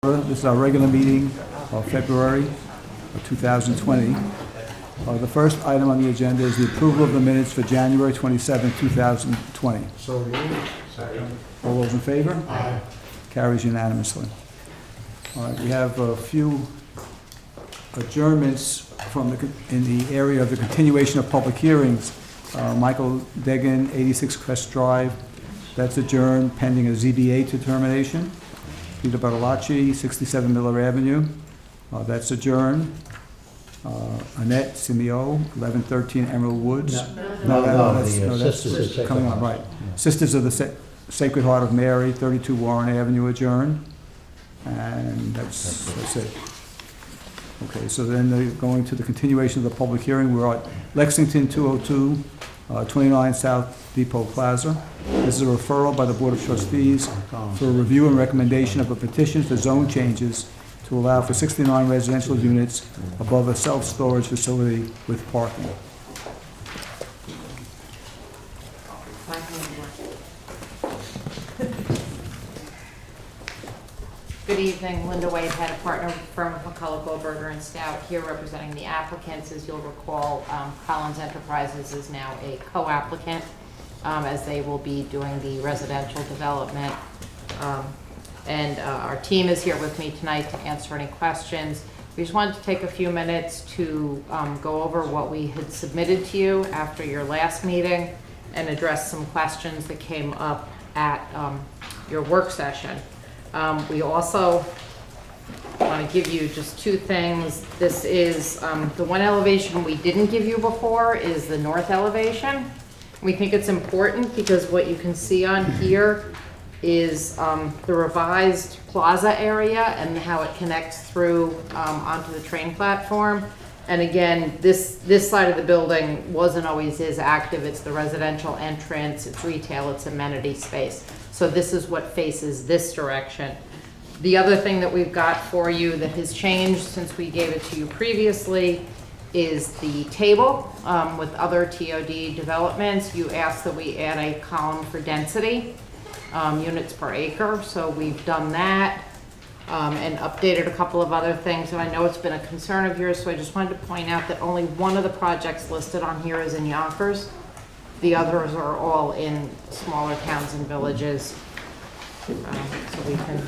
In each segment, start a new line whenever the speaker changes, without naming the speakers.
This is our regular meeting of February of 2020. The first item on the agenda is the approval of the minutes for January 27, 2020.
So moved. Second.
All those in favor?
Aye.
Carries unanimously. All right, we have a few adjournments in the area of the continuation of public hearings. Michael Degan, 86 Crest Drive, that's adjourned pending a ZBA determination. Peter Bartolacci, 67 Miller Avenue, that's adjourned. Annette Simeo, 1113 Emerald Woods. That's
Sisters
coming on, right. Sisters of the Sacred Heart of Mary, 32 Warren Avenue, adjourned. And that's it. Okay, so then going to the continuation of the public hearing, we're at Lexington 202, 29 South Depot Plaza. This is a referral by the Board of Trustees for a review and recommendation of a petition for zone changes to allow for 69 residential units above a self-storage facility with parking.
Good evening, Linda Wade, head of partner firm of McCullough, Goldberger and Stout, here representing the applicants. As you'll recall, Collins Enterprises is now a co-applicant as they will be doing the residential development. Our team is here with me tonight to answer any questions. We just wanted to take a few minutes to go over what we had submitted to you after your last meeting and address some questions that came up at your work session. We also want to give you just two things. This is the one elevation we didn't give you before is the north elevation. We think it's important because what you can see on here is the revised plaza area and how it connects through onto the train platform. And again, this side of the building wasn't always as active. It's the residential entrance, it's retail, it's amenity space. So this is what faces this direction. The other thing that we've got for you that has changed since we gave it to you previously is the table with other TOD developments. You asked that we add a column for density, units per acre. So we've done that and updated a couple of other things. And I know it's been a concern of yours, so I just wanted to point out that only one of the projects listed on here is in Yonkers. The others are all in smaller towns and villages. So we can.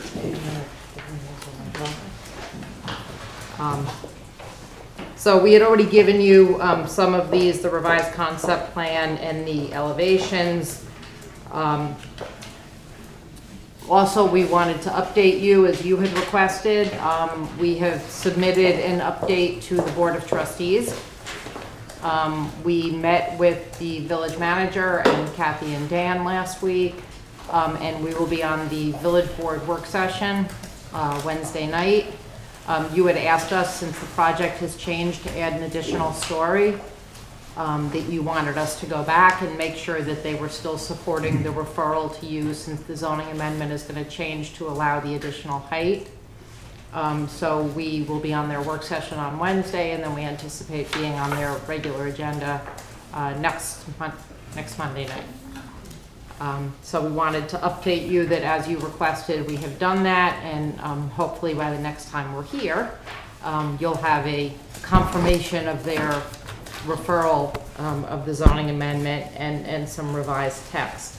So we had already given you some of these, the revised concept plan and the elevations. Also, we wanted to update you as you had requested. We have submitted an update to the Board of Trustees. We met with the village manager and Kathy and Dan last week, and we will be on the village board work session Wednesday night. You had asked us, since the project has changed, to add an additional story, that you wanted us to go back and make sure that they were still supporting the referral to you, since the zoning amendment is going to change to allow the additional height. So we will be on their work session on Wednesday, and then we anticipate being on their regular agenda next Monday night. So we wanted to update you that as you requested, we have done that, and hopefully by the next time we're here, you'll have a confirmation of their referral of the zoning amendment and some revised text.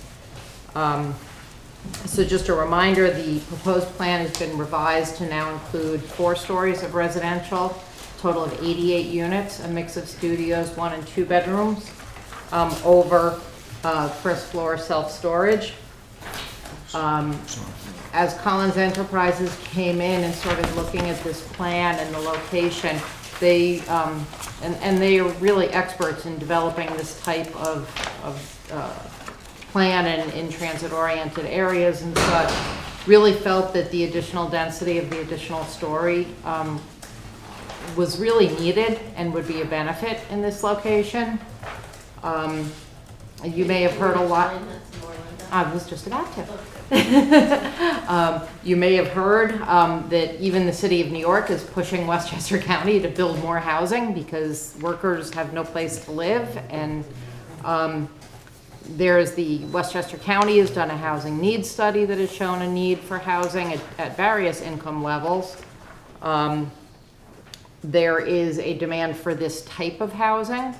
So just a reminder, the proposed plan has been revised to now include 4 stories of residential, total of 88 units, a mix of studios, 1 and 2 bedrooms, over first floor self-storage. As Collins Enterprises came in and started looking at this plan and the location, they and they are really experts in developing this type of plan and in transit-oriented areas and such, really felt that the additional density of the additional story was really needed and would be a benefit in this location. You may have heard a lot. I was just about to. You may have heard that even the city of New York is pushing Westchester County to build more housing because workers have no place to live, and There's the Westchester County has done a housing needs study that has shown a need for housing at various income levels. There is a demand for this type of housing,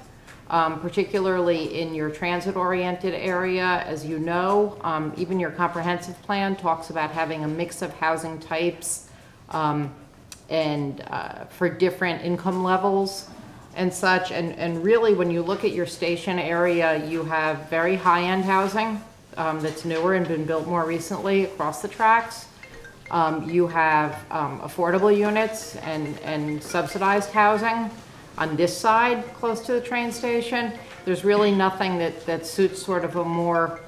particularly in your transit-oriented area. As you know, even your comprehensive plan talks about having a mix of housing types and for different income levels and such. And really, when you look at your station area, you have very high-end housing that's newer and been built more recently across the tracks. You have affordable units and subsidized housing on this side, close to the train station. There's really nothing that suits sort of a more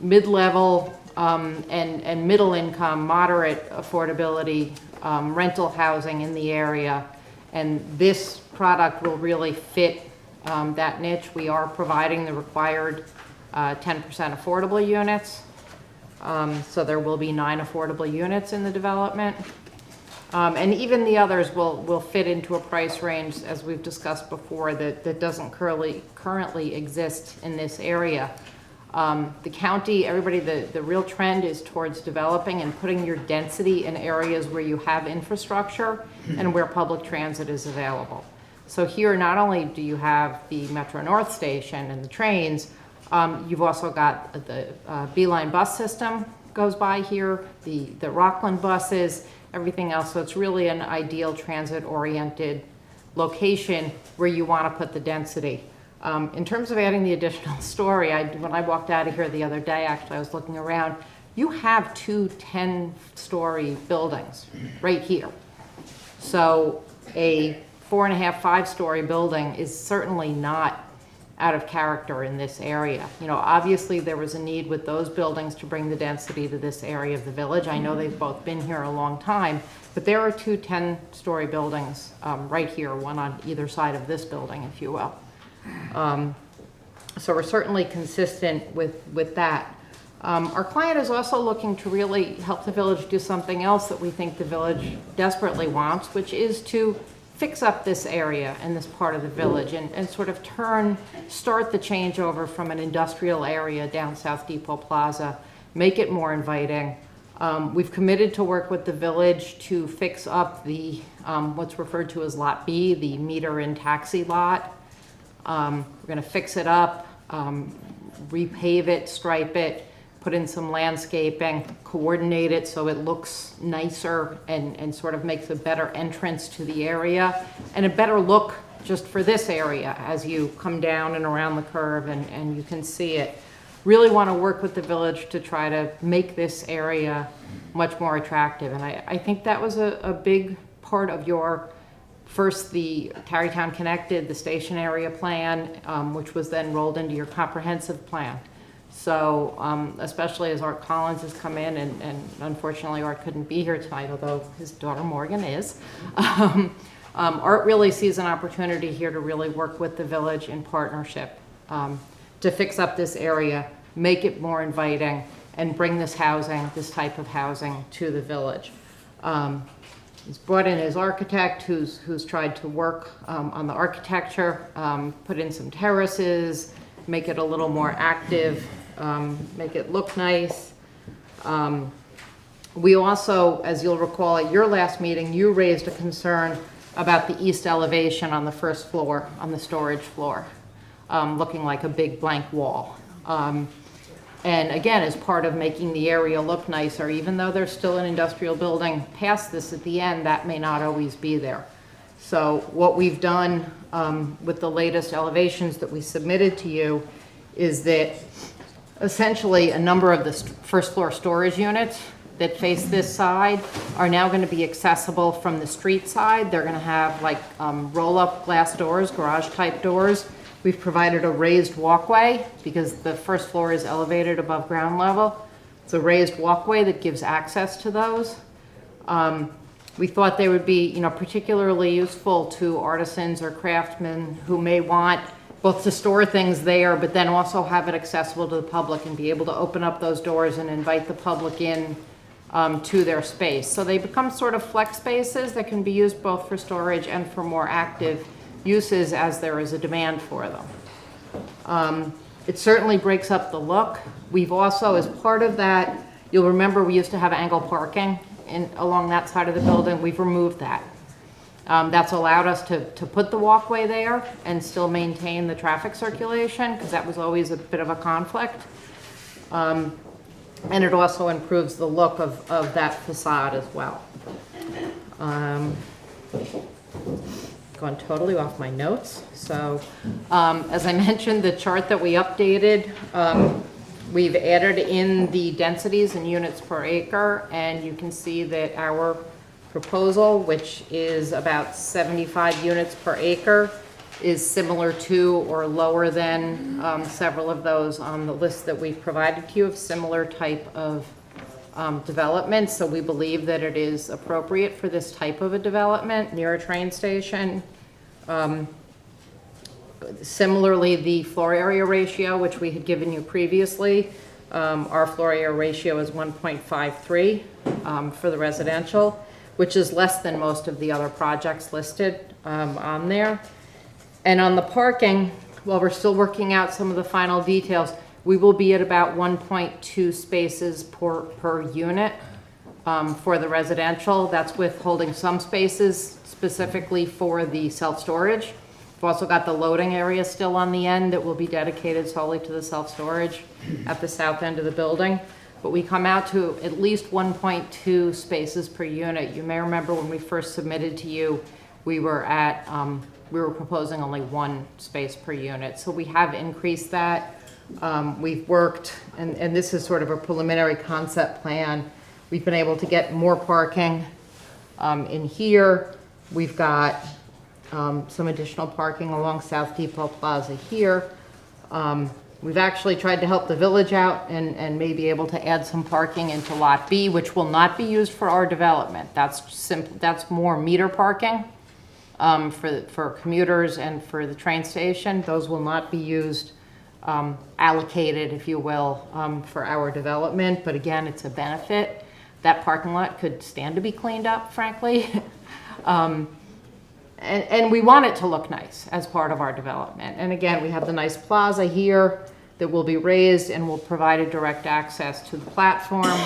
mid-level and middle income, moderate affordability rental housing in the area. And this product will really fit that niche. We are providing the required 10% affordable units. So there will be 9 affordable units in the development. And even the others will fit into a price range, as we've discussed before, that doesn't currently exist in this area. The county, everybody, the real trend is towards developing and putting your density in areas where you have infrastructure and where public transit is available. So here, not only do you have the Metro North station and the trains, you've also got the Beeline bus system goes by here, the Rockland buses, everything else. So it's really an ideal transit-oriented location where you want to put the density. In terms of adding the additional story, when I walked out of here the other day, actually, I was looking around, you have 2 10-story buildings right here. So a 4.5, 5-story building is certainly not out of character in this area. You know, obviously there was a need with those buildings to bring the density to this area of the village. I know they've both been here a long time, but there are 2 10-story buildings right here, one on either side of this building, if you will. So we're certainly consistent with that. Our client is also looking to really help the village do something else that we think the village desperately wants, which is to fix up this area and this part of the village and sort of start the changeover from an industrial area down South Depot Plaza, make it more inviting. We've committed to work with the village to fix up the what's referred to as Lot B, the meter and taxi lot. We're going to fix it up, repave it, stripe it, put in some landscaping, coordinate it so it looks nicer and sort of makes a better entrance to the area and a better look just for this area as you come down and around the curve and you can see it. Really want to work with the village to try to make this area much more attractive. And I think that was a big part of your first, the Tarrytown Connected, the station area plan, which was then rolled into your comprehensive plan. So especially as Art Collins has come in, and unfortunately Art couldn't be here tonight, although his daughter Morgan is. Art really sees an opportunity here to really work with the village in partnership to fix up this area, make it more inviting, and bring this housing, this type of housing, to the village. He's brought in his architect who's tried to work on the architecture, put in some terraces, make it a little more active, make it look nice. We also, as you'll recall at your last meeting, you raised a concern about the east elevation on the first floor, on the storage floor, looking like a big blank wall. And again, as part of making the area look nicer, even though there's still an industrial building past this at the end, that may not always be there. So what we've done with the latest elevations that we submitted to you is that essentially a number of the first floor storage units that face this side are now going to be accessible from the street side. They're going to have like roll-up glass doors, garage type doors. We've provided a raised walkway because the first floor is elevated above ground level. It's a raised walkway that gives access to those. We thought they would be, particularly useful to artisans or craftsmen who may want both to store things there, but then also have it accessible to the public and be able to open up those doors and invite the public in to their space. So they become sort of flex spaces that can be used both for storage and for more active uses as there is a demand for them. It certainly breaks up the look. We've also, as part of that, you'll remember we used to have angle parking along that side of the building. We've removed that. That's allowed us to put the walkway there and still maintain the traffic circulation, because that was always a bit of a conflict. And it also improves the look of that facade as well. Gone totally off my notes. So, as I mentioned, the chart that we updated, we've added in the densities and units per acre, and you can see that our proposal, which is about 75 units per acre, is similar to or lower than several of those on the list that we've provided to you of similar type of development. So we believe that it is appropriate for this type of a development near a train station. Similarly, the floor area ratio, which we had given you previously, our floor area ratio is 1.53 for the residential, which is less than most of the other projects listed on there. And on the parking, while we're still working out some of the final details, we will be at about 1.2 spaces per unit for the residential. That's with holding some spaces specifically for the self-storage. We've also got the loading area still on the end that will be dedicated solely to the self-storage at the south end of the building. But we come out to at least 1.2 spaces per unit. You may remember when we first submitted to you, we were proposing only 1 space per unit. So we have increased that. We've worked, and this is sort of a preliminary concept plan. We've been able to get more parking in here. We've got some additional parking along South Depot Plaza here. We've actually tried to help the village out and may be able to add some parking into Lot B, which will not be used for our development. That's more meter parking for commuters and for the train station. Those will not be used, allocated, if you will, for our development. But again, it's a benefit. That parking lot could stand to be cleaned up, frankly. And we want it to look nice as part of our development. And again, we have the nice plaza here that will be raised and will provide a direct access to the platform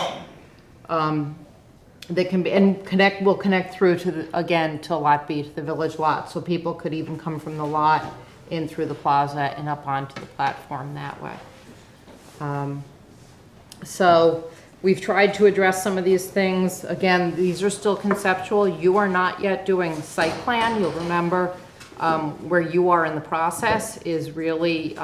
that can be, and will connect through to, again, to Lot B, to the village lot. So people could even come from the lot in through the plaza and up onto the platform that way. So we've tried to address some of these things. Again, these are still conceptual. You are not yet doing site plan. You'll remember where you are in the process is really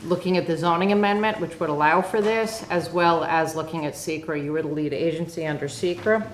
looking at the zoning amendment, which would allow for this, as well as looking at SECRA. You were the lead agency under SECRA.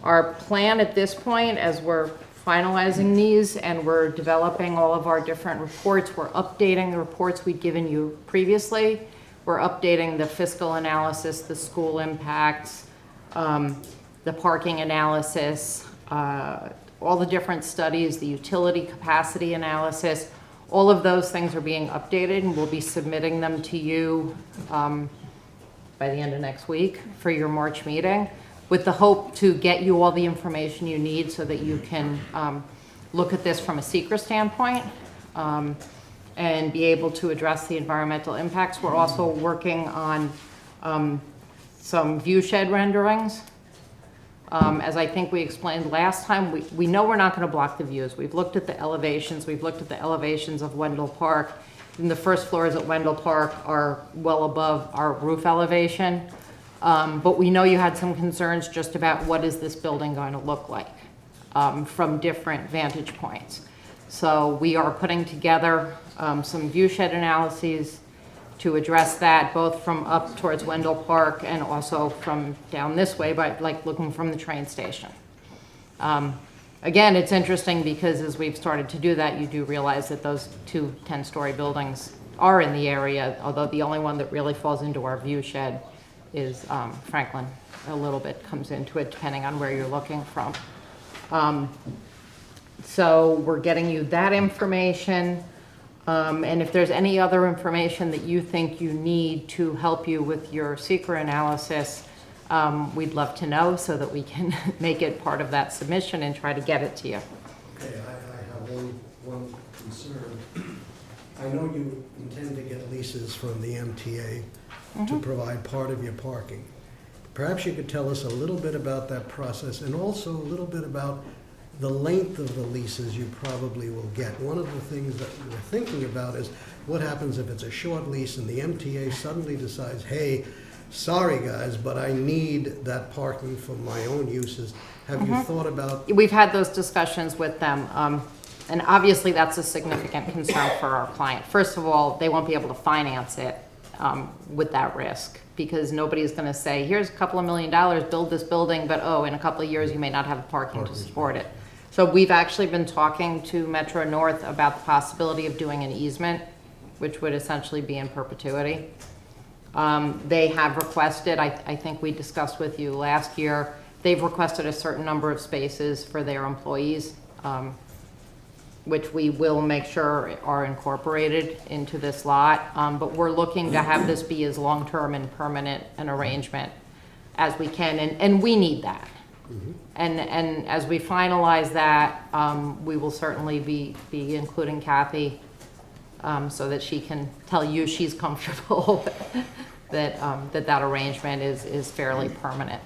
Our plan at this point, as we're finalizing these and we're developing all of our different reports, we're updating the reports we'd given you previously. We're updating the fiscal analysis, the school impacts, the parking analysis, all the different studies, the utility capacity analysis. All of those things are being updated, and we'll be submitting them to you by the end of next week for your March meeting, with the hope to get you all the information you need so that you can look at this from a SECRA standpoint and be able to address the environmental impacts. We're also working on some view shed renderings. As I think we explained last time, we know we're not going to block the views. We've looked at the elevations. We've looked at the elevations of Wendell Park. And the first floors at Wendell Park are well above our roof elevation. But we know you had some concerns just about what is this building going to look like from different vantage points. So we are putting together some view shed analyses to address that, both from up towards Wendell Park and also from down this way, but like looking from the train station. Again, it's interesting because as we've started to do that, you do realize that those 2 10-story buildings are in the area, although the only one that really falls into our view shed is Franklin. A little bit comes into it depending on where you're looking from. So we're getting you that information. And if there's any other information that you think you need to help you with your SECRA analysis, we'd love to know so that we can make it part of that submission and try to get it to you.
Okay, I have one concern.
I know you intend to get leases from the MTA to provide part of your parking. Perhaps you could tell us a little bit about that process and also a little bit about the length of the leases you probably will get. One of the things that we're thinking about is what happens if it's a short lease and the MTA suddenly decides, hey, sorry guys, but I need that parking for my own uses. Have you thought about?
We've had those discussions with them, and obviously that's a significant concern for our client. First of all, they won't be able to finance it with that risk, because nobody's going to say, here's a couple of $1 million, build this building, but oh, in a couple of years you may not have the parking to support it. So we've actually been talking to Metro North about the possibility of doing an easement, which would essentially be in perpetuity. They have requested, I think we discussed with you last year, they've requested a certain number of spaces for their employees, which we will make sure are incorporated into this lot. But we're looking to have this be as long-term and permanent an arrangement as we can, and we need that. And as we finalize that, we will certainly be including Kathy so that she can tell you she's comfortable that arrangement is fairly permanent.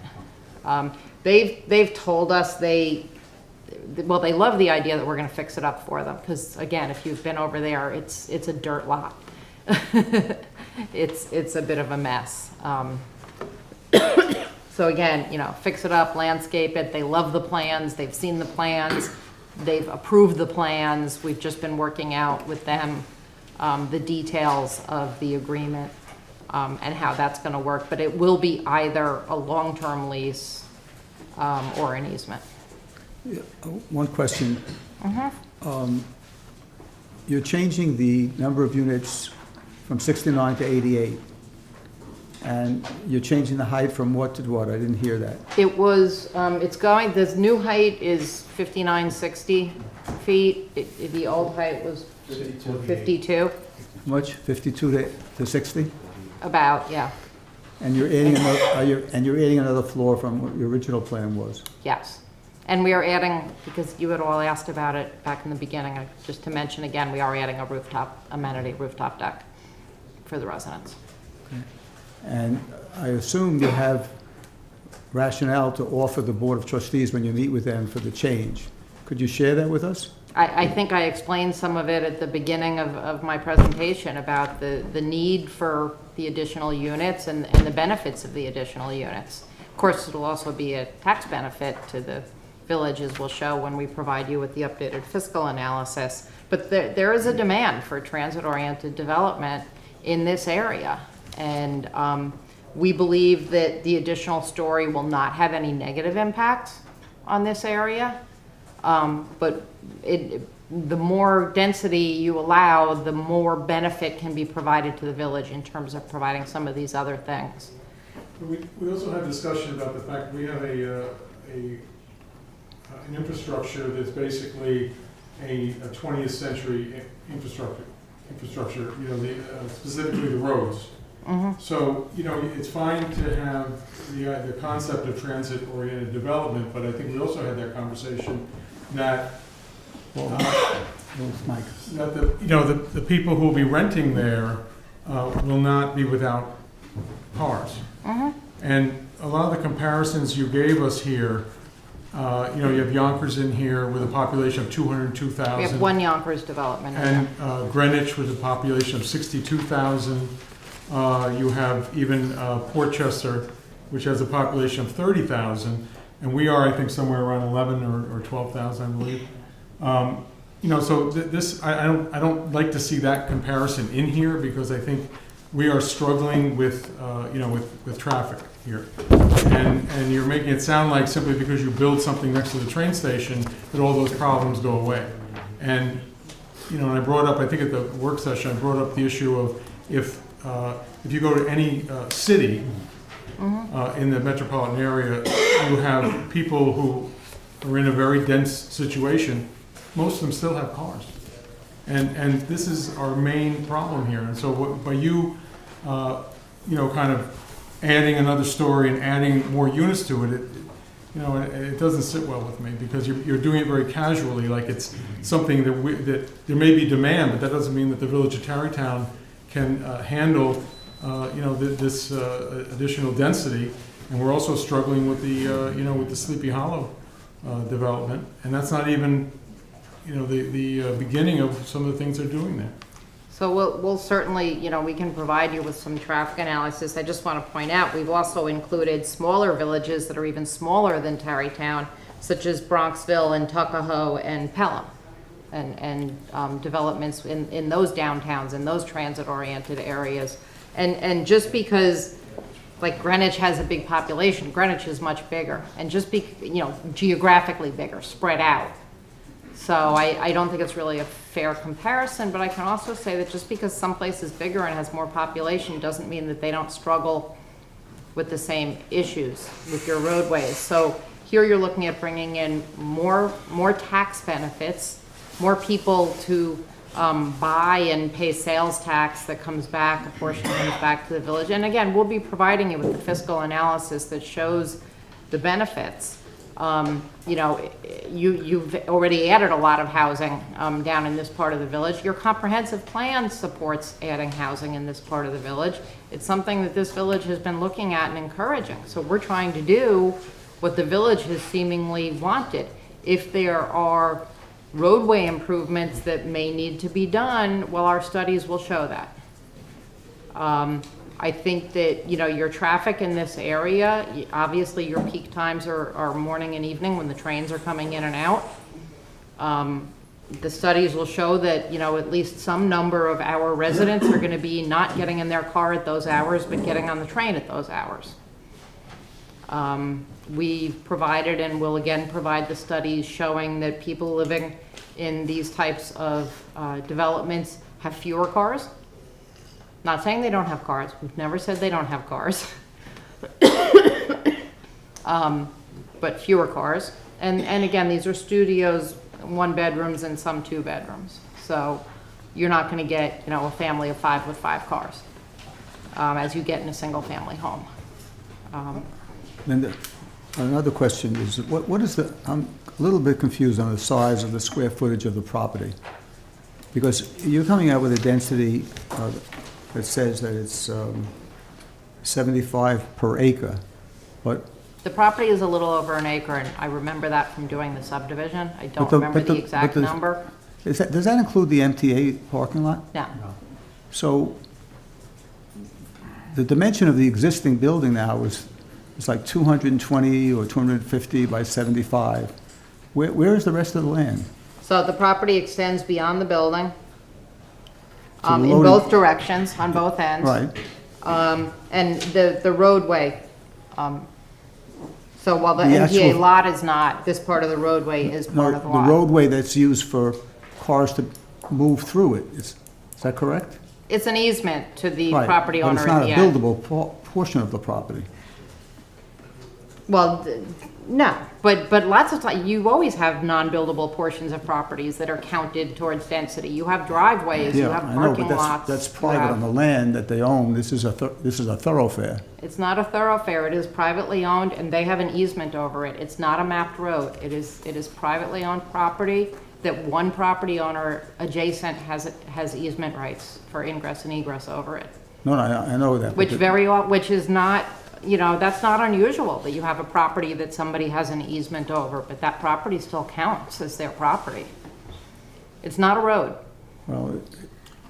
They've told us they love the idea that we're going to fix it up for them, because again, if you've been over there, it's a dirt lot. It's a bit of a mess. So again, you know, fix it up, landscape it. They love the plans. They've seen the plans. They've approved the plans. We've just been working out with them the details of the agreement and how that's going to work. But it will be either a long-term lease or an easement.
Yeah, one question. You're changing the number of units from 69 to 88. And you're changing the height from what to what? I didn't hear that.
It was, this new height is 5960 feet. The old height was 52.
How much? 52 to 60?
About, yeah,
And you're adding you're adding another floor from what your original plan was?
yes. And we are adding, because you had all asked about it back in the beginning, just to mention again, we are adding a rooftop amenity, rooftop deck for the residents.
Okay. And I assume you have rationale to offer the Board of Trustees when you meet with them for the change. Could you share that with us?
I think I explained some of it at the beginning of my presentation about the need for the additional units and the benefits of the additional units. Of course, it'll also be a tax benefit to the village, as we'll show when we provide you with the updated fiscal analysis. But there is a demand for transit-oriented development in this area. And we believe that the additional story will not have any negative impact on this area. But the more density you allow, the more benefit can be provided to the village in terms of providing some of these other things.
We also had discussion about the fact we have an infrastructure that's basically a 20th century infrastructure, you know, specifically the roads. So, you know, it's fine to have the concept of transit-oriented development, but I think we also had that conversation that
Mike.
that the people who will be renting there will not be without cars. And a lot of the comparisons you gave us here, you know, you have Yonkers in here with a population of 202,000.
We have one Yonkers development.
And Greenwich with a population of 62,000. You have even Portchester, which has a population of 30,000. And we are, I think, somewhere around 11 or 12,000, I believe. You know, so I don't like to see that comparison in here, because I think we are struggling with, you know, with traffic here. And you're making it sound like simply because you build something next to the train station that all those problems go away. And, you know, and I brought up, I think at the work session, I brought up the issue of if you go to any city in the metropolitan area, you have people who are in a very dense situation. Most of them still have cars. And this is our main problem here. And so by you, you know, kind of adding another story and adding more units to it, you know, it doesn't sit well with me, because you're doing it very casually, like it's something that there may be demand, but that doesn't mean that the Village of Tarrytown can handle, you know, this additional density. And we're also struggling with the, you know, with the Sleepy Hollow development, and that's not even, you know, the beginning of some of the things they're doing there.
So we'll certainly, you know, we can provide you with some traffic analysis. I just want to point out, we've also included smaller villages that are even smaller than Tarrytown, such as Bronxville and Tuckahoe and Pelham, and developments in those downtowns, in those transit-oriented areas. And just because, like, Greenwich has a big population, Greenwich is much bigger, and just you know, geographically bigger, spread out. So I don't think it's really a fair comparison, but I can also say that just because some place is bigger and has more population doesn't mean that they don't struggle with the same issues with your roadways. So here you're looking at bringing in more tax benefits, more people to buy and pay sales tax that comes back, a portion comes back to the village. And again, we'll be providing you with the fiscal analysis that shows the benefits. You know, you've already added a lot of housing down in this part of the village. Your comprehensive plan supports adding housing in this part of the village. It's something that this village has been looking at and encouraging. So we're trying to do what the village has seemingly wanted. If there are roadway improvements that may need to be done, well, our studies will show that. I think that, you know, your traffic in this area, obviously your peak times are morning and evening when the trains are coming in and out. The studies will show that, you know, at least some number of our residents are going to be not getting in their car at those hours, but getting on the train at those hours. We've provided and will again provide the studies showing that people living in these types of developments have fewer cars. Not saying they don't have cars. We've never said they don't have cars. But fewer cars. And again, these are studios, 1 bedrooms and some 2 bedrooms. So you're not going to get, you know, a family of 5 with 5 cars as you get in a single family home.
And another question is, what is the, I'm a little bit confused on the size of the square footage of the property. Because you're coming out with a density that says that it's 75 per acre, but...
The property is a little over an acre, and I remember that from doing the subdivision. I don't remember the exact number.
Does that include the MTA parking lot?
No.
So the dimension of the existing building now is like 220 or 250 by 75. Where is the rest of the land?
So the property extends beyond the building
So the
in
loading-
both directions, on both ends.
Right.
And the roadway, so while the
The
MTA
actual-
lot is not, this part of the roadway is part
No,
of the
the
lot.
roadway that's used for cars to move through it, is that correct?
It's an easement to the
Right,
property owner at
But
the
it's
end.
not a buildable portion of the property.
Well, no, but lots of times, you always have non-buildable portions of properties that are counted towards density. You have driveways, you
Yeah,
have
I know,
parking
but
lots.
that's
you
private
have-
on the land that they own. This is a thoroughfare.
It's not a thoroughfare, it is privately owned, and they have an easement over it. It's not a mapped road. It is privately owned property that one property owner adjacent has easement rights for ingress and egress over it.
No, I know that. but
Which is not, you know, that's not unusual, that you have a property that somebody has an easement over, but that property still counts as their property. It's not a road.
Well,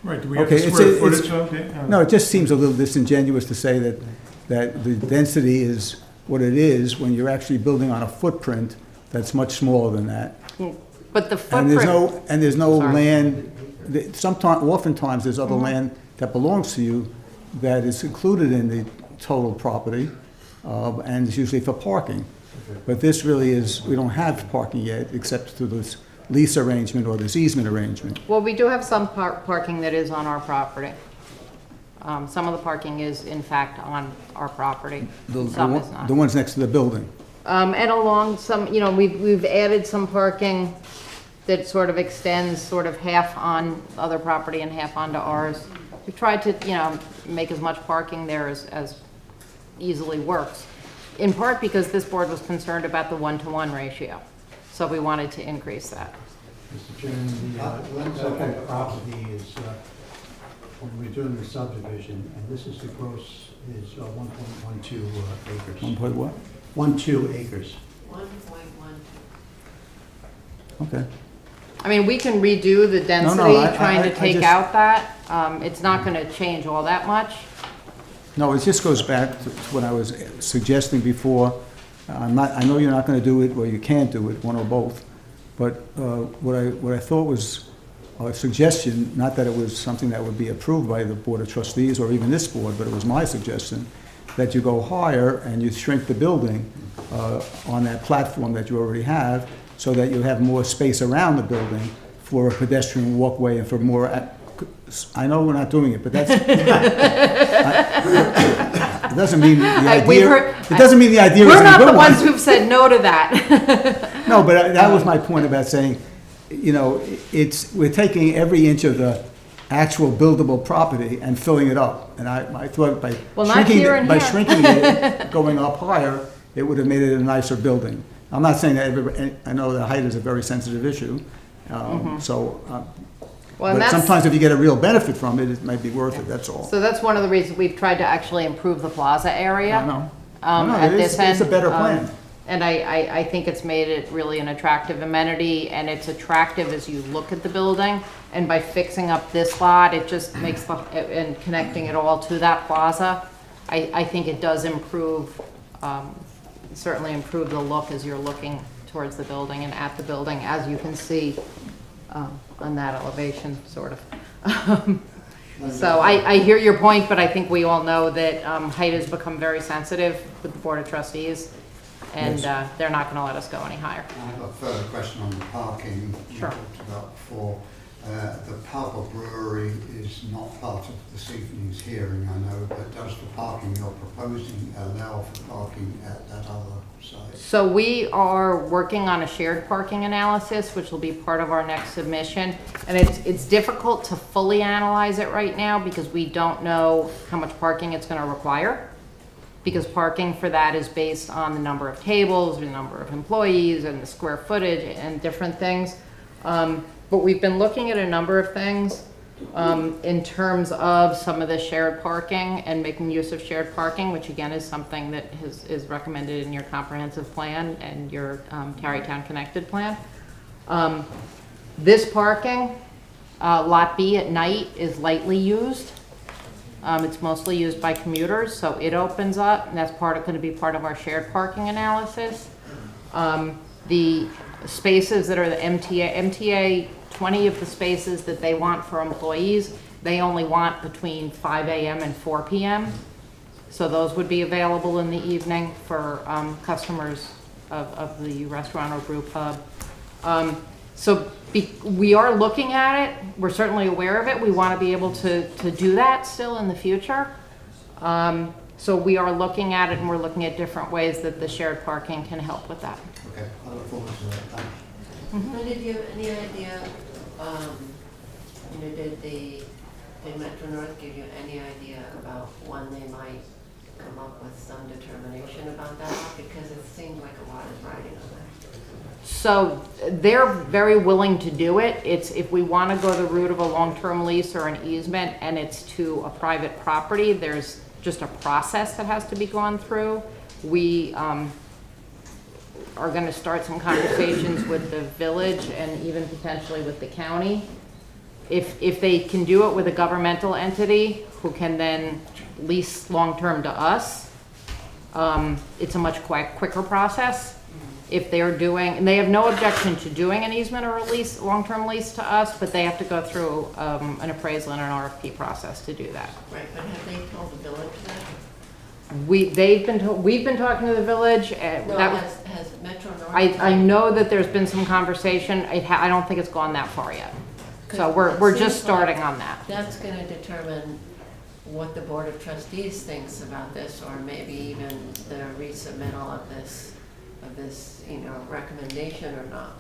Right, do we have
Okay,
the
it's
square
a- it's-
footage of it?
no, it just seems a little disingenuous to say that the density is what it is when you're actually building on a footprint that's much smaller than that.
But the
And there's
footprint,
no
Sorry.
land, oftentimes there's other land that belongs to you that is included in the total property, and it's usually for parking. But this really is, we don't have parking yet, except through this lease arrangement or this easement arrangement.
well, we do have some parking that is on our property. Some of the parking is in fact on our property, some is not.
The ones next to the building.
And along some, you know, we've added some parking that sort of extends sort of half on other property and half onto ours. We tried to, you know, make as much parking there as easily works. in part because this board was concerned about the 1-to-1 ratio. So we wanted to increase that.
Mr. Chairman, the Lenzo property is, when we're doing the subdivision, and this is the gross, is 1.12 acres.
1 point what?
12 acres.
1.1.
Okay.
I mean, we can redo the density,
I-
trying
I
to take
just-
out that. It's not gonna change all that much.
No, it just goes back to what I was suggesting before. I know you're not gonna do it, or you can't do it, one or both. But what I thought was a suggestion, not that it was something that would be approved by the Board of Trustees or even this board, but it was my suggestion, that you go higher and you shrink the building on that platform that you already have, so that you have more space around the building for a pedestrian walkway and for more, I know we're not doing it, but that's, it doesn't mean the
We've
idea,
heard-
it doesn't mean the idea
We're
isn't a
not
good
the
one.
ones who've said no to that.
No, but that was my point about saying, you know, we're taking every inch of the actual buildable property and filling it up. And I thought by
Well, not
shrinking,
here and
by
here.
shrinking it, going up higher, it would have made it a nicer building. I'm not saying that I know that height is a very sensitive issue, so,
Well, and
but
that's,
sometimes if you get a real benefit from it, it might be worth it, that's all.
so that's one of the reasons we've tried to actually improve the plaza area.
I know. No,
At
it is-
this end.
it's a better plan.
And I think it's made it really an attractive amenity, and it's attractive as you look at the building. And by fixing up this lot, it just makes the, and connecting it all to that plaza, I think it does improve, certainly improve the look as you're looking towards the building and at the building, as you can see on that elevation, sort of. So I hear your point, but I think we all know that height has become very sensitive with the Board of Trustees, and they're not gonna let us go any higher.
I have a further question on the parking you
Sure.
talked about before. The pub or brewery is not part of this evening's hearing, I know, but does the parking you're proposing allow for parking at that other site?
So we are working on a shared parking analysis, which will be part of our next submission. And it's difficult to fully analyze it right now because we don't know how much parking it's gonna require. Because parking for that is based on the number of tables, the number of employees, and the square footage and different things. But we've been looking at a number of things in terms of some of the shared parking and making use of shared parking, which again is something that is recommended in your comprehensive plan and your Tarrytown Connected plan. This parking, Lot B at night, is lightly used. It's mostly used by commuters, so it opens up, and that's going to be part of our shared parking analysis. The spaces that are the MTA, 20 of the spaces that they want for employees, they only want between 5 a.m. and 4 p.m. So those would be available in the evening for customers of the restaurant or brew pub. We are looking at it. We're certainly aware of it. We want to be able to do that still in the future. So we are looking at it, and we're looking at different ways that the shared parking can help with that.
Okay, I look forward to that. Thanks.
Did you have any idea, did Metro North give you any idea about when they might come up with some determination about that? Because it seems like a lot is riding on that.
So they're very willing to do it. It's if we want to go the route of a long-term lease or an easement and it's to a private property, there's just a process that has to be gone through. We are going to start some conversations with the village and even potentially with the county. If they can do it with a governmental entity who can then lease long-term to us, it's a much quicker process. If they're doing, and they have no objection to doing an easement or a lease, long-term lease to us, but they have to go through an appraisal and an RFP process to do that.
Right, but have they told the village that?
We've been talking to the village.
No,
That was-
has Metro North?
I know that there's been some conversation. I don't think it's gone that far yet. So we're just starting on that.
That's gonna determine what the Board of Trustees thinks about this, or maybe even the resubmittal of this, recommendation or not.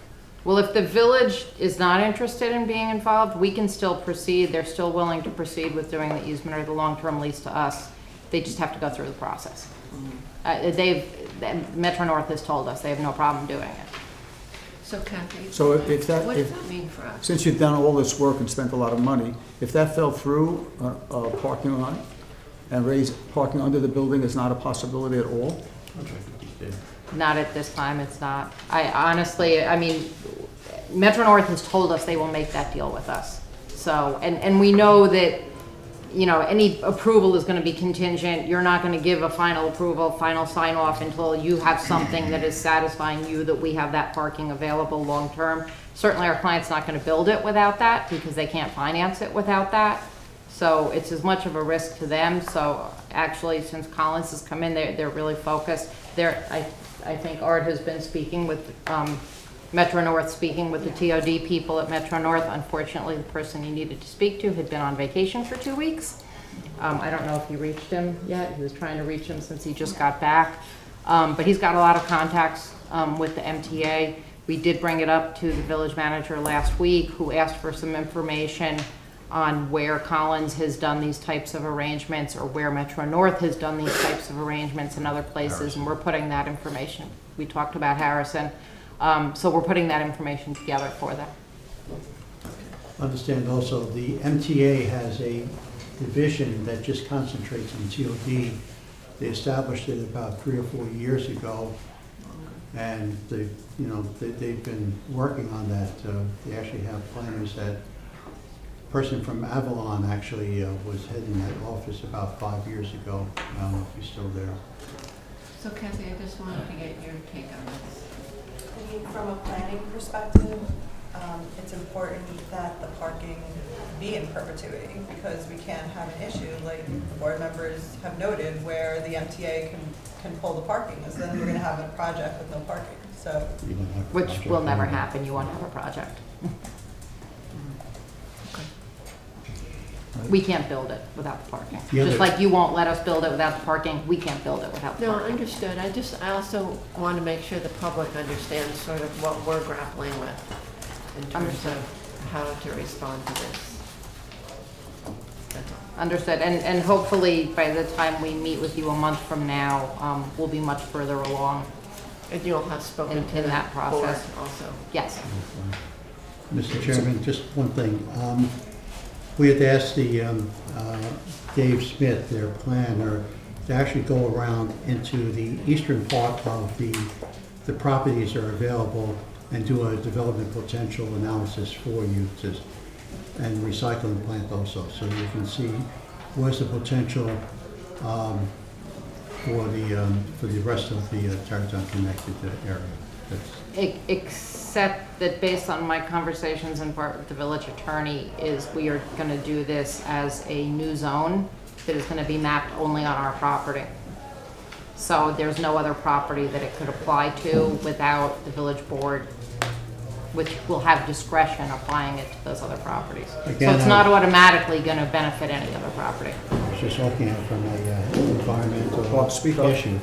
Well, if the village is not interested in being involved, we can still proceed. They're still willing to proceed with doing the easement or the long-term lease to us. They just have to go through the process. Metro North has told us they have no problem doing it.
So Kathy,
So if that,
what does
if,
that mean for us?
since you've done all this work and spent a lot of money, if that fell through, parking lot and raised parking under the building is not a possibility at all?
Not at this time, it's not. I honestly, I mean, Metro North has told us they will make that deal with us. So, and we know that, you know, any approval is gonna be contingent. You're not gonna give a final approval, final sign off until you have something that is satisfying you that we have that parking available long-term. Certainly, our client's not gonna build it without that because they can't finance it without that. So it's as much of a risk to them. So actually, since Collins has come in, they're really focused. I think Art has been speaking with, Metro North, speaking with the TOD people at Metro North. Unfortunately, the person he needed to speak to had been on vacation for 2 weeks. I don't know if you reached him yet. He was trying to reach him since he just got back. But he's got a lot of contacts with the MTA. We did bring it up to the village manager last week, who asked for some information on where Collins has done these types of arrangements or where Metro North has done these types of arrangements in other places, and we're putting that information. We talked about Harrison. So we're putting that information together for them.
Understand also, the MTA has a division that just concentrates on TOD. They established it about 3 or 4 years ago, and they've been working on that. They actually have planners that, person from Avalon actually was heading that office about 5 years ago. I don't know if he's still there.
So Kathy, I just wanted to get your take on this.
I mean, from a planning perspective, it's important that the parking be in perpetuity because we can't have an issue like board members have noted where the MTA can pull the parking, and so then we're going to have a project with no parking. So,
You don't have a
Which
project
will never
anymore.
happen. You won't have a project. We can't build it without the parking.
The other-
Just like you won't let us build it without the parking, we can't build it without the
No,
parking.
understood. I also want to make sure the public understands sort of what we're grappling with in terms
Understood.
of how to respond to this. That's all.
Understood. And hopefully by the time we meet with you a month from now, we'll be much further along.
And you'll have spoken
In
to
that
that board
process.
also.
Yes.
Mr. Chairman, just one thing. We had asked the Dave Smith, their planner, to actually go around into the eastern part of the properties that are available and do a development potential analysis for you and recycling plant also, so you can see where's the potential for the rest of the Tarrytown connected area.
Except that based on my conversations in part with the village attorney, is we are going to do this as a new zone that is going to be mapped only on our property. So there's no other property that it could apply to without the village board, which will have discretion applying it to those other properties. So
Again,
it's not automatically going to benefit any other property.
I was just looking at it from an environmental
Bob, speak up.
issue.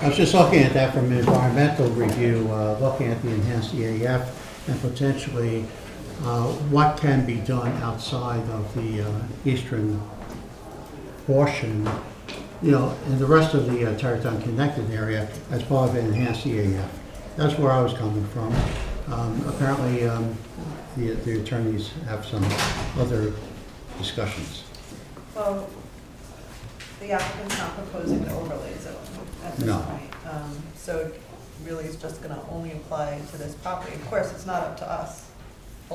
I was just looking at that from an environmental review, looking at the enhanced EAF and potentially what can be done outside of the eastern portion, in the rest of the Tarrytown connected area as part of an enhanced EAF. That's where I was coming from. Apparently, the attorneys have some other discussions.
well, the applicant's not proposing the overlay zone at this
No.
point. So it really is just going to only apply to this property. Of course, it's not up to us.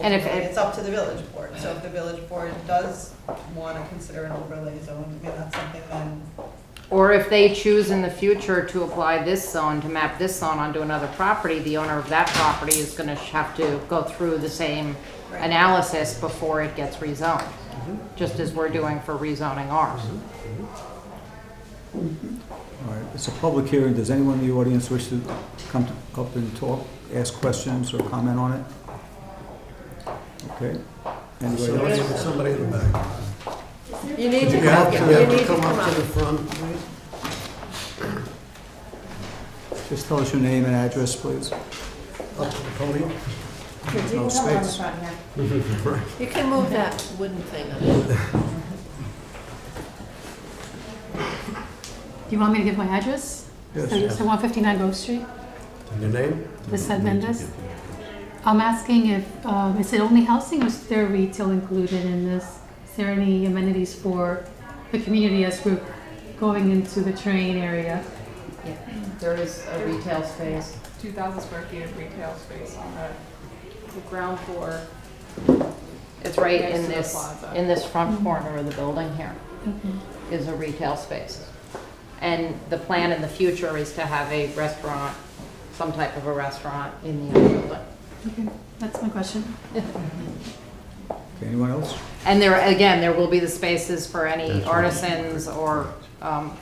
And if
Ultimately,
it-
it's up to the village board. So if the village board does want to consider an overlay zone, I mean, that's something then,
Or if they choose in the future to apply this zone, to map this zone onto another property, the owner of that property is going to have to go through the same
Right.
analysis before it gets rezoned, just as we're doing for rezoning ours.
All right, it's a public hearing. Does anyone in the audience wish to come up and talk, ask questions or comment on it? Okay. Anybody else?
Somebody in the back.
You need to
You have to
come
come up to the
up.
front, please.
Just tell us your name and address, please.
Up to the podium.
No space.
You can move that wooden thing up.
Do
you want me to give my address?
Yes.
So 159 Grove Street,
Your name?
Lisette Mendez. I'm asking if, is it only housing or is there retail included in this? Is there any amenities for the community as we're going into the train area?
Yeah, there is a retail space.
2,000 square feet of retail space on the ground floor.
It's right
Next
in
to the
this,
plaza.
in this front corner of the building here is a retail space. And the plan in the future is to have a restaurant, some type of a restaurant in the other building.
Okay, that's my question.
Okay, anyone else?
And there, again, there will be the spaces for any artisans or,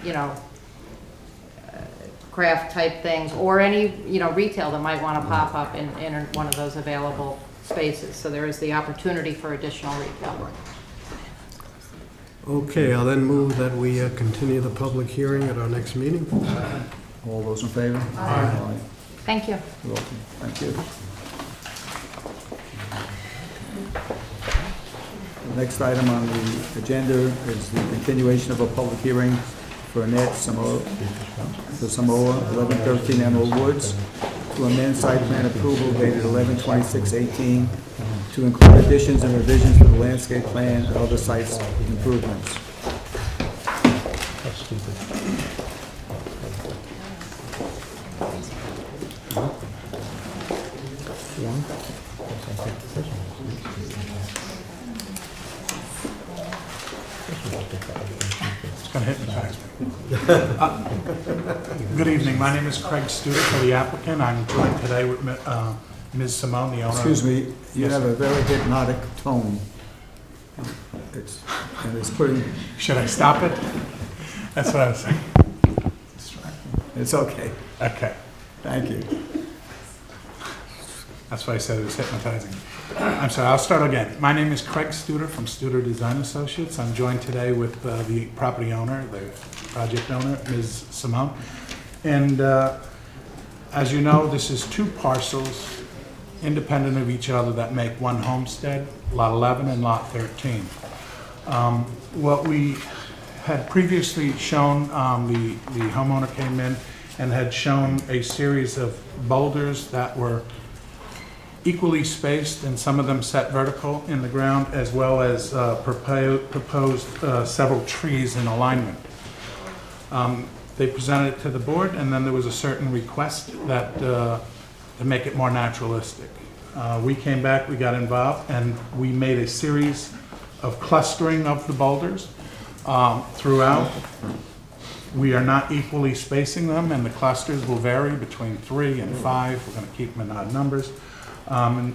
you know, craft type things, or any, you know, retail that might want to pop up in one of those available spaces. So there is the opportunity for additional retail.
Okay, I'll then move that we continue the public hearing at our next meeting.
All those in favor? Aye.
Thank you.
You're welcome. Thank you. The next item on the agenda is the continuation of a public hearing for Annette Samoa, 1113 Emerald Woods, to amend site plan approval dated 11/26/18 to include additions and revisions to the landscape plan and other sites improvements.
That's stupid.
It's going to hypnotize me. Good evening. My name is Craig Studer for the applicant. I'm joined today with Ms. Simone, the owner.
Excuse me, you
Yes,
have
sir.
a very hypnotic tone. It's putting,
Should I stop it? That's what I was saying.
it's okay.
Okay.
Thank you.
That's why I said it was hypnotizing. I'm sorry, I'll start again. My name is Craig Studer from Studer Design Associates. I'm joined today with the property owner, the project owner, Ms. Simone. And as you know, this is two parcels independent of each other that make one homestead, Lot 11 and Lot 13. What we had previously shown, the homeowner came in and had shown a series of boulders that were equally spaced and some of them set vertical in the ground, as well as proposed several trees in alignment. They presented it to the board, and then there was a certain request that to make it more naturalistic. We came back, we got involved, and we made a series of clustering of the boulders throughout. We are not equally spacing them, and the clusters will vary between 3 and 5. We're going to keep them in odd numbers, and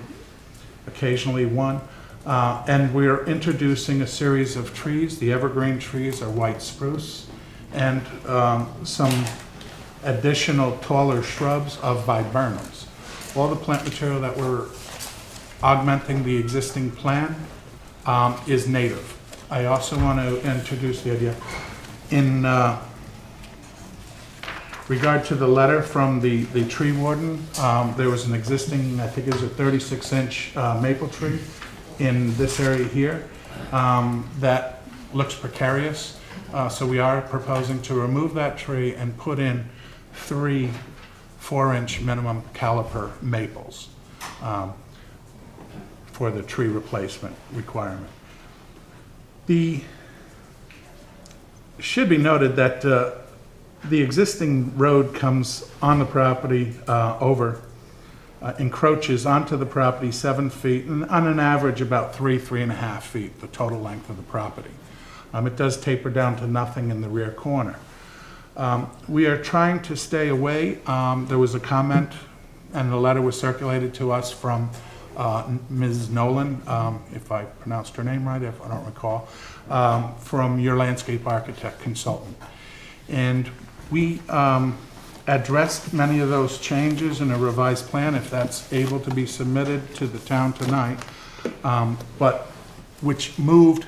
occasionally 1. And we're introducing a series of trees. The evergreen trees are white spruce, and some additional taller shrubs of viburnums. All the plant material that we're augmenting the existing plan is native. I also want to introduce the idea in regard to the letter from the tree warden. There was an existing, I think it was a 36-inch maple tree in this area here that looks precarious. So we are proposing to remove that tree and put in 3 4-inch minimum caliper maples for the tree replacement requirement. It should be noted that the existing road comes on the property encroaches onto the property 7 feet, and on an average about 3.5 feet, the total length of the property. It does taper down to nothing in the rear corner. We are trying to stay away. There was a comment, and the letter was circulated to us from Ms. Nolan, if I pronounced her name right, if I don't recall, from your landscape architect consultant. And we addressed many of those changes in a revised plan, if that's able to be submitted to the town tonight, but which moved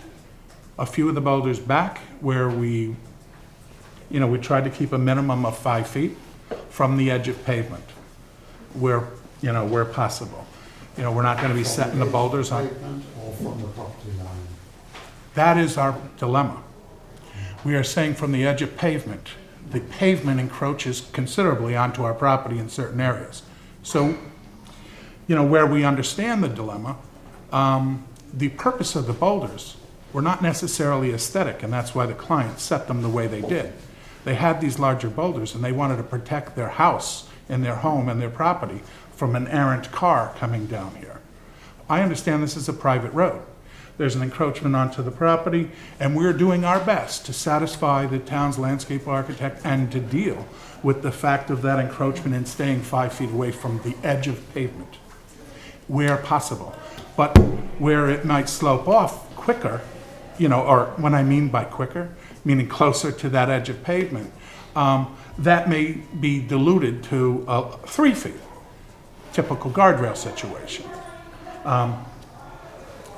a few of the boulders back where we tried to keep a minimum of 5 feet from the edge of pavement where possible. We're not going to be setting the boulders on.
Pavement or from the property line?
That is our dilemma. We are saying from the edge of pavement the pavement encroaches considerably onto our property in certain areas. So, you know, where we understand the dilemma, the purpose of the boulders were not necessarily aesthetic, and that's why the client set them the way they did. They had these larger boulders, and they wanted to protect their house and their home and their property from an errant car coming down here. I understand this is a private road. There's an encroachment onto the property, and we're doing our best to satisfy the town's landscape architect and to deal with the fact of that encroachment and staying 5 feet away from the edge of pavement where possible. But where it might slope off quicker, you know, or when I mean by quicker, meaning closer to that edge of pavement, that may be diluted to 3 feet, typical guardrail situation.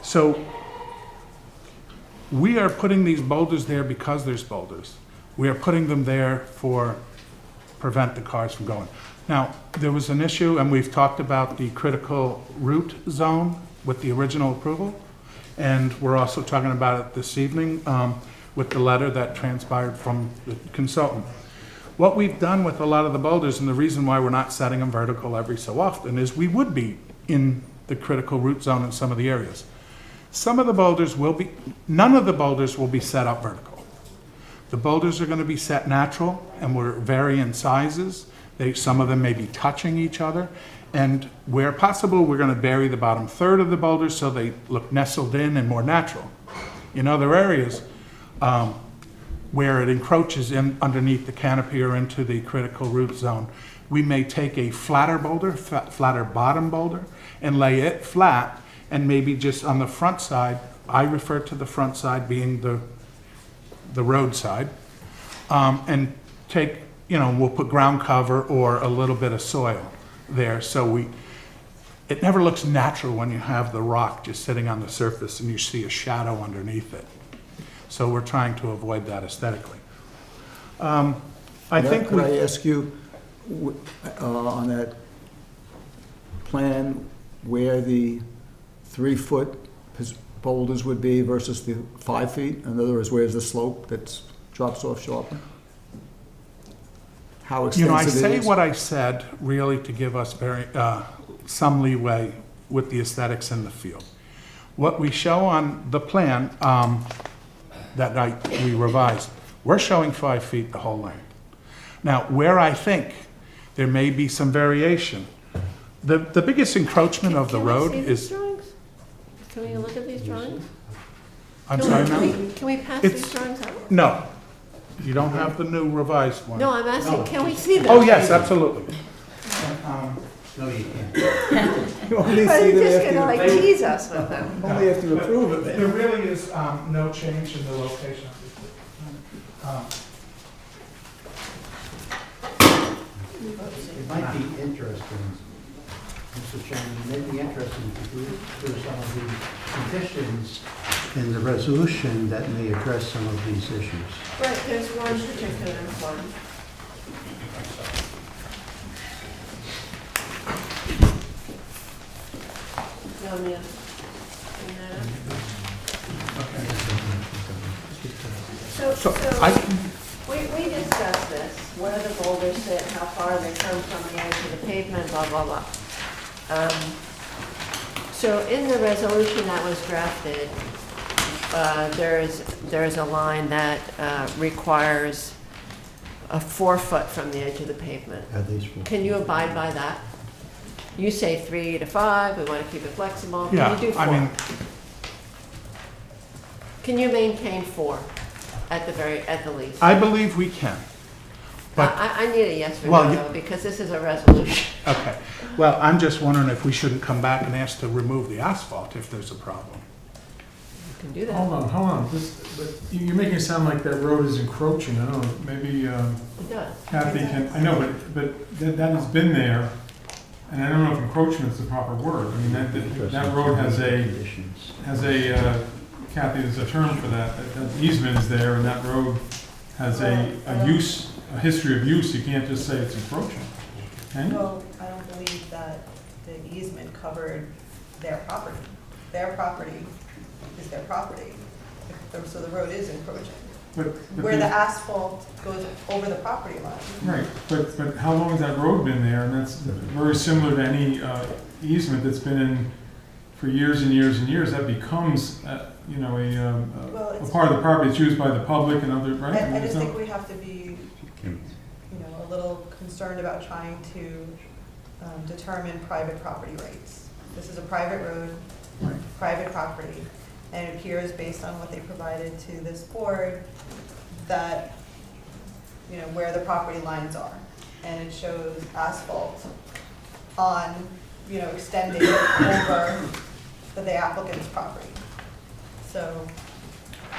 So we are putting these boulders there because there's boulders. We are putting them there for prevent the cars from going. Now, there was an issue, and we've talked about the critical route zone with the original approval, and we're also talking about it this evening with the letter that transpired from the consultant. What we've done with a lot of the boulders, and the reason why we're not setting them vertical every so often, is we would be in the critical route zone in some of the areas. Some of the boulders will be, none of the boulders will be set up vertical. The boulders are going to be set natural and will vary in sizes. Some of them may be touching each other. And where possible, we're going to bury the bottom third of the boulders so they look nestled in and more natural. In other areas where it encroaches in underneath the canopy or into the critical root zone, we may take a flatter boulder, flatter bottom boulder, and lay it flat, and maybe just on the front side, I refer to the front side being the road side, and take, you know, we'll put ground cover or a little bit of soil there, so it never looks natural when you have the rock just sitting on the surface and you see a shadow underneath it. So we're trying to avoid that aesthetically. I think
Could I ask you, on that plan, where the 3-foot boulders would be versus the 5 feet? In other words, where's the slope that drops off sharply? How
You know, I
extensive it
say
is?
what I said really to give us some leeway with the aesthetics in the field. What we show on the plan that we revised, we're showing 5 feet the whole length. Now, where I think there may be some variation, the biggest encroachment of the road is...
Can we look at these drawings?
I'm sorry, no?
Can we pass
It's-
these drawings out?
No, you don't have the new revised one.
No, I'm asking, can we see them?
Oh, yes, absolutely.
No, you can't.
You only
But
see
you're
them
just
after
gonna
you-
like tease us with them.
only after you approve it.
There really is no change in the location of
It might be interesting, Mr. Chairman, it may be interesting to go through some of the conditions in the resolution that may address some of these issues.
Right, there's one particular one. No, Mia. So, we discussed this, where the boulders sit, how far they come from the edge of the pavement, blah, blah, blah. So in the resolution that was drafted, there's a line that requires a 4 foot from the edge of the pavement.
At least 4.
Can you abide by that? You say 3 to 5, we want to keep it flexible. Can
Yeah,
you do 4?
I mean,
Can you maintain 4 at the least?
I believe we can. But,
I need a yes or
Well,
no,
you-
though, because this is a resolution.
okay. Well, I'm just wondering if we shouldn't come back and ask to remove the asphalt if there's a problem.
You can do that.
Hold on, but you're making it sound like that road is encroaching, I don't know, maybe
It does.
Kathy can, I know, but that has been there, and I don't know if encroachment is the proper word, I mean, that road has a, Kathy, there's a term for that easement is there, and that road has a history of use, you can't just say it's encroaching, can you?
Well, I don't believe that the easement covered their property. Their property is their property, so the road is encroaching.
But
where the asphalt goes over the property line.
Right, but how long has that road been there? And that's very similar to any easement that's been in for years and years and years. That becomes, you know, a part of the property that's used by the public and other, right?
I just think we have to be, you know, a little concerned about trying to determine private property rights. This is a private road, private property, and it appears based on what they provided to this board that, you know, where the property lines are. And it shows asphalt on, you know, extending over the applicant's property. So,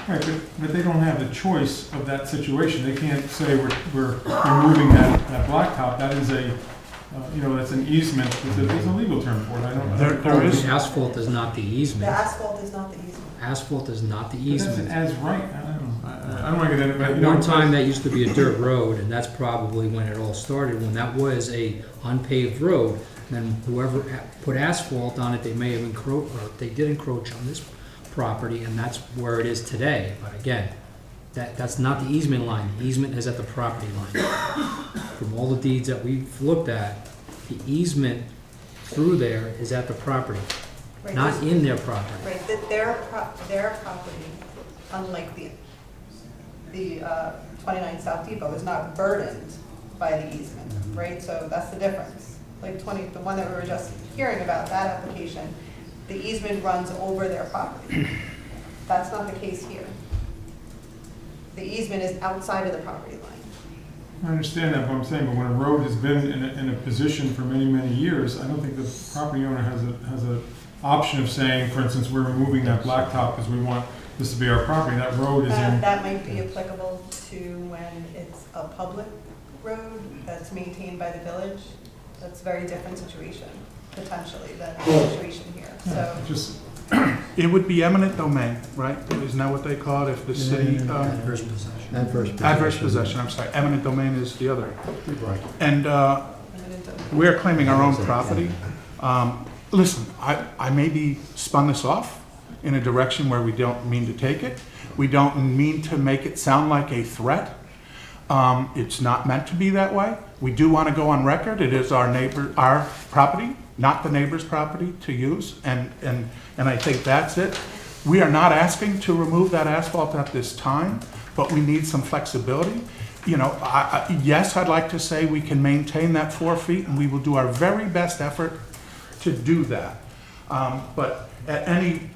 Right, but they don't have the choice of that situation. They can't say we're removing that blacktop. That is a, you know, that's an easement. There's a legal term for it. I don't.
There is.
Asphalt is not the
the
easement.
asphalt is not the easement.
Asphalt is not the
But that's
easement.
an as right. I don't know. I don't want to get into it, but
At
you know.
one time, that used to be a dirt road, and that's probably when it all started, when that was a unpaved road. Then whoever put asphalt on it, they may have encroached, or they did encroach on this property, and that's where it is today. But again, that's not the easement line. The easement is at the property line. From all the deeds that we've looked at, the easement through there is at the property,
Right,
not
this-
in their property.
Right, that their property, unlike the 29 South Depot, is not burdened by the easement, right? So that's the difference. Like the one that we were just hearing about, that application, the easement runs over their property. That's not the case here. The easement is outside of the property line.
I understand that, but I'm saying, but when a road has been in a position for many, many years, I don't think the property owner has a option of saying, for instance, we're removing that blacktop because we want this to be our property. That road is in.
That might be applicable to when it's a public road that's maintained by the village. That's a very different situation, potentially, than the situation here, so.
Just,
It would be eminent domain, right? Isn't that what they call it if the city?
Adverse possession.
Adverse possession, I'm sorry. Eminent domain is the other.
Right.
And we're claiming our own property. Listen, I maybe spun this off in a direction where we don't mean to take it. We don't mean to make it sound like a threat. It's not meant to be that way. We do want to go on record. It is our property, not the neighbor's property to use, and I think that's it. We are not asking to remove that asphalt at this time, but we need some flexibility. You know, yes, I'd like to say we can maintain that 4 feet, and we will do our very best effort to do that. But at any,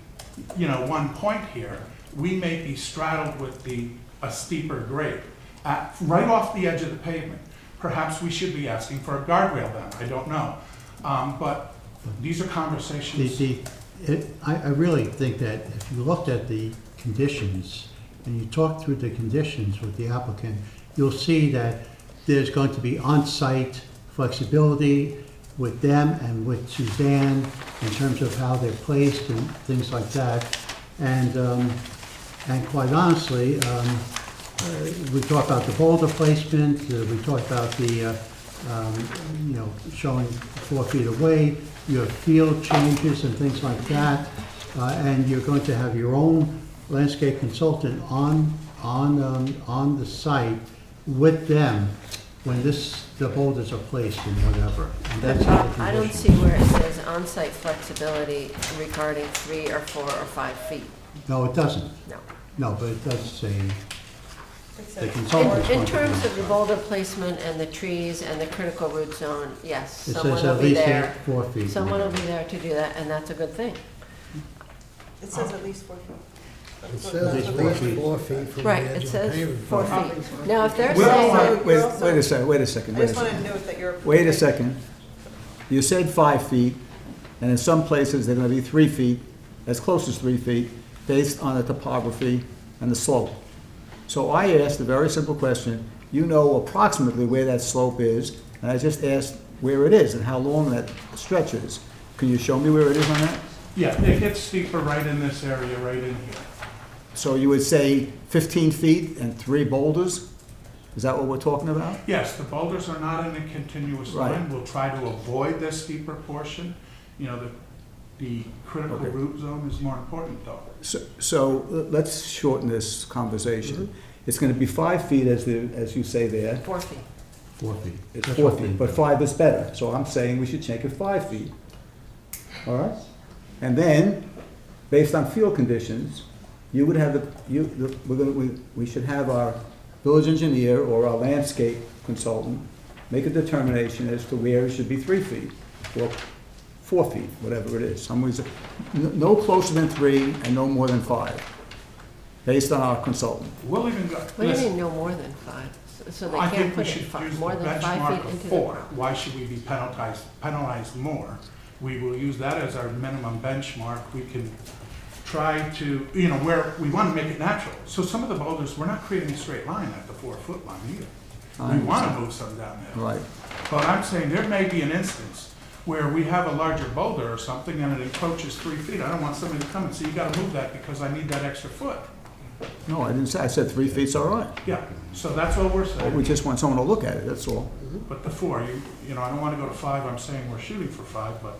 you know, one point here, we may be straddled with a steeper grade. Right off the edge of the pavement, perhaps we should be asking for a guardrail then, I don't know. But these are conversations.
I really think that if you looked at the conditions and you talk through the conditions with the applicant, you'll see that there's going to be on-site flexibility with them and with Suzanne in terms of how they're placed and things like that. And quite honestly, we talked about the boulder placement, we talked about the, you know, showing 4 feet away, your field changes and things like that, and you're going to have your own landscape consultant on the site with them when the boulders are placed and whatever. And that's in the
I don't
conditions.
see where it says on-site flexibility regarding 3 or 4 or 5 feet.
No, it doesn't.
No.
No, but it does say
It's
the
a-
consultant's
In
going to be-
terms of the boulder placement and the trees and the critical root zone, yes,
It
someone
says
will
at
be
least
there.
4 feet.
Someone will be there to do that, and that's a good thing.
It says at least 4 feet.
It says at least 4 feet from the
Right,
edge
it
of the
says
pavement.
4 feet. Now, if they're
Well,
saying,
wait
also-
wait a second, wait a second,
I
wait a
just want to
second.
note that you're.
Wait a second. You said 5 feet, and in some places they're gonna be 3 feet, as close as 3 feet, based on the topography and the slope. So I asked a very simple question. You know approximately where that slope is, and I just asked where it is and how long that stretch is. Can you show me where it is on that?
Yeah, it gets steeper right in this area, right in here.
So you would say 15 feet and 3 boulders? Is that what we're talking about?
Yes, the boulders are not in a continuous
Right.
line. We'll try to avoid this steeper portion. You know, the critical
Okay.
root zone is more important though.
So let's shorten this conversation. It's gonna be 5 feet as you say there.
4 feet.
4 feet.
It's
That's
4
what
feet,
they-
but 5 is better, so I'm saying we should make it 5 feet. All right? And then, based on field conditions, you would have we should have our village engineer or our landscape consultant make a determination as to where it should be 3 feet, or 4 feet, whatever it is. Some ways, no closer than 3 and no more than 5, based on our consultant.
We'll even go,
What do you
listen,
mean no more than 5? So they
I
can't
think we
put
should
it
use the
more than 5
benchmark
feet
of
into the
4.
ground?
Why should we be penalized more? We will use that as our minimum benchmark. We can try to, where we want to make it natural. So some of the boulders, we're not creating a straight line at the 4-foot line either.
I
We want to
understand.
move some down there.
Right.
But I'm saying there may be an instance where we have a larger boulder or something and it encroaches 3 feet. I don't want somebody to come and say, you gotta move that because I need that extra foot.
No, I didn't say, I said 3 feet's all right.
Yeah, so that's what we're
But we
saying.
just want someone to look at it, that's all.
But the 4, I don't wanna go to 5, I'm saying we're shooting for 5, but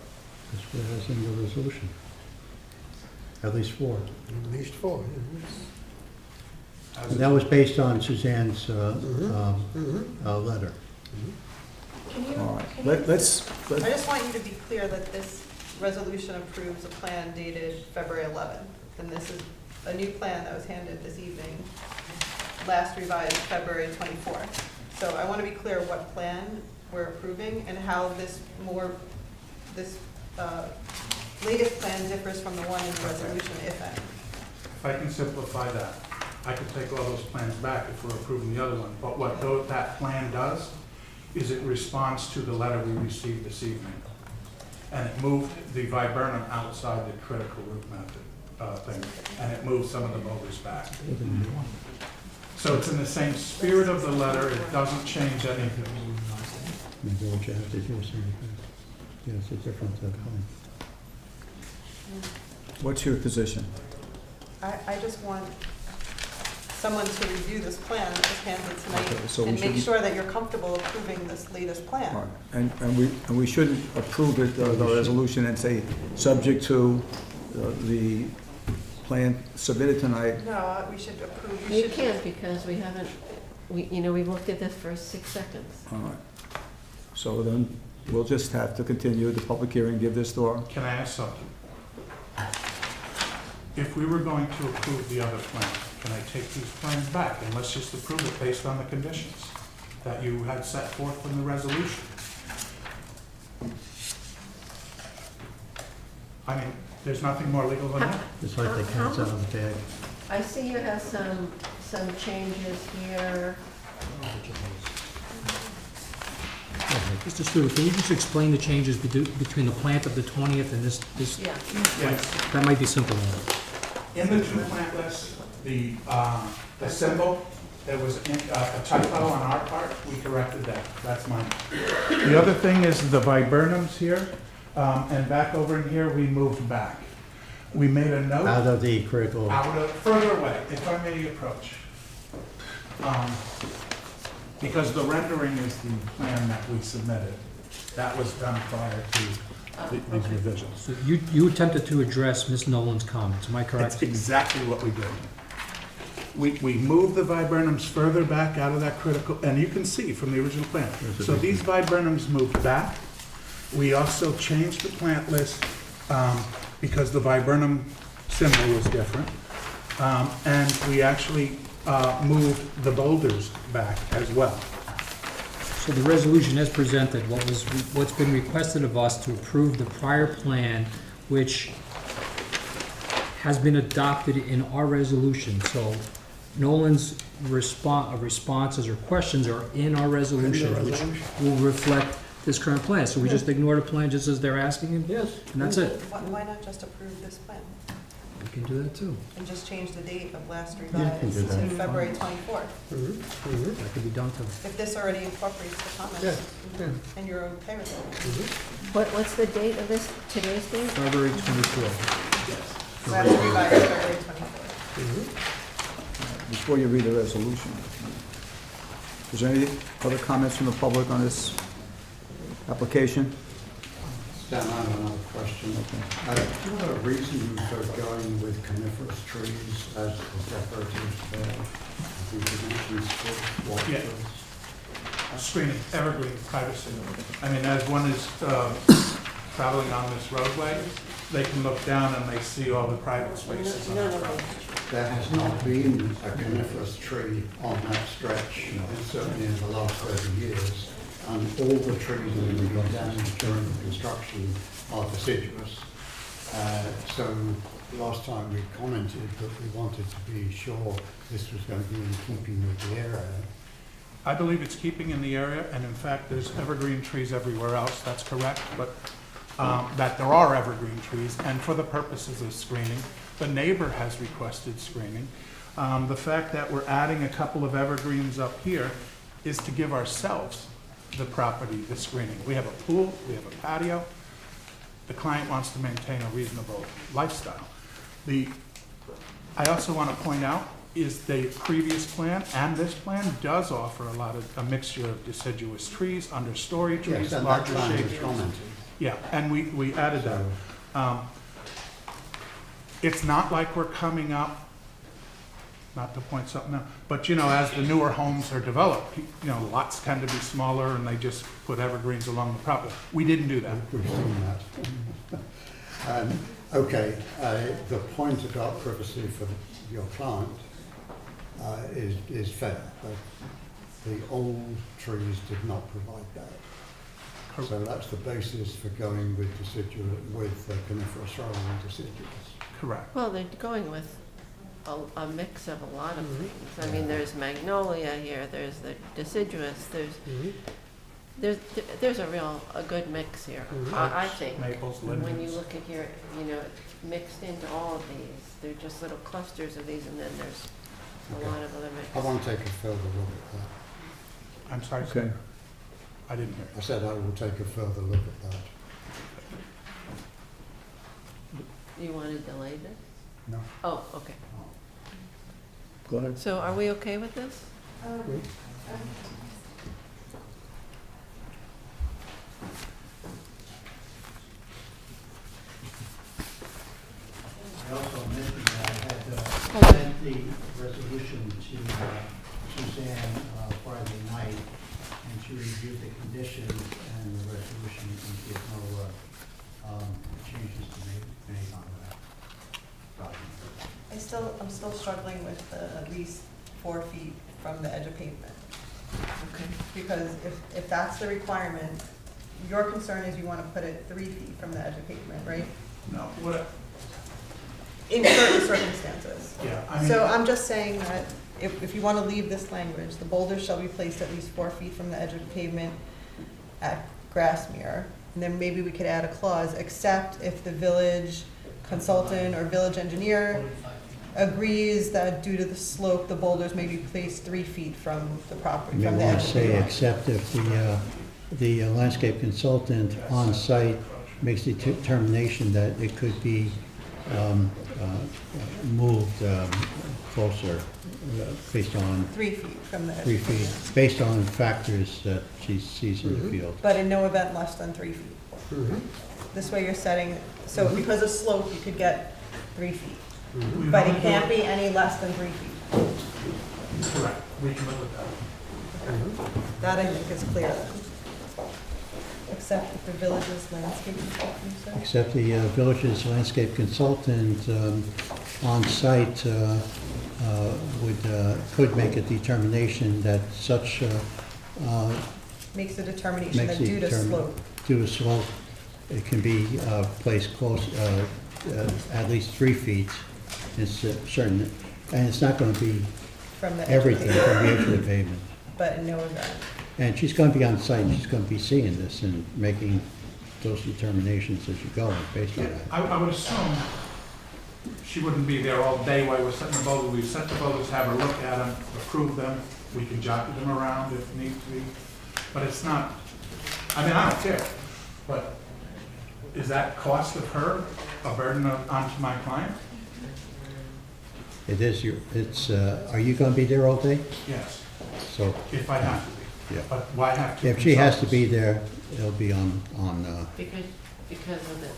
That's what it has in the resolution. At least 4.
At least 4.
as
And that was based on Suzanne's letter.
Can you,
All right,
can you-
let's,
I just want you to be clear that this resolution approves a plan dated February 11th. And this is a new plan that was handed this evening, last revised February 24th. So I want to be clear what plan we're approving and how this latest plan differs from the one in the resolution, if any.
if I can simplify that, I could take all those plans back if we're approving the other one. But what that plan does is it responds to the letter we received this evening. And it moved the viburnum outside the critical root method thing, and it moved some of the boulders back. So it's in the same spirit of the letter, it doesn't change anything.
Maybe we'll change it here, so yeah, it's a different plan.
what's your position?
I just want someone to review this plan that was handed
Okay, so
tonight
we
and make
shouldn't-
sure that you're comfortable approving this latest
All
plan.
right, and we shouldn't approve it, the resolution, and say, subject to the plan submitted tonight.
No, we should approve, we
You
should.
can't because we haven't, we've looked at this for 6 seconds.
All right. So then, we'll just have to continue the public hearing, give this to our,
Can I ask something? If we were going to approve the other plan, can I take these plans back and let's just approve it based on the conditions that you had set forth in the resolution? I mean, there's nothing more legal than that.
It's like the cat's out of the bag.
I see you have some changes here.
Mr. Stewart, can you just explain the changes between the plant of the 20th and this,
Yeah.
Yes.
that might be simple enough.
In the two plant list, the symbol, there was a typo on our part, we corrected that, that's mine. The other thing is the viburnums here, and back over in here, we moved back. We made a note.
Out of the critical,
Further away, if I may approach. Because the rendering is the plan that we submitted. That was done prior to these revisions.
So you attempted to address Ms. Nolan's comments, am I correct?
That's exactly what we did. We moved the viburnums further back out of that critical, and you can see from the original plan. So these viburnums moved back. We also changed the plant list because the viburnum symbol was different. And we actually moved the boulders back as well.
So the resolution as presented, what's been requested of us to approve the prior plan, which has been adopted in our resolution. So Nolan's responses or questions are in our resolution, which will reflect this current plan. So we just ignore the plan just as they're asking him?
Yes.
And that's it.
Why not just approve this plan
We can do that too.
and just change the date of last
Yeah,
revised
can do
to
that.
February 24th?
That could be done too.
If this already incorporates the comments and you're okay with it.
What's the date of this, today's date?
February 24th.
Last revised February 24th.
before you read the resolution. Is there any other comments from the public on this application?
Stan, I have another question. Do you have a reason for going with coniferous trees as the decorative there? think it mentions what
Yeah. Screening, evergreen, privacy. I mean, as one is traveling on this roadway, they can look down and they see all the private spaces on
None
the
of
property.
them.
There has not been a coniferous tree on that stretch, certainly in the last 30 years. And all the trees that have been damaged during the construction are deciduous. So last time we commented that we wanted to be sure this was going to be in keeping with the area.
I believe it's keeping in the area, and in fact, there's evergreen trees everywhere else, that's correct, but that there are evergreen trees, and for the purposes of screening, the neighbor has requested screening. The fact that we're adding a couple of evergreens up here is to give ourselves, the property, the screening. We have a pool, we have a patio. The client wants to maintain a reasonable lifestyle. I also want to point out is the previous plan and this plan does offer a mixture of deciduous trees, understory trees,
Yes, and that
larger
plan
shade
was
trees.
commented.
Yeah, and we added that. It's not like we're coming up, not to point something out, but as the newer homes are developed, lots tend to be smaller and they just put evergreens along the property. We didn't do that.
We've seen that. Okay, the point about privacy for your client is fair, but the old trees did not provide that. So that's the basis for going with coniferous rather than deciduous.
Correct.
Well, they're going with a mix of a lot of things. I mean, there's magnolia here, there's the deciduous, there's a good mix here, I think.
Maples,
When you
lindens.
look at here, it's mixed into all of these. They're just little clusters of these, and then there's a lot of other mix.
I want to take a further look at that.
I'm sorry,
Okay.
sir. I didn't hear.
I said I will take a further look at that.
You want to delay this?
No.
Oh, okay.
Go ahead.
So are we okay with this?
I also mentioned that I had sent the resolution to Suzanne Friday night, and she reviewed the conditions and the resolution, and there's no changes to be made on that document.
I'm still struggling with the at least 4 feet from the edge of pavement.
Okay.
Because if that's the requirement, your concern is you want to put it 3 feet from the edge of pavement, right?
No, what,
In certain circumstances.
yeah, I mean.
So I'm just saying that if you want to leave this language, the boulders shall be placed at least 4 feet from the edge of pavement at Grassmere. And then maybe we could add a clause, except if the village consultant or village engineer agrees that due to the slope, the boulders may be placed 3 feet from the property,
You
from
may
the
want
edge
to
of
say,
pavement.
except if the landscape consultant on site makes the determination that it could be moved closer based on
3 feet from the edge
3
of pavement.
feet, based on factors that she sees in the field.
But in no event less than 3 feet. This way you're setting, so because of slope, you could get 3 feet. But it can't be any less than 3 feet.
Correct, we can live with that.
That I think is clear then. Except if the village's landscape consultant, you said?
Except the village's landscape consultant on site could make a determination that such
Makes a determination
makes
that
the
due to slope.
due to slope, it can be placed close, at least 3 feet. It's certain, and it's not going to be
From the edge of
everything
pavement,
from the edge of the pavement.
but in no event.
And she's going to be on site, and she's going to be seeing this and making those determinations as you go based on that.
I would assume she wouldn't be there all day while we're setting the boulders. We set the boulders, have her look at them, approve them. We can jockey them around if need to be. But it's not, I mean, I don't care, but is that cost of her a burden onto my client?
It is are you going to be there all day?
Yes,
So,
if I have to be.
Yeah.
But why have to?
if she has to
consult
be
us?
there, it'll be on
Because of this.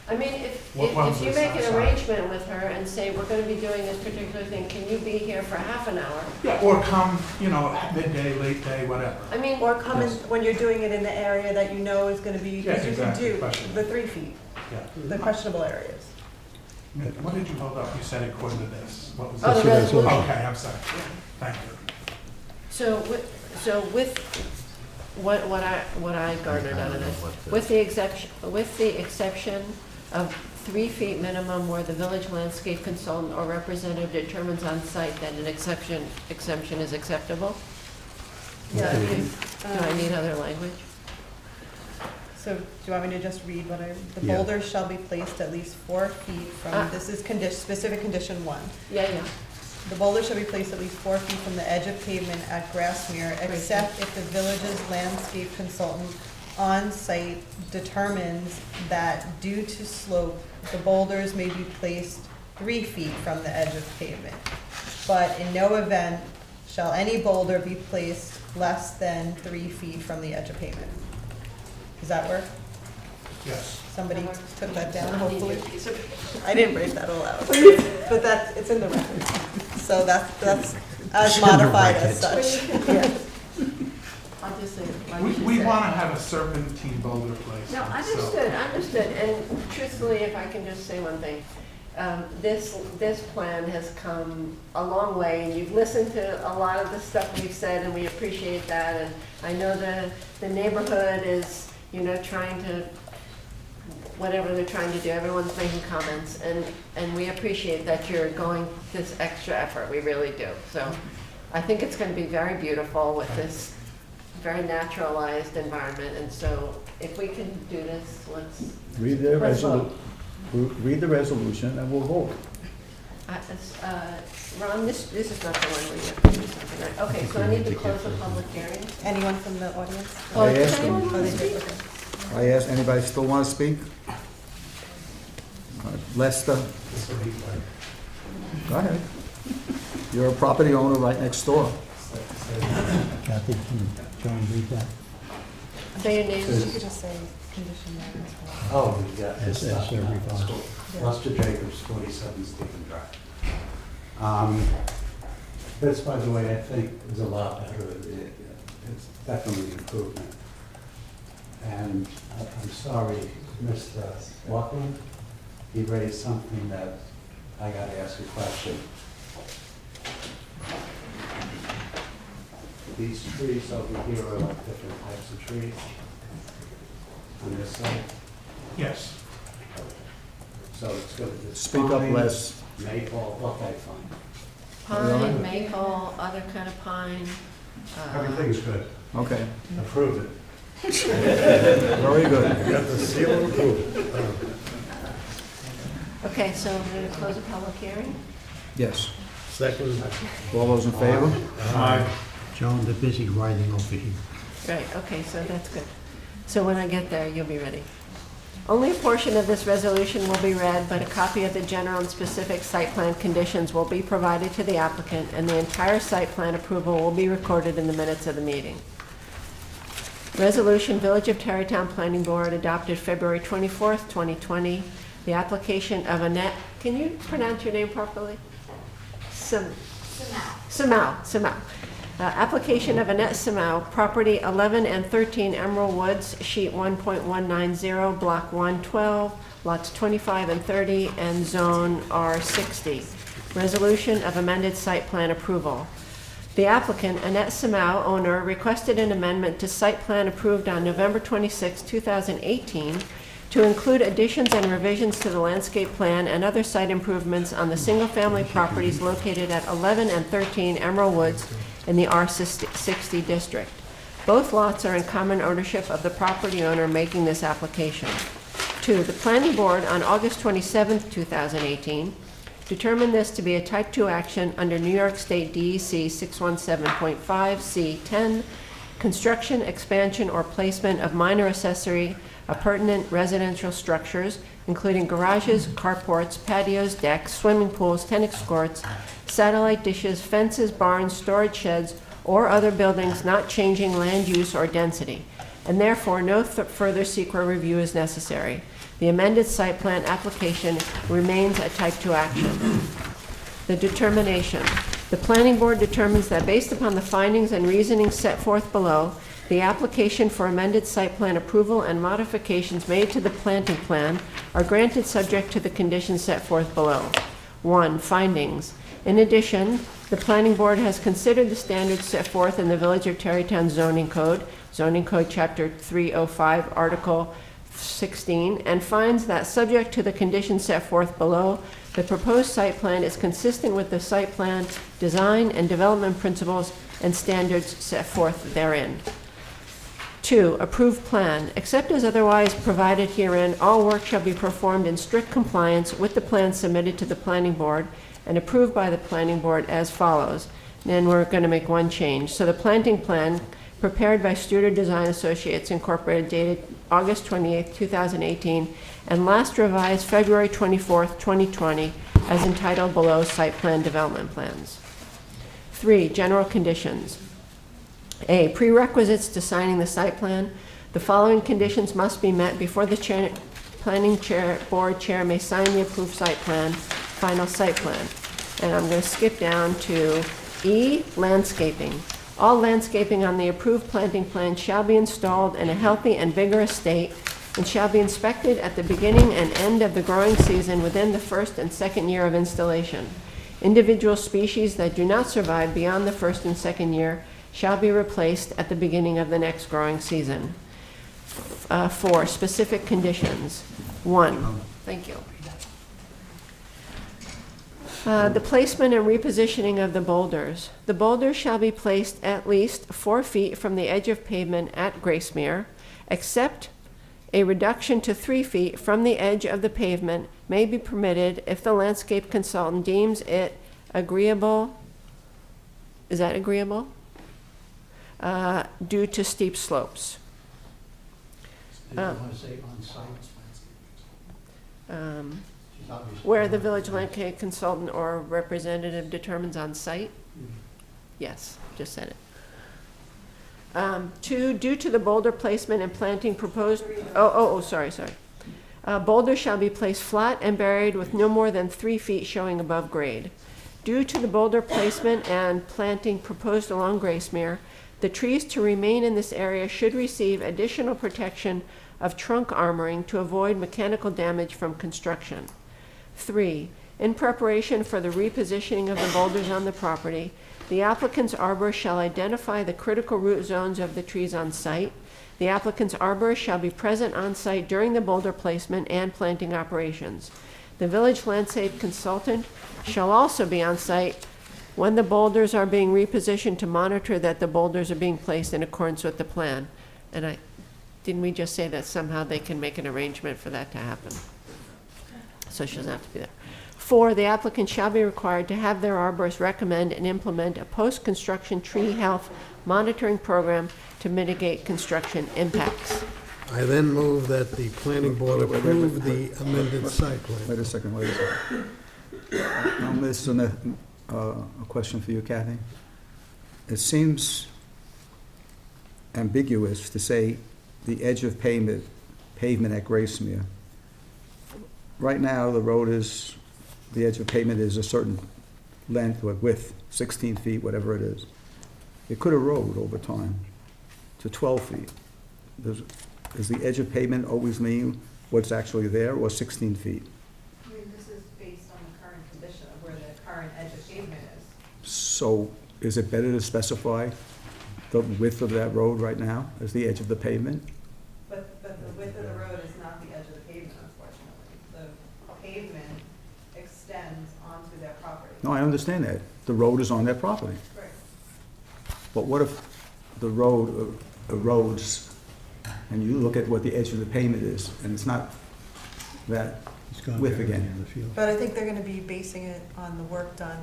I mean, if
What was
you
this
make an
outside?
arrangement with her and say, we're gonna be doing this particular thing, can you be here for half an hour?
Yeah, or come, midday, late day, whatever.
I mean,
Or come in,
Yes.
when you're doing it in the area that you know is gonna be, because
Yes,
you can
exactly.
do
Question.
the 3 feet,
Yeah.
the questionable areas.
What did you hold up? You said according to this. What was
oh,
this?
the resolution.
Okay, I'm sorry. Thank you.
So with what I garnered out of this, with the exception of 3 feet minimum where the village landscape consultant or representative determines on site that an exemption is acceptable?
Yeah, I mean,
Do I need other language?
So do you want me to just read what the
Yeah.
boulders shall be placed at least 4 feet from, this is specific condition 1.
Yeah.
The boulder shall be placed at least 4 feet from the edge of pavement at Grassmere, except if the village's landscape consultant on-site determines that due to slope, the boulders may be placed 3 feet from the edge of pavement. But in no event shall any boulder be placed less than 3 feet from the edge of pavement. Does that work?
Yes.
Somebody took that down,
I need
hopefully.
your piece of-
I didn't break that all out, but it's in the record. So that's as modified as such. Yeah.
I'll just say,
We want to have a serpentine boulder place.
No, understood, and truthfully, if I can just say one thing, this plan has come a long way, and you've listened to a lot of the stuff we've said, and we appreciate that, and I know the neighborhood is, trying to, whatever they're trying to do, everyone's making comments, and we appreciate that you're going this extra effort, we really do, so I think it's gonna be very beautiful with this very naturalized environment, and so if we can do this, let's
Read the
Let's
read the resolution and we'll vote.
Ron, this is not the one where you have to do something, right? Okay, so I need to close the public hearing.
Anyone from the audience?
I
Does
asked them.
anyone want to
they
speak?
did, okay.
I ask, anybody still want to speak? Lester? Go ahead. You're a property owner right next door.
Kathy, can John read that?
Say your name.
You could just say condition 1 as well.
Oh, yeah.
As revised.
Lester Jacobs, 47 Stephen Drive. This, by the way, I think is a lot better. It's definitely an improvement. And I'm sorry, Mr. Watson, he raised something that I got to ask a question. These trees over here are like different types of trees on this side.
Yes.
So it's going to.
Speak up, Les.
Maple, okay, fine.
Pine, maple, other kind of pine.
Everything's good.
Okay,
Approve it.
very good.
Got the seal of approval.
Okay, so we're going to close the public hearing?
Yes.
Second.
All those in favor?
Aye.
Joan, they're busy writing over here.
Right, okay, so that's good. So when I get there, you'll be ready. Only a portion of this resolution will be read, but a copy of the general and specific site plan conditions will be provided to the applicant, and the entire site plan approval will be recorded in the minutes of the meeting. Resolution, Village of Tarrytown Planning Board adopted February 24th, 2020. The application of Annette, can you pronounce your name properly? Samau. Application of Annette Samau, property 11 and 13 Emerald Woods, sheet 1.190, block 112, lots 25 and 30, and zone R60. Resolution of amended site plan approval. The applicant, Annette Samau, owner, requested an amendment to site plan approved on November 26, 2018, to include additions and revisions to the landscape plan and other site improvements on the single-family properties located at 11 and 13 Emerald Woods in the R60 district. Both lots are in common ownership of the property owner making this application. 2, the planning board on August 27, 2018, determined this to be a type 2 action under New York State DEC 617.5 C10, construction, expansion, or placement of minor accessory appurtenant residential structures, including garages, carports, patios, decks, swimming pools, tennis courts, satellite dishes, fences, barns, storage sheds, or other buildings not changing land use or density, and therefore no further secret review is necessary. The amended site plan application remains a type 2 action. The determination. The planning board determines that based upon the findings and reasoning set forth below, the application for amended site plan approval and modifications made to the planting plan are granted subject to the conditions set forth below. 1. Findings. In addition, the planning board has considered the standards set forth in the Village of Tarrytown Zoning Code Chapter 305, Article 16, and finds that subject to the conditions set forth below, the proposed site plan is consistent with the site plan design and development principles and standards set forth therein. 2. Approved plan. Except as otherwise provided herein, all work shall be performed in strict compliance with the plan submitted to the planning board and approved by the planning board as follows. And then we're going to make one change. So the planting plan prepared by Studer Design Associates Incorporated dated August 28, 2018, and last revised February 24, 2020, as entitled below Site Plan Development Plans. 3. General conditions. A. Prerequisites to signing the site plan. The following conditions must be met before the planning board chair may sign the approved site plan, final site plan. And I'm going to skip down to E. Landscaping. All landscaping on the approved planting plan shall be installed in a healthy and vigorous state and shall be inspected at the beginning and end of the growing season within the first and second year of installation. Individual species that do not survive beyond the first and second year shall be replaced at the beginning of the next growing season. 4. Specific conditions. 1. Thank you. The placement and repositioning of the boulders. The boulders shall be placed at least 4 feet from the edge of pavement at Gracemere, except a reduction to 3 feet from the edge of the pavement may be permitted if the landscape consultant deems it agreeable. Is that agreeable? Due to steep slopes.
Did you want to say on-site?
Where the village landscape consultant or representative determines on site? Yes, just said it. 2, due to the boulder placement and planting proposed, sorry. Boulders shall be placed flat and buried with no more than 3 feet showing above grade. Due to the boulder placement and planting proposed along Gracemere, the trees to remain in this area should receive additional protection of trunk armoring to avoid mechanical damage from construction. 3, in preparation for the repositioning of the boulders on the property, the applicant's arborist shall identify the critical root zones of the trees on site. The applicant's arborist shall be present on site during the boulder placement and planting operations. The village landscape consultant shall also be on site when the boulders are being repositioned to monitor that the boulders are being placed in accordance with the plan. And didn't we just say that somehow they can make an arrangement for that to happen? So she doesn't have to be there. 4, the applicant shall be required to have their arborist recommend and implement a post-construction tree health monitoring program to mitigate construction impacts.
I then move that the planning board approve the amended site plan.
Wait a second. Now, Ms. Smith, a question for you, Kathy. It seems ambiguous to say the edge of pavement at Gracemere. Right now, the edge of pavement is a certain length or width, 16 feet, whatever it is. It could erode over time to 12 feet. Does the edge of pavement always mean what's actually there, or 16 feet?
I mean, this is based on the current condition of where the current edge of pavement is.
So is it better to specify the width of that road right now as the edge of the pavement?
But the width of the road is not the edge of the pavement, unfortunately. The pavement extends onto their property.
No, I understand that. The road is on their property.
Right.
But what if the road erodes and you look at what the edge of the pavement is and it's not that width again?
But I think they're gonna be basing it on the work done.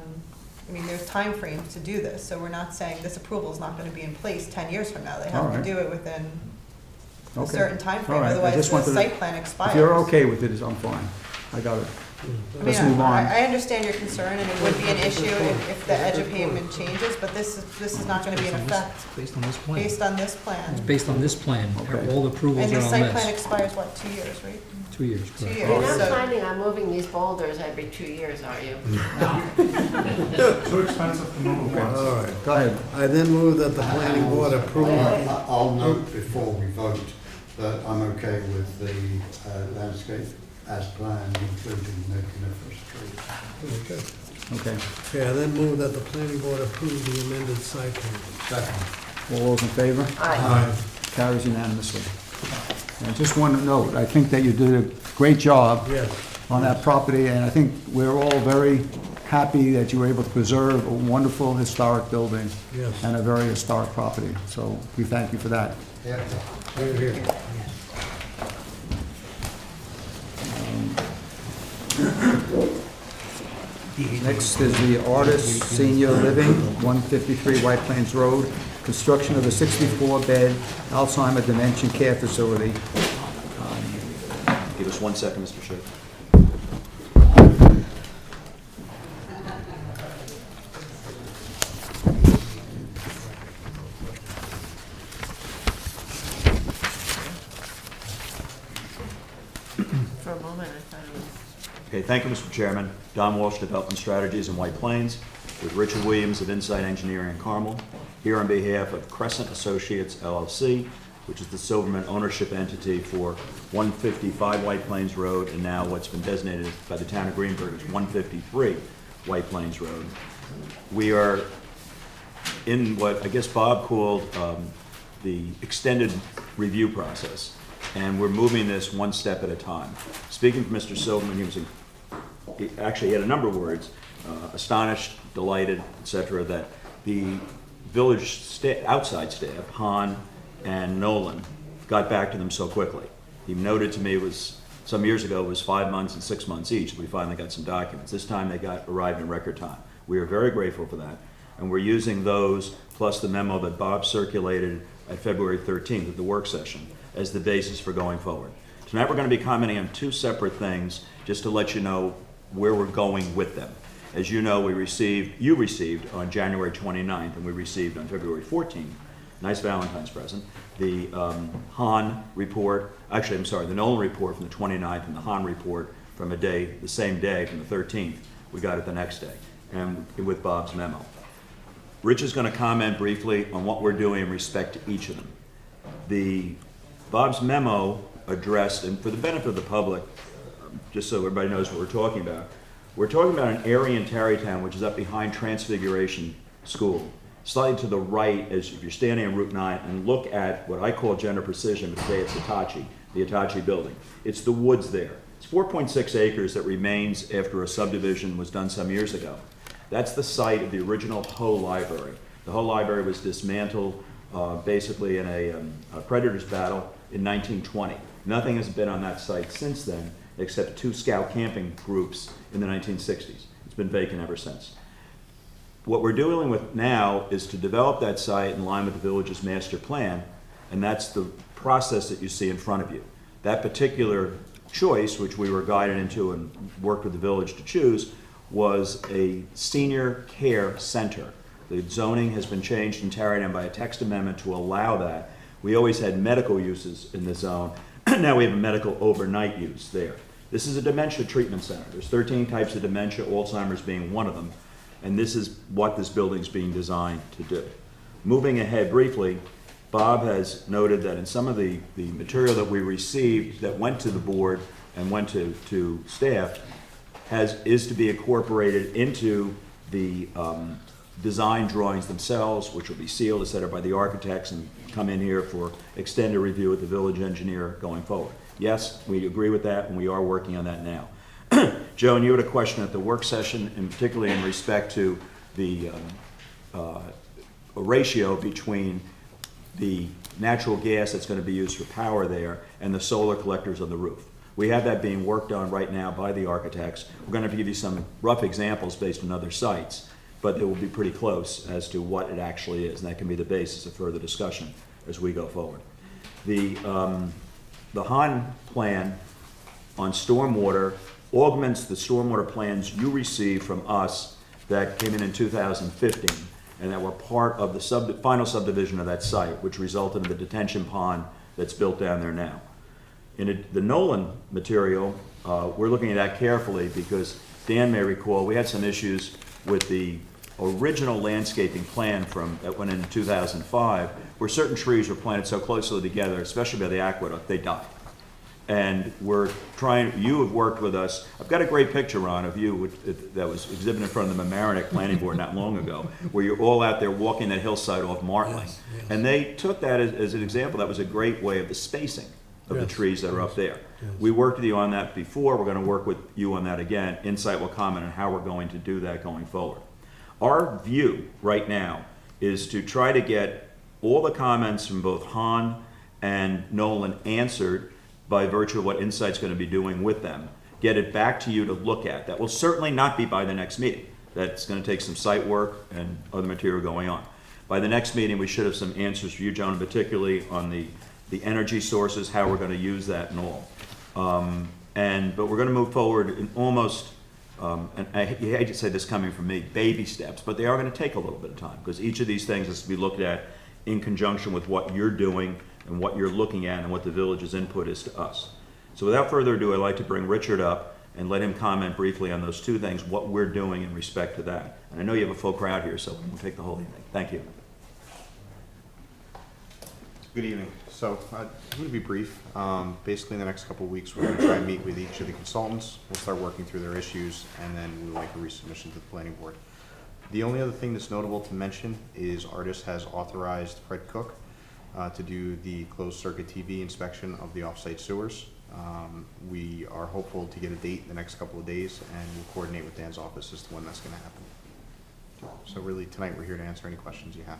I mean, there's timeframes to do this, so we're not saying this approval is not gonna be in place 10 years from now. They have to
Alright.
do it within a
Okay.
certain timeframe,
All right. I
otherwise
just
the
wanted to-
site plan expires.
If you're okay with it, I'm fine. I got it.
I
Let's
mean,
move on.
I understand your concern, and it would be an issue if the edge of pavement changes, but this is not gonna be in effect
Based on this plan.
based on this plan.
It's based on this plan.
Okay.
All the approvals
And
are
the
on
site plan
this.
expires, what, 2 years, right?
2 years,
2
correct.
years,
You're not
so.
planning on moving these boulders every 2 years, are you?
Too expensive to move once.
All right.
Go ahead.
I then move that the planning board approve.
I'll note before we vote that I'm okay with the landscape as planned, including the coniferous trees.
Okay.
Okay.
Okay, I then move that the planning board approve the amended site plan.
Second.
All those in favor?
Aye.
Carries unanimously. And just want to note, I think that you did a great job
Yes.
on that property, and I think we're all very happy that you were able to preserve a wonderful historic building
Yes.
and a very historic property. So we thank you for that.
Yeah.
Here, here.
Next is the Artist Senior Living, 153 White Plains Road, construction of a 64-bed Alzheimer dementia care facility.
Give us 1 second, Mr. Chair.
For a moment, I thought it was...
Okay, thank you, Mr. Chairman. Don Walsh, Development Strategies in White Plains, with Richard Williams of Insight Engineering in Carmel, here on behalf of Crescent Associates LLC, which is the Silverman ownership entity for 155 White Plains Road, and now what's been designated by the town of Greenburgh as 153 White Plains Road. We are in what I guess Bob called the extended review process, and we're moving this one step at a time. Speaking from Mr. Silverman, he actually had a number of words, astonished, delighted, etc., that the village outside staff, Han and Nolan, got back to them so quickly. He noted to me it was, some years ago, it was 5 months and 6 months each. We finally got some documents. This time they arrived in record time. We are very grateful for that, and we're using those, plus the memo that Bob circulated at February 13th at the work session, as the basis for going forward. Tonight we're going to be commenting on 2 separate things, just to let you know where we're going with them. As you know, you received on January 29th, and we received on February 14th, nice Valentine's present, the Han report, actually, I'm sorry, the Nolan report from the 29th and the Han report from the same day, from the 13th. We got it the next day, and with Bob's memo. Rich is going to comment briefly on what we're doing in respect to each of them. Bob's memo addressed, and for the benefit of the public, just so everybody knows what we're talking about an area in Tarrytown which is up behind Transfiguration School, slightly to the right as if you're standing on Route 9 and look at what I call Gender Precision, but today it's Hitachi, the Hitachi building. It's the woods there. It's 4.6 acres that remains after a subdivision was done some years ago. That's the site of the original Ho Library. The Ho Library was dismantled basically in a predators battle in 1920. Nothing has been on that site since then except 2 scout camping groups in the 1960s. It's been vacant ever since. What we're dealing with now is to develop that site in line with the village's master plan, and that's the process that you see in front of you. That particular choice, which we were guided into and worked with the village to choose, was a senior care center. The zoning has been changed in Tarrytown by a text amendment to allow that. We always had medical uses in the zone. Now we have a medical overnight use there. This is a dementia treatment center. There's 13 types of dementia, Alzheimer's being one of them, and this is what this building's being designed to do. Moving ahead briefly, Bob has noted that in some of the material that we received that went to the board and went to staff is to be incorporated into the design drawings themselves, which will be sealed, etc., by the architects and come in here for extended review with the village engineer going forward. Yes, we agree with that, and we are working on that now. Joan, you had a question at the work session, and particularly in respect to the ratio between the natural gas that's going to be used for power there and the solar collectors on the roof. We have that being worked on right now by the architects. We're going to give you some rough examples based on other sites, but it will be pretty close as to what it actually is, and that can be the basis of further discussion as we go forward. The Han plan on stormwater augments the stormwater plans you received from us that came in 2015, and that were part of the final subdivision of that site, which resulted in the detention pond that's built down there now. The Nolan material, we're looking at that carefully because Dan may recall, we had some issues with the original landscaping plan that went in 2005, where certain trees were planted so closely together, especially by the aqueduct, they died. And you have worked with us. I've got a great picture, Ron, of you that was exhibited in front of the Mamaroneck Planning Board not long ago, where you're all out there walking that hillside off Martling.
Yes, yes.
And they took that as an example. That was a great way of the spacing of the
Yes,
trees that are up there.
yes.
We worked with you on that before. We're going to work with you on that again. Insight will comment on how we're going to do that going forward. Our view right now is to try to get all the comments from both Han and Nolan answered by virtue of what Insight's going to be doing with them. Get it back to you to look at. That will certainly not be by the next meeting. That's going to take some site work and other material going on. By the next meeting, we should have some answers for you, Joan, particularly on the energy sources, how we're going to use that and all. But we're going to move forward in almost, and I hate to say this coming from me, baby steps, but they are going to take a little bit of time because each of these things has to be looked at in conjunction with what you're doing and what you're looking at and what the village's input is to us. So without further ado, I'd like to bring Richard up and let him comment briefly on those two things, what we're doing in respect to that. And I know you have a full crowd here, so we'll take the whole evening. Thank you.
Good evening. So I'm going to be brief. Basically, in the next couple of weeks, we're going to try and meet with each of the consultants. We'll start working through their issues, and then we'll make a resubmission to the planning board. The only other thing that's notable to mention is Artis has authorized Fred Cook to do the closed-circuit TV inspection of the off-site sewers. We are hopeful to get a date in the next couple of days, and we'll coordinate with Dan's office as to when that's going to happen. So really, tonight, we're here to answer any questions you have.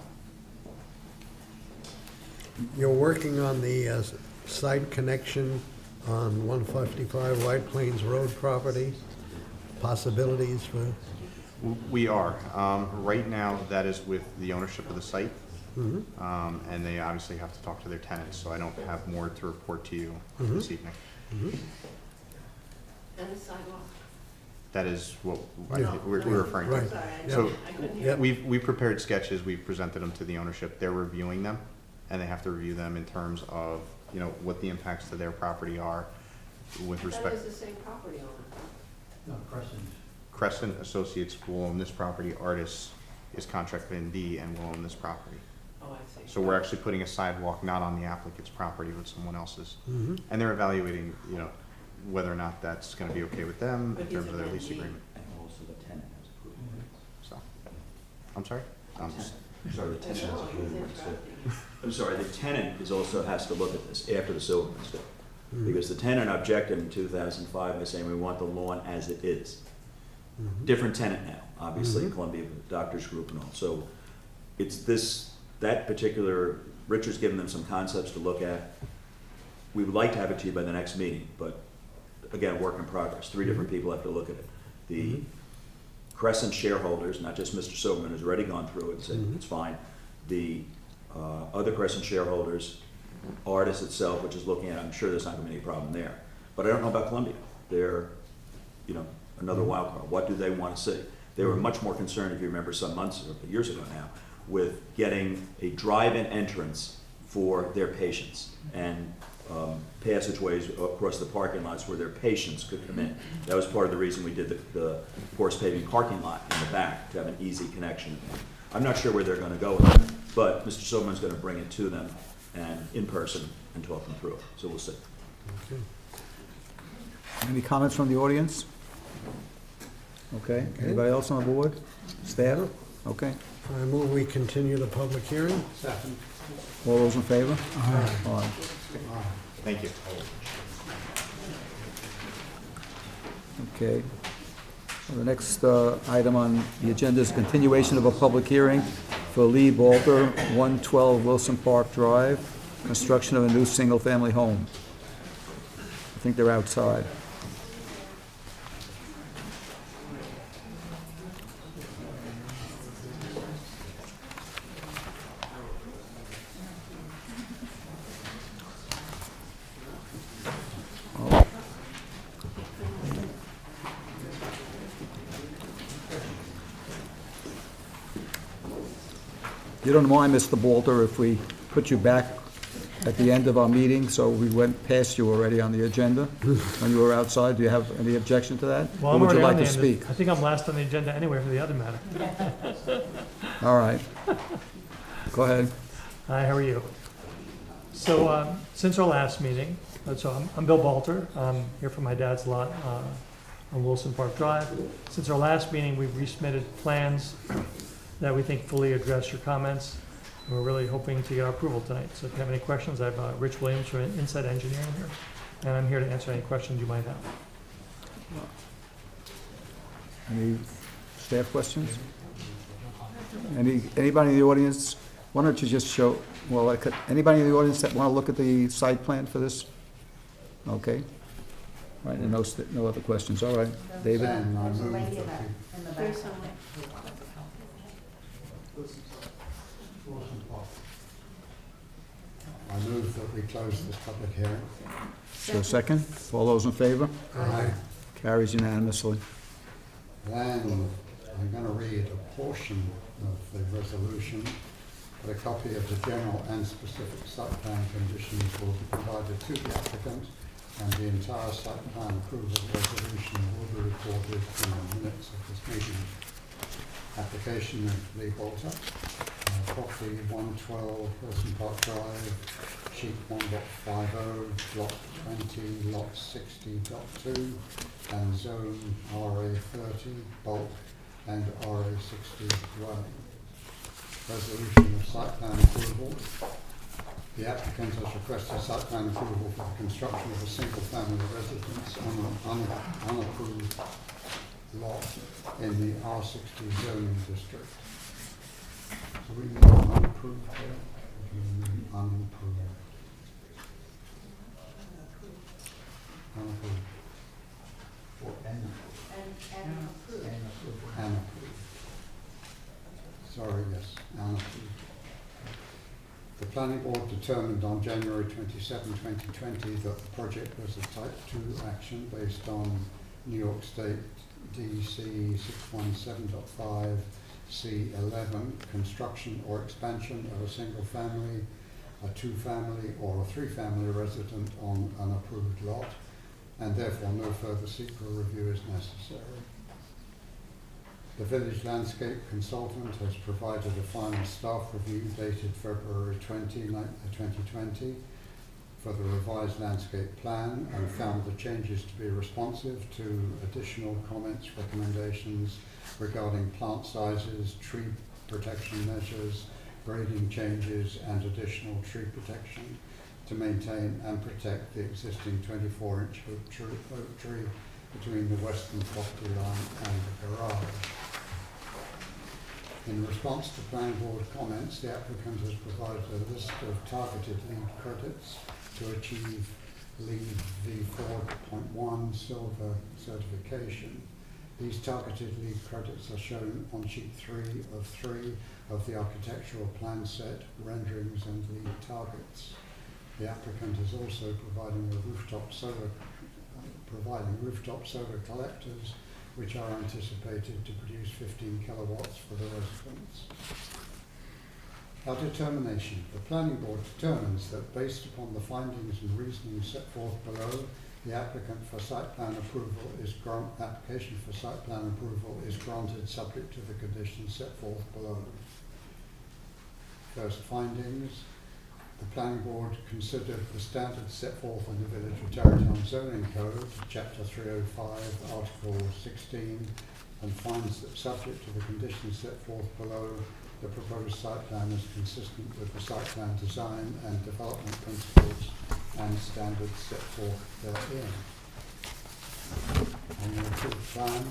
You're working on the site connection on 155 White Plains Road property, possibilities for,
We are. Right now, that is with the ownership of the site, and they obviously have to talk to their tenants, so I don't have more to report to you this evening.
And the sidewalk.
That is what
Yeah.
we're referring to.
Right.
So
Yep.
we've prepared sketches, we've presented them to the ownership, they're reviewing them, and they have to review them in terms of, what the impacts to their property are with respect.
That is the same property owner.
No, Crescent.
Crescent Associates will own this property, Artis is contracted in D and will own this property.
Oh, I see.
So we're actually putting a sidewalk not on the applicant's property, but someone else's.
Mhm.
And they're evaluating, whether or not that's gonna be okay with them
But
in
he's
terms of their
a
lease
vendee.
agreement,
And also the tenant has approval.
so. I'm sorry?
Sorry, the tenant has
Oh, he's
approval.
interrupting.
I'm sorry, the tenant also has to look at this after the Silverman's done. Because the tenant objected in 2005 by saying we want the lawn as it is. Different tenant now, obviously, Columbia Doctors Group and all. So it's that particular, Richard's given them some concepts to look at. We would like to have it to you by the next meeting, but again, work in progress. 3 different people have to look at it. The Crescent shareholders, not just Mr. Silverman, who's already gone through it and said it's fine. The other Crescent shareholders, Artis itself, which is looking at, I'm sure there's not going to be any problem there. But I don't know about Columbia. They're, another wild card. What do they want to see? They were much more concerned, if you remember, some months or years ago now, with getting a drive-in entrance for their patients and passageways across the parking lots where their patients could come in. That was part of the reason we did the course paving parking lot in the back to have an easy connection. I'm not sure where they're going to go with it, but Mr. Silverman's going to bring it to them and in person and talk them through it. So we'll see.
Any comments from the audience? Okay, anybody else on the board? Staff? Okay,
I move we continue the public hearing.
Second.
all those in favor? Aye.
Thank you.
Okay. Well, the next item on the agenda is continuation of a public hearing for Lee Balter, 112 Wilson Park Drive, construction of a new single-family home. I think they're outside. You don't mind, Mr. Balter, if we put you back at the end of our meeting, so we went past you already on the agenda when you were outside? Do you have any objection to that?
Well,
Or
I'm
would you
already on
like
the
to
end.
speak?
I think I'm last on the agenda anyway for the other matter.
All right. Go ahead.
Hi, how are you? So, since our last meeting, I'm Bill Balter. I'm here for my dad's lot on Wilson Park Drive. Since our last meeting, we've resubmitted plans that we think fully address your comments. And we're really hoping to get our approval tonight. So if you have any questions, I have Rich Williams from Inside Engineering here. And I'm here to answer any questions you might have.
Any staff questions? Anybody in the audience? Why don't you just show, anybody in the audience that want to look at the site plan for this? Okay. Right, and no other questions. All right. David?
And I
There's a
move
lady
that
in the back.
There's some-
I move that we close this public hearing.
So second? All those in favor?
Aye.
Carries unanimously.
Then I'm going to read a portion of the resolution, but a copy of the general and specific site plan conditions will be provided to the applicant, and the entire site plan approval resolution will be recorded in the minutes of this meeting. Application of Lee Bolter, property 112 Wilson Park Drive, sheet 1.50, lot 20, lot 60.2, and zone RA30, bulk, and RA60 dwelling. Resolution of site plan approval. The applicant has requested site plan approval for the construction of a single-family residence on an unapproved lot in the R60 zoning district. So we need unapproved here. We need unapproved. Unapproved. Or unapproved. Unapproved. Sorry, yes, unapproved. The planning board determined on January 27, 2020 that the project was a type 2 action based on New York State DEC 617.5 C11, construction or expansion of a single family, a two-family or a three-family resident on an approved lot, and therefore no further secret review is necessary. The village landscape consultant has provided a final staff review dated February 20, 2020 for the revised landscape plan and found the changes to be responsive to additional comments, recommendations regarding plant sizes, tree protection measures, grading changes and additional tree protection to maintain and protect the existing 24-inch oak tree between the western property line and the garage. In response to planning board comments, the applicant has provided a list of targeted LEED credits to achieve LEED V4.1 silver certification. These targeted LEED credits are shown on sheet 3 of 3 of the architectural plan set, renderings and LEED targets. The applicant is also providing rooftop solar collectors, which are anticipated to produce 15 kilowatts for the residents. Our determination. The planning board determines that based upon the findings and reasoning set forth below, the application for site plan approval is granted subject to the conditions set forth below. First findings. The planning board considered the standards set forth in the Village of Tarrytown Zoning Code, Chapter 305, Article 16, and finds that subject to the conditions set forth below, the proposed site plan is consistent with the site plan design and development principles and standards set forth therein. On the approved plan,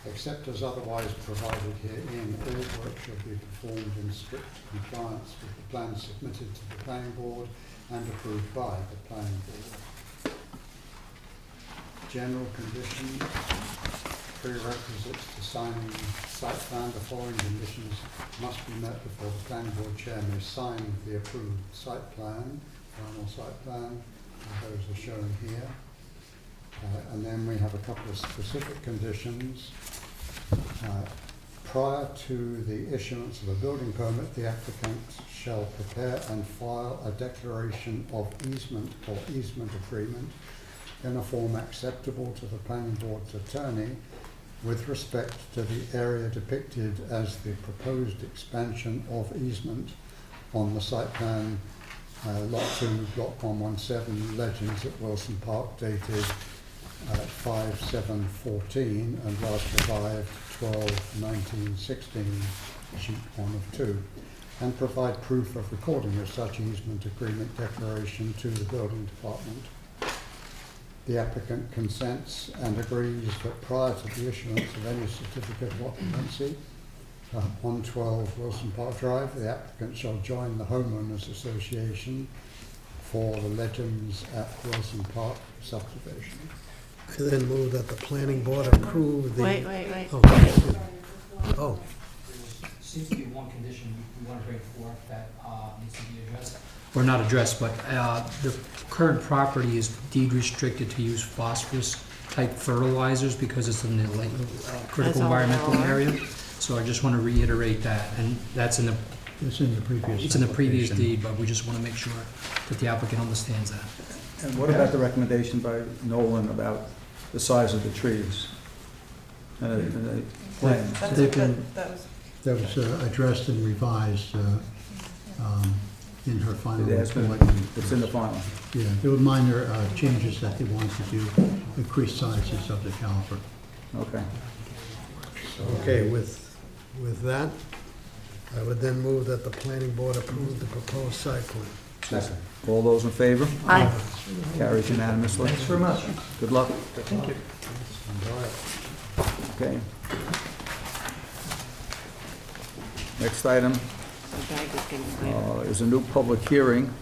except as otherwise provided herein, all work shall be performed in strict compliance with the plan submitted to the planning board and approved by the planning board. General conditions, prerequisites to signing site plan. The following conditions must be met before the planning board chair may sign the approved site plan, final site plan. Those are shown here. And then we have a couple of specific conditions. Prior to the issuance of a building permit, the applicant shall prepare and file a declaration of easement or easement agreement in a form acceptable to the planning board's attorney with respect to the area depicted as the proposed expansion of easement on the site plan Lot 2, Block 117, Legends at Wilson Park, dated 5/7/14 and last revived 12/19/16, sheet 1 of 2, and provide proof of recording of such easement agreement declaration to the building department. The applicant consents and agrees that prior to the issuance of any certificate of occupancy, 112 Wilson Park Drive, the applicant shall join the homeowners association for the Legends at Wilson Park subdivision.
I then move that the planning board approve the...
Wait.
Oh,
Seems to be one condition we want to bring forth that needs to be addressed. Or not addressed, but the current property is deed restricted to use phosphorus-type fertilizers because it's in the critical environmental area. So I just want to reiterate that, and that's in the...
It's in the previous
It's in the previous
application.
deed, but we just want to make sure that the applicant understands that.
And what about the recommendation by Nolan about the size of the trees? And the plans?
That's
They've
what
been-
that was.
That was addressed and revised in her final
It has been-
report.
It's in the final.
Yeah, there were minor changes that they wanted to do, increase sizes of the caliper.
Okay.
okay, with that, I would then move that the planning board approve the proposed site plan.
Second.
All those in favor?
Aye.
Carries unanimously.
Thanks very much.
Good luck.
Thank you.
Okay. Next item is a new public hearing.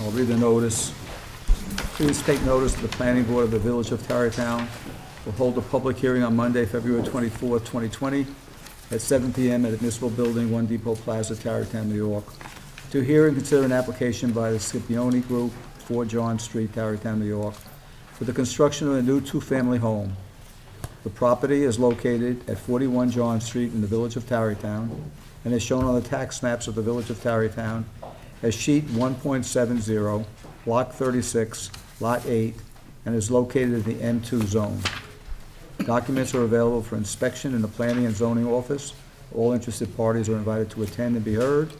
I'll read the notice. Please take notice that the planning board of the Village of Tarrytown will hold a public hearing on Monday, February 24th, 2020, at 7 p.m. at the Municipal Building, 1 Depot Plaza, Tarrytown, New York, to hear and consider an application by the Scipione Group, 4 John Street, Tarrytown, New York, for the construction of a new two-family home. The property is located at 41 John Street in the Village of Tarrytown and is shown on the tax maps of the Village of Tarrytown as sheet 1.70, block 36, lot 8, and is located in the M2 zone. Documents are available for inspection in the Planning and Zoning Office. All interested parties are invited to attend and be heard.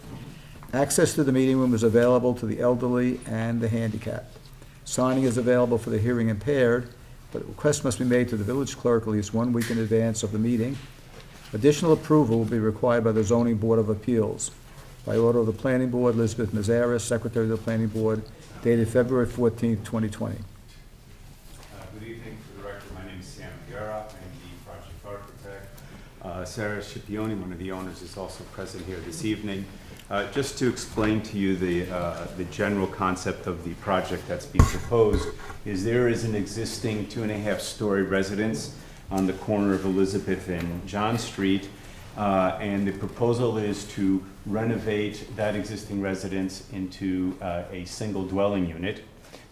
Access to the meeting room is available to the elderly and the handicapped. Signing is available for the hearing impaired, but a request must be made to the village clerk at least 1 week in advance of the meeting. Additional approval will be required by the Zoning Board of Appeals. By order of the Planning Board, Elizabeth Mazaris, Secretary of the Planning Board, dated February 14th, 2020.
Good evening. For the record, my name is Sam Guerra. I'm the project architect. Sarah Scipione, one of the owners, is also present here this evening. Just to explain to you the general concept of the project that's being proposed, is there is an existing 2.5-story residence on the corner of Elizabeth and John Street, and the proposal is to renovate that existing residence into a single dwelling unit.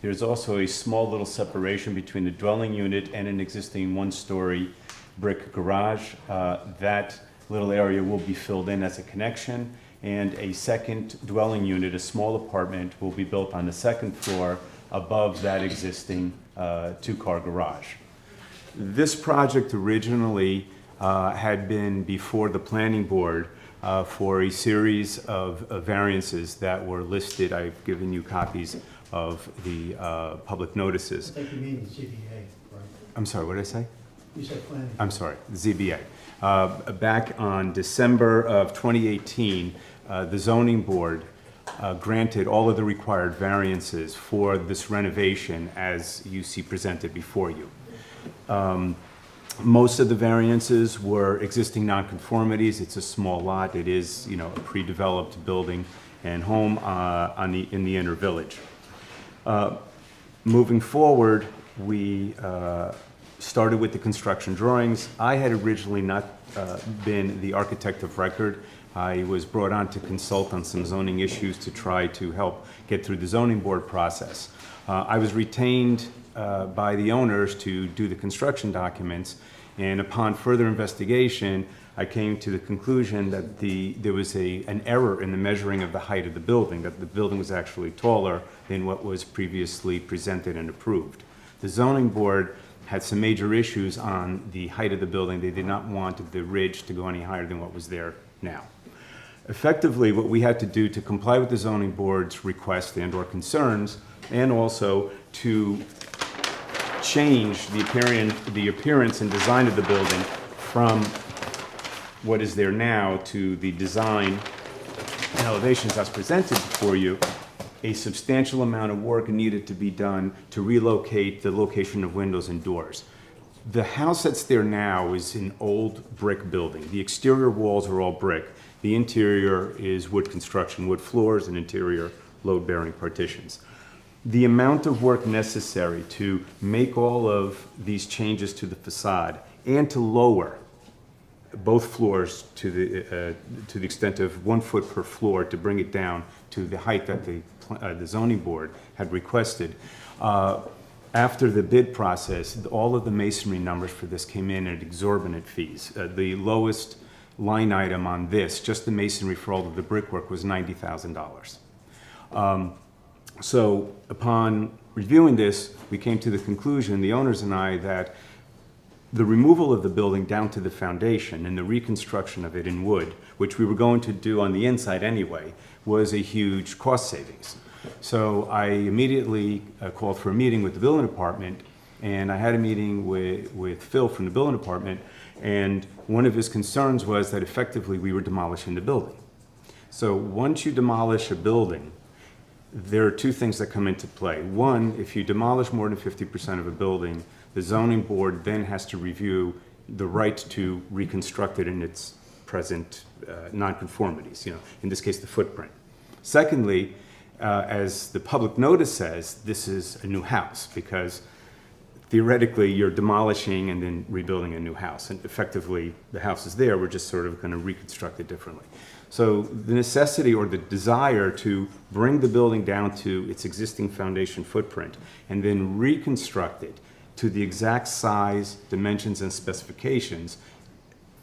There's also a small little separation between the dwelling unit and an existing 1-story brick garage. That little area will be filled in as a connection, and a second dwelling unit, a small apartment, will be built on the second floor above that existing 2-car garage. This project originally had been before the planning board for a series of variances that were listed. I've given you copies of the public notices.
I think you mean the ZBA, right?
I'm sorry, what did I say?
You said planning.
I'm sorry, ZBA. Back on December of 2018, the zoning board granted all of the required variances for this renovation as you see presented before you. Most of the variances were existing nonconformities. It's a small lot. It is, a pre-developed building and home in the inner village. Moving forward, we started with the construction drawings. I had originally not been the architect of record. I was brought on to consult on some zoning issues to try to help get through the zoning board process. I was retained by the owners to do the construction documents, And upon further investigation, I came to the conclusion that there was an error in the measuring of the height of the building, that the building was actually taller than what was previously presented and approved. The zoning board had some major issues on the height of the building. They did not want the ridge to go any higher than what was there now. Effectively, what we had to do to comply with the zoning board's request and/or concerns, and also to change the appearance and design of the building from what is there now to the design and elevations as presented before you, a substantial amount of work needed to be done to relocate the location of windows and doors. The house that's there now is an old brick building. The exterior walls are all brick. The interior is wood construction, wood floors, and interior load-bearing partitions. The amount of work necessary to make all of these changes to the facade and to lower both floors to the extent of 1 foot per floor to bring it down to the height that the zoning board had requested. After the bid process, all of the masonry numbers for this came in at exorbitant fees. The lowest line item on this, just the masonry for all of the brickwork, was $90,000. So upon reviewing this, we came to the conclusion, the owners and I, that the removal of the building down to the foundation and the reconstruction of it in wood, which we were going to do on the inside anyway, was a huge cost savings. So I immediately called for a meeting with the building department, and I had a meeting with Phil from the building department, and one of his concerns was that effectively we were demolishing the building. So once you demolish a building, there are two things that come into play. One, if you demolish more than 50% of a building, the zoning board then has to review the right to reconstruct it in its present nonconformities, in this case, the footprint. Secondly, as the public notice says, this is a new house because theoretically you're demolishing and then rebuilding a new house. And effectively, the house is there, we're just sort of going to reconstruct it differently. So the necessity or the desire to bring the building down to its existing foundation footprint and then reconstruct it to the exact size, dimensions, and specifications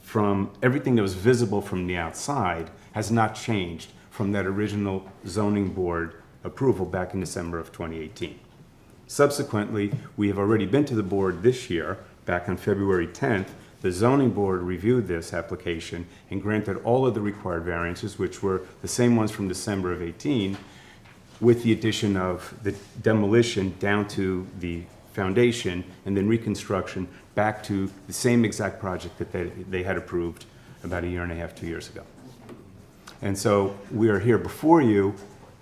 from everything that was visible from the outside has not changed from that original zoning board approval back in December of 2018. Subsequently, we have already been to the board this year, back on February 10th. The zoning board reviewed this application and granted all of the required variances, which were the same ones from December of 18, with the addition of the demolition down to the foundation and then reconstruction back to the same exact project that they had approved about 1.5 years, 2 years ago. And so we are here before you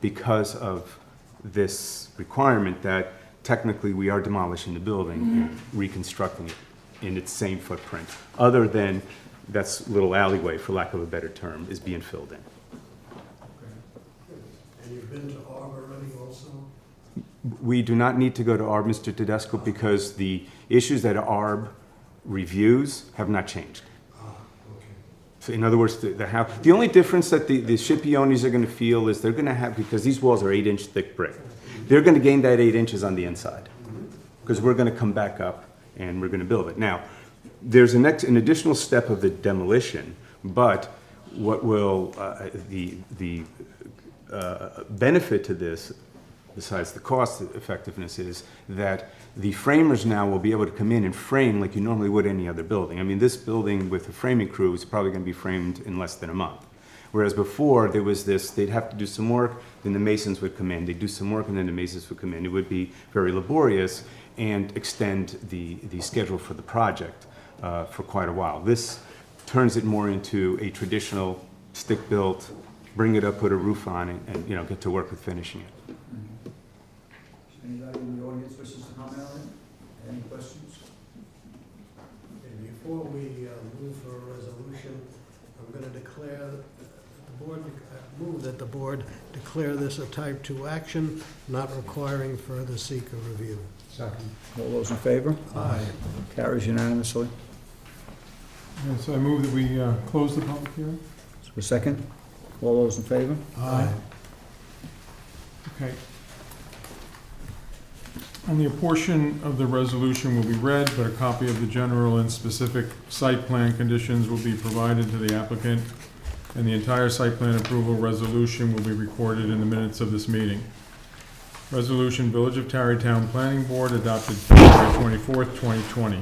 because of this requirement that technically we are demolishing the building and reconstructing it in its same footprint, other than that little alleyway, for lack of a better term, is being filled in.
And you've been to Arbor already also?
We do not need to go to ARB, Mr. Tedesco, because the issues that ARB reviews have not changed. So in other words, the only difference that the Scipionis are going to feel is they're going to have, because these walls are 8-inch thick brick, they're going to gain that 8 inches on the inside, because we're going to come back up and we're going to build it. Now, there's an additional step of the demolition, but what will the benefit to this, besides the cost effectiveness, is that the framers now will be able to come in and frame like you normally would any other building. I mean, this building with a framing crew is probably going to be framed in less than a month. Whereas before, there was this, they'd have to do some work, then the masons would come in. They'd do some work, and then the masons would come in. It would be very laborious and extend the schedule for the project for quite a while. This turns it more into a traditional stick-built, bring it up, put a roof on it, and get to work with finishing it.
Anybody in the audience wishes to comment on it? Any questions?
And before we move for a resolution, I'm going to declare the board, move that the board declare this a type 2 action, not requiring further seeker review.
Second.
All those in favor?
Aye.
Carries unanimously.
And so I move that we close the public hearing.
For a second? All those in favor?
Aye.
Okay. Only a portion of the resolution will be read, but a copy of the general and specific site plan conditions will be provided to the applicant, and the entire site plan approval resolution will be recorded in the minutes of this meeting. Resolution, Village of Tarrytown Planning Board, adopted February 24th, 2020.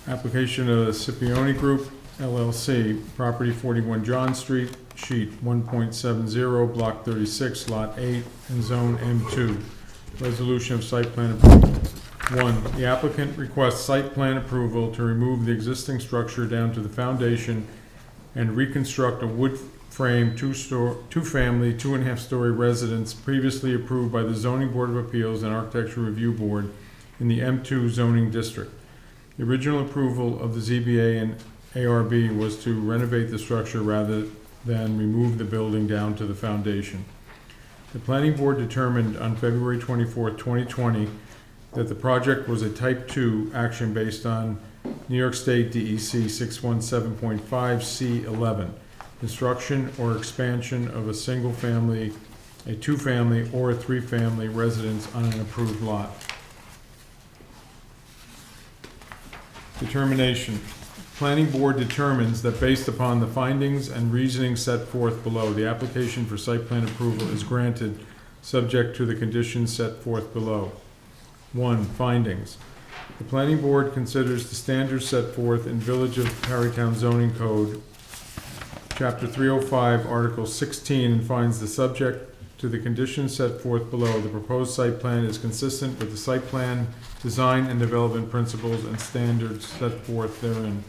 Application of Scipione Group, LLC, property 41 John Street, sheet 1.70, block 36, lot 8, and zone M2. Resolution of site plan approval. 1. The applicant requests site plan approval to remove the existing structure down to the foundation and reconstruct a wood frame two-family, 2.5-story residence previously approved by the Zoning Board of Appeals and Architecture Review Board in the M2 zoning district. The original approval of the ZBA and ARB was to renovate the structure rather than remove the building down to the foundation. The Planning Board determined on February 24, 2020, that the project was a Type 2 action based on New York State DEC 617.5 C11, construction or expansion of a single-family, a two-family, or a three-family residence on an approved lot. Determination. Planning Board determines that based upon the findings and reasoning set forth below, the application for site plan approval is granted, subject to the conditions set forth below. 1. Findings. The Planning Board considers the standards set forth in Village of Tarrytown Zoning Code, Chapter 305, Article 16, and finds the subject to the conditions set forth below. The proposed site plan is consistent with the site plan design and development principles and standards set forth therein.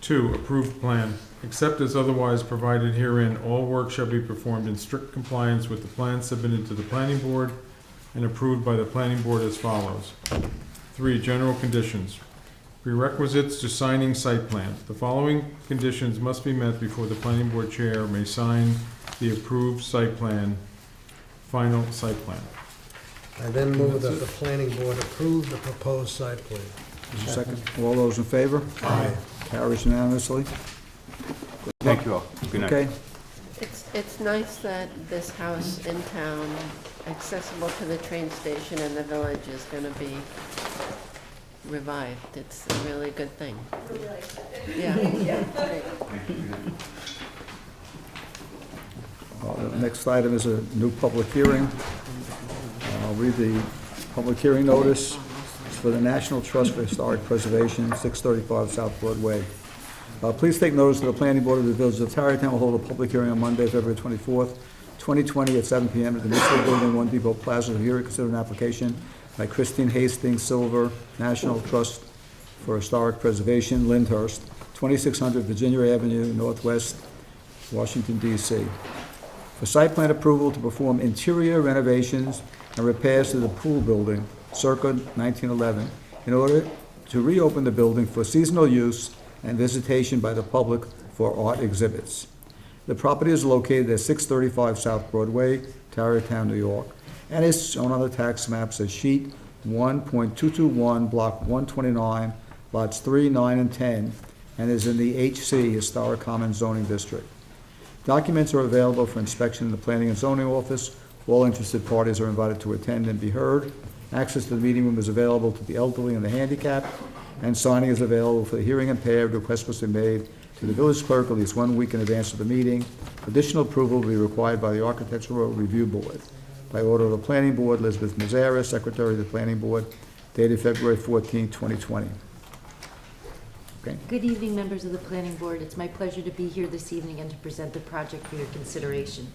2. Approved plan. Except as otherwise provided herein, all work shall be performed in strict compliance with the plan submitted to the Planning Board and approved by the Planning Board as follows. 3. General conditions. Prerequisites to signing site plan. The following conditions must be met before the Planning Board Chair may sign the approved site plan, final site plan.
I then move that the planning board approve the proposed site plan.
Second. All those in favor?
Aye.
Carries unanimously.
Thank you all. Good night.
Okay.
It's nice that this house in town, accessible to the train station and the village, is gonna be revived. It's a really good thing. Yeah.
The next item is a new public hearing. I'll read the public hearing notice. It's for the National Trust for Historic Preservation, 635 South Broadway. Please take notice that the Planning Board of the Village of Tarrytown will hold a public hearing on Monday, February 24th, 2020 at 7 p.m. at the Municipal Building, 1 Depot Plaza. To hear and consider an application by Christine Hastings Silver, National Trust for Historic Preservation, Lyndhurst, 2600 Virginia Avenue, Northwest, Washington, D.C. For site plan approval to perform interior renovations and repairs to the pool building, circa 1911, in order to reopen the building for seasonal use and visitation by the public for art exhibits. The property is located at 635 South Broadway, Tarrytown, New York, and is shown on the tax maps as sheet 1.221, block 129, lots 3, 9, and 10, and is in the HC, Historic Commons Zoning District. Documents are available for inspection in the Planning and Zoning Office. All interested parties are invited to attend and be heard. Access to the meeting room is available to the elderly and the handicapped, and signing is available for the hearing impaired. Request must be made to the village clerk at least 1 week in advance of the meeting. Additional approval will be required by the Architectural Review Board. By order of the Planning Board, Elizabeth Mazzara, Secretary of the Planning Board, dated February 14, 2020. Okay.
Good evening, members of the Planning Board. It's my pleasure to be here this evening and to present the project for your consideration.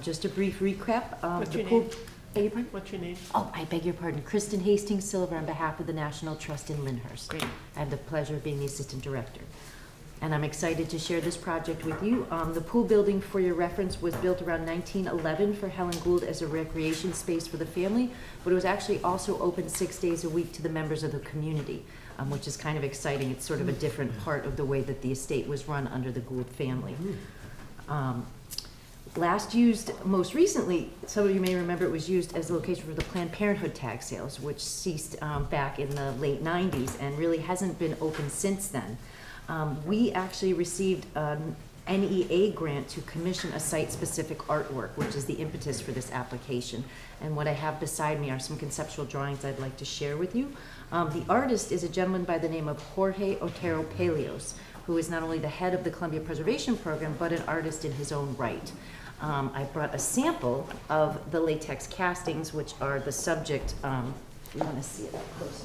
Just a brief recap.
What's your name?
Beg your pardon?
What's your name?
Oh, I beg your pardon. Kristen Hastings Silver on behalf of the National Trust in Lyndhurst.
Great.
I have the pleasure of being the Assistant Director. And I'm excited to share this project with you. The pool building, for your reference, was built around 1911 for Helen Gould as a recreation space for the family, but it was actually also open 6 days a week to the members of the community, which is kind of exciting. It's sort of a different part of the way that the estate was run under the Gould family. Last used, most recently, some of you may remember, it was used as a location for the Planned Parenthood tag sales, which ceased back in the late 90s and really hasn't been open since then. We actually received NEA grant to commission a site-specific artwork, which is the impetus for this application. And what I have beside me are some conceptual drawings I'd like to share with you. The artist is a gentleman by the name of Jorge Otero Pelios, who is not only the head of the Columbia Preservation Program, but an artist in his own right. I brought a sample of the latex castings, which are the subject, you want to see it up close,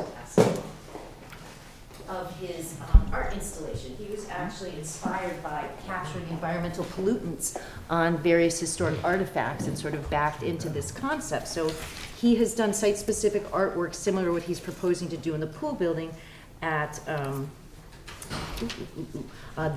of his art installation. He was actually inspired by capturing environmental pollutants on various historic artifacts and sort of backed into this concept. So he has done site-specific artwork similar to what he's proposing to do in the pool building at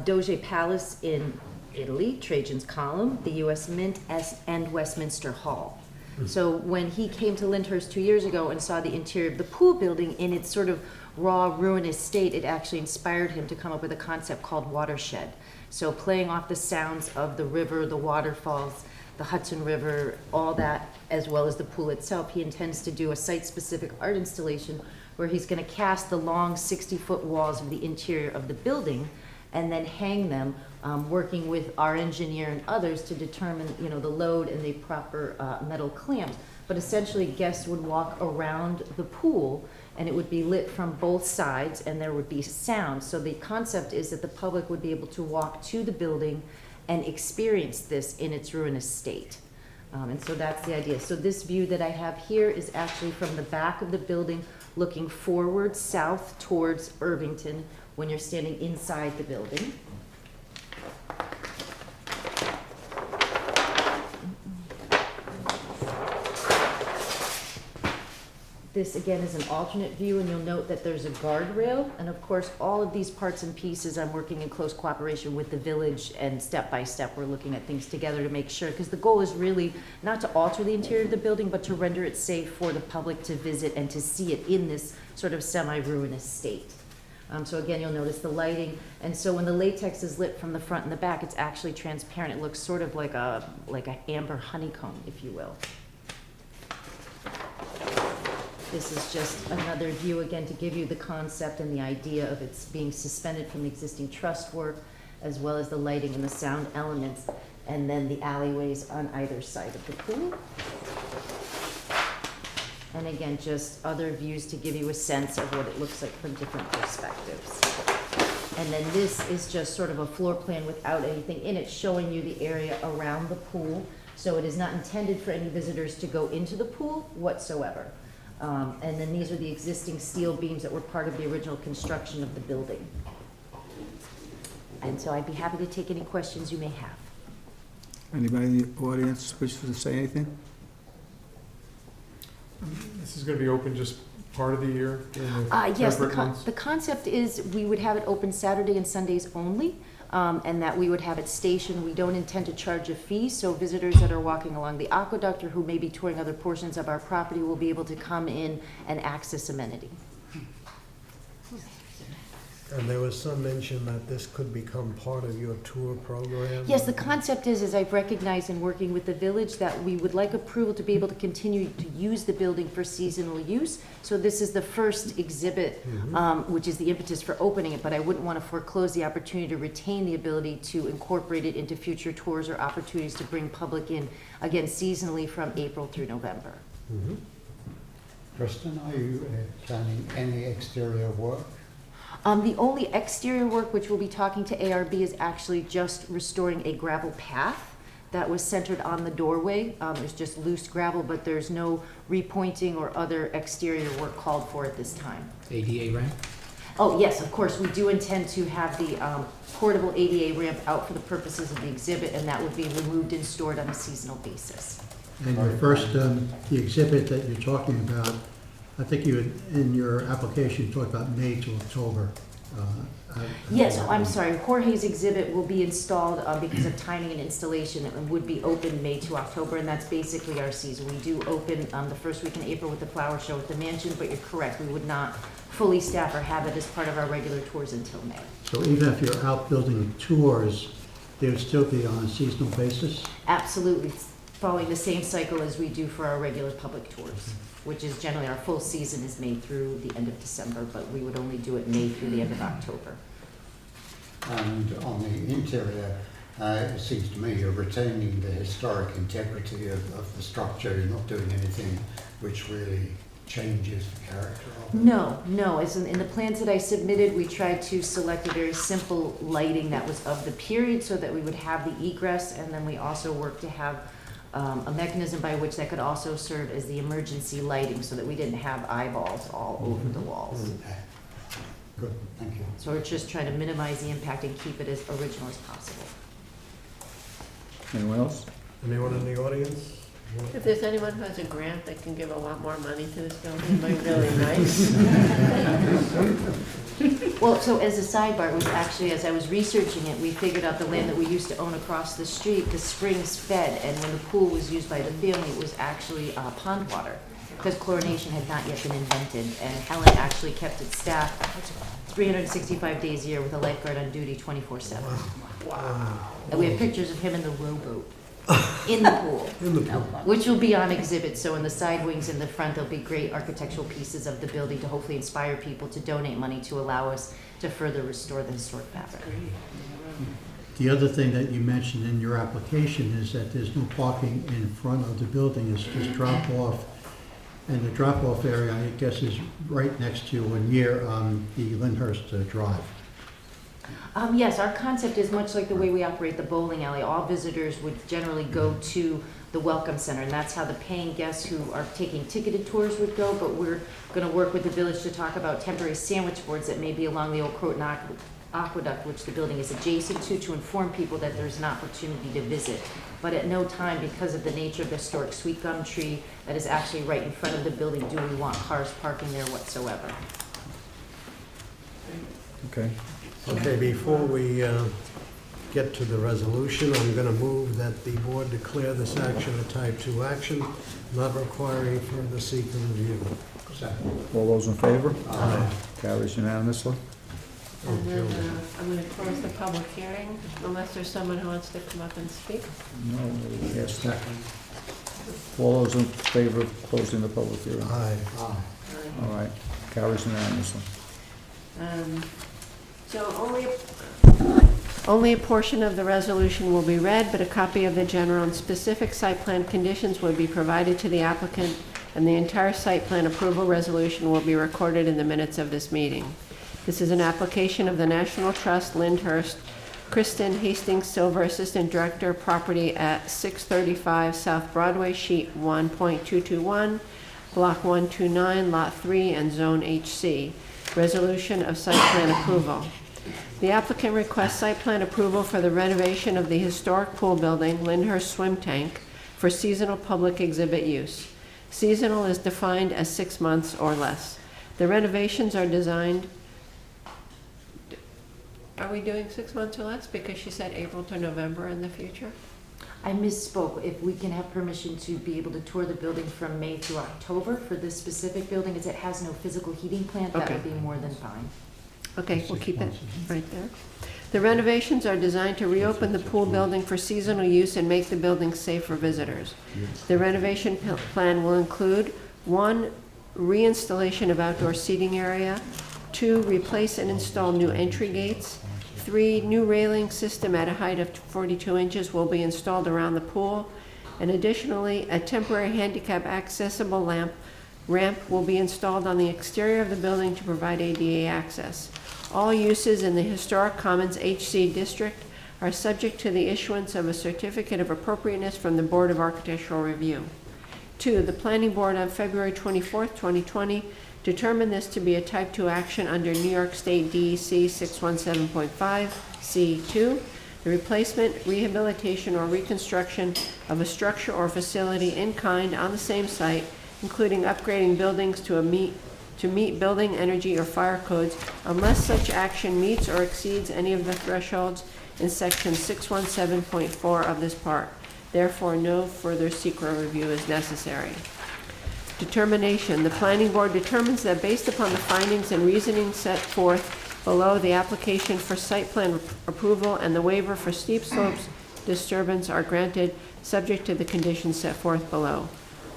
Doge Palace in Italy, Trajan's Column, the U.S. Mint, and Westminster Hall. So when he came to Lyndhurst 2 years ago and saw the interior of the pool building in its sort of raw, ruinous state, it actually inspired him to come up with a concept called watershed. So playing off the sounds of the river, the waterfalls, the Hudson River, all that, as well as the pool itself, he intends to do a site-specific art installation where he's going to cast the long 60-foot walls of the interior of the building and then hang them, working with our engineer and others to determine, the load and the proper metal clamps. But essentially, guests would walk around the pool, and it would be lit from both sides, and there would be sound. So the concept is that the public would be able to walk to the building and experience this in its ruinous state. And so that's the idea. So this view that I have here is actually from the back of the building, looking forward south towards Irvington when you're standing inside the building. This again is an alternate view, and you'll note that there's a guardrail, and of course all of these parts and pieces I'm working in close cooperation with the village, and step by step we're looking at things together to make sure, because the goal is really not to alter the interior of the building, but to render it safe for the public to visit and to see it in this sort of semi-ruinous state. So again, you'll notice the lighting, and so when the latex is lit from the front and the back, it's actually transparent. It looks sort of like a amber honeycomb, if you will. This is just another view, again, to give you the concept and the idea of it's being suspended from the existing truss work, as well as the lighting and the sound elements, and then the alleyways on either side of the pool. And again, just other views to give you a sense of what it looks like from different perspectives. And then this is just sort of a floor plan without anything in it, showing you the area around the pool. So it is not intended for any visitors to go into the pool whatsoever. And then these are the existing steel beams that were part of the original construction of the building. And so I'd be happy to take any questions you may have.
Anybody in the audience wish to say anything?
This is going to be open just part of the year?
Yes, the concept is we would have it open Saturday and Sundays only, and that we would have it stationed. We don't intend to charge a fee, so visitors that are walking along the aqueduct or who may be touring other portions of our property will be able to come in and access amenity.
And there was some mention that this could become part of your tour program?
Yes, the concept is I've recognized in working with the village that we would like approval to be able to continue to use the building for seasonal use. So this is the first exhibit, which is the impetus for opening it, but I wouldn't want to foreclose the opportunity to retain the ability to incorporate it into future tours or opportunities to bring public in, again, seasonally from April through November.
Kristen, are you planning any exterior work?
The only exterior work which we'll be talking to ARB is actually just restoring a gravel path that was centered on the doorway. There's just loose gravel, but there's no repointing or other exterior work called for at this time.
ADA ramp?
Oh, yes, of course. We do intend to have the portable ADA ramp out for the purposes of the exhibit, and that would be removed and stored on a seasonal basis.
And your first, the exhibit that you're talking about, I think you, in your application, talked about May to October.
Yes, I'm sorry. Jorge's exhibit will be installed because of timing and installation. It would be open May to October, and that's basically our season. We do open the first week in April with the flower show at the mansion, but you're correct. We would not fully staff or have it as part of our regular tours until May.
So even if you're out building tours, they would still be on a seasonal basis?
Absolutely. Following the same cycle as we do for our regular public tours, which is generally our full season is May through the end of December, but we would only do it May through the end of October.
And on the interior, it seems to me you're retaining the historic integrity of the structure. You're not doing anything which really changes the character of it.
No, as in the plans that I submitted, we tried to select a very simple lighting that was of the period so that we would have the egress, and then we also worked to have a mechanism by which that could also serve as the emergency lighting so that we didn't have eyeballs all over the walls.
Okay. Good, thank you.
So we're just trying to minimize the impact and keep it as original as possible.
Anyone else?
Anyone in the audience?
If there's anyone who has a grant that can give a lot more money to this building, it might be really nice.
Well, so as a sidebar, it was actually, as I was researching it, we figured out the land that we used to own across the street, the springs fed, and when the pool was used by the family, it was actually pond water, because chlorination had not yet been invented, and Helen actually kept its staff 365 days a year with a lifeguard on duty 24/7.
Wow.
And we have pictures of him in the rowboat, in the pool.
In the pool.
Which will be on exhibit, so in the side wings in the front, there'll be great architectural pieces of the building to hopefully inspire people to donate money to allow us to further restore the historic fabric.
The other thing that you mentioned in your application is that there's no parking in front of the building, it's just drop off. And the drop off area, I guess, is right next to or near the Lyndhurst Drive.
Yes, our concept is much like the way we operate the bowling alley. All visitors would generally go to the Welcome Center, and that's how the paying guests who are taking ticketed tours would go, but we're going to work with the village to talk about temporary sandwich boards that may be along the old Croton Aqueduct, which the building is adjacent to inform people that there's an opportunity to visit. But at no time, because of the nature of the historic sweet gum tree that is actually right in front of the building, do we want cars parking there whatsoever.
Okay.
Okay, before we get to the resolution, I'm going to move that the board declare this action a type 2 action, not requiring further seeker review.
All those in favor?
Aye.
Carries unanimously.
And then I'm going to close the public hearing, unless there's someone who wants to come up and speak.
No, yes, all those in favor of closing the public hearing?
Aye.
All right, carries unanimously.
So only a portion of the resolution will be read, but a copy of the general and specific site plan conditions will be provided to the applicant, and the entire site plan approval resolution will be recorded in the minutes of this meeting. This is an application of the National Trust, Lyndhurst, Kristen Hastings Silver, Assistant Director, property at 635 South Broadway, Sheet 1.221, Block 129, Lot 3, and Zone HC. Resolution of site plan approval. The applicant requests site plan approval for the renovation of the historic pool building, Lyndhurst Swim Tank, for seasonal public exhibit use. Seasonal is defined as 6 months or less. The renovations are designed. Are we doing 6 months or less? Because she said April to November in the future.
I misspoke. If we can have permission to be able to tour the building from May through October for this specific building, as it has no physical heating plant, that
Okay.
would be more than fine.
Okay, we'll keep it right there. The renovations are designed to reopen the pool building for seasonal use and make the building safe for visitors. The renovation plan will include 1, reinstallation of outdoor seating area, 2, replace and install new entry gates, 3, new railing system at a height of 42 inches will be installed around the pool, and additionally, a temporary handicap accessible ramp will be installed on the exterior of the building to provide ADA access. All uses in the Historic Commons HC District are subject to the issuance of a certificate of appropriateness from the Board of Architectural Review. 2, the Planning Board on February 24th, 2020 determined this to be a Type 2 action under New York State DEC 617.5 C2, the replacement, rehabilitation, or reconstruction of a structure or facility in kind on the same site, including upgrading buildings to meet building, energy, or fire codes, unless such action meets or exceeds any of the thresholds in section 617.4 of this part. Therefore, no further secret review is necessary. Determination. The Planning Board determines that based upon the findings and reasoning set forth below, the application for site plan approval and the waiver for steep slopes disturbance are granted, subject to the conditions set forth below.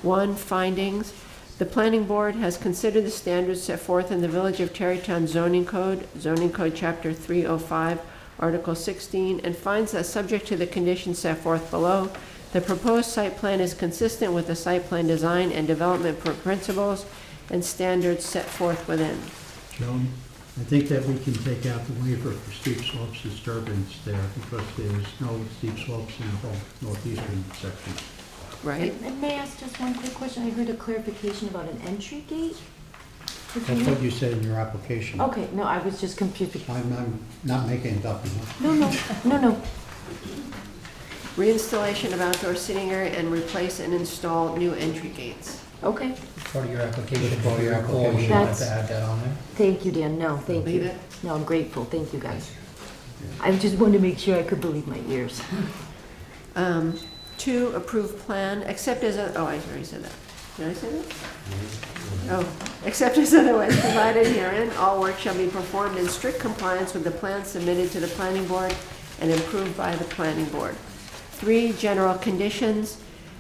1, findings. The Planning Board has considered the standards set forth in the Village of Tarrytown Zoning Code Chapter 305, Article 16, and finds that subject to the conditions set forth below, the proposed site plan is consistent with the site plan design and development principles and standards set forth within.
Joan, I think that we can take out the waiver for steep slopes disturbance there because there's no steep slopes in the whole northeastern section.
Right?
And may I ask just one quick question? I heard a clarification about an entry gate.
That's what you said in your application.
Okay, no, I was just confused.
I'm not making it up, you know?
No.
Reinstallation of outdoor sitting area and replace and install new entry gates.
Okay.
Part of your application,
Part of your application.
you have to add that on there.
Thank you, Dan. No, thank
Leave
you.
it?
No, I'm grateful. Thank you, guys. I just wanted to make sure I could believe my ears.
2, approved plan, except as, I already said that. Did I say that? Oh, except as otherwise provided herein, all work shall be performed in strict compliance with the plan submitted to the planning board and approved by the planning board. 3, general conditions,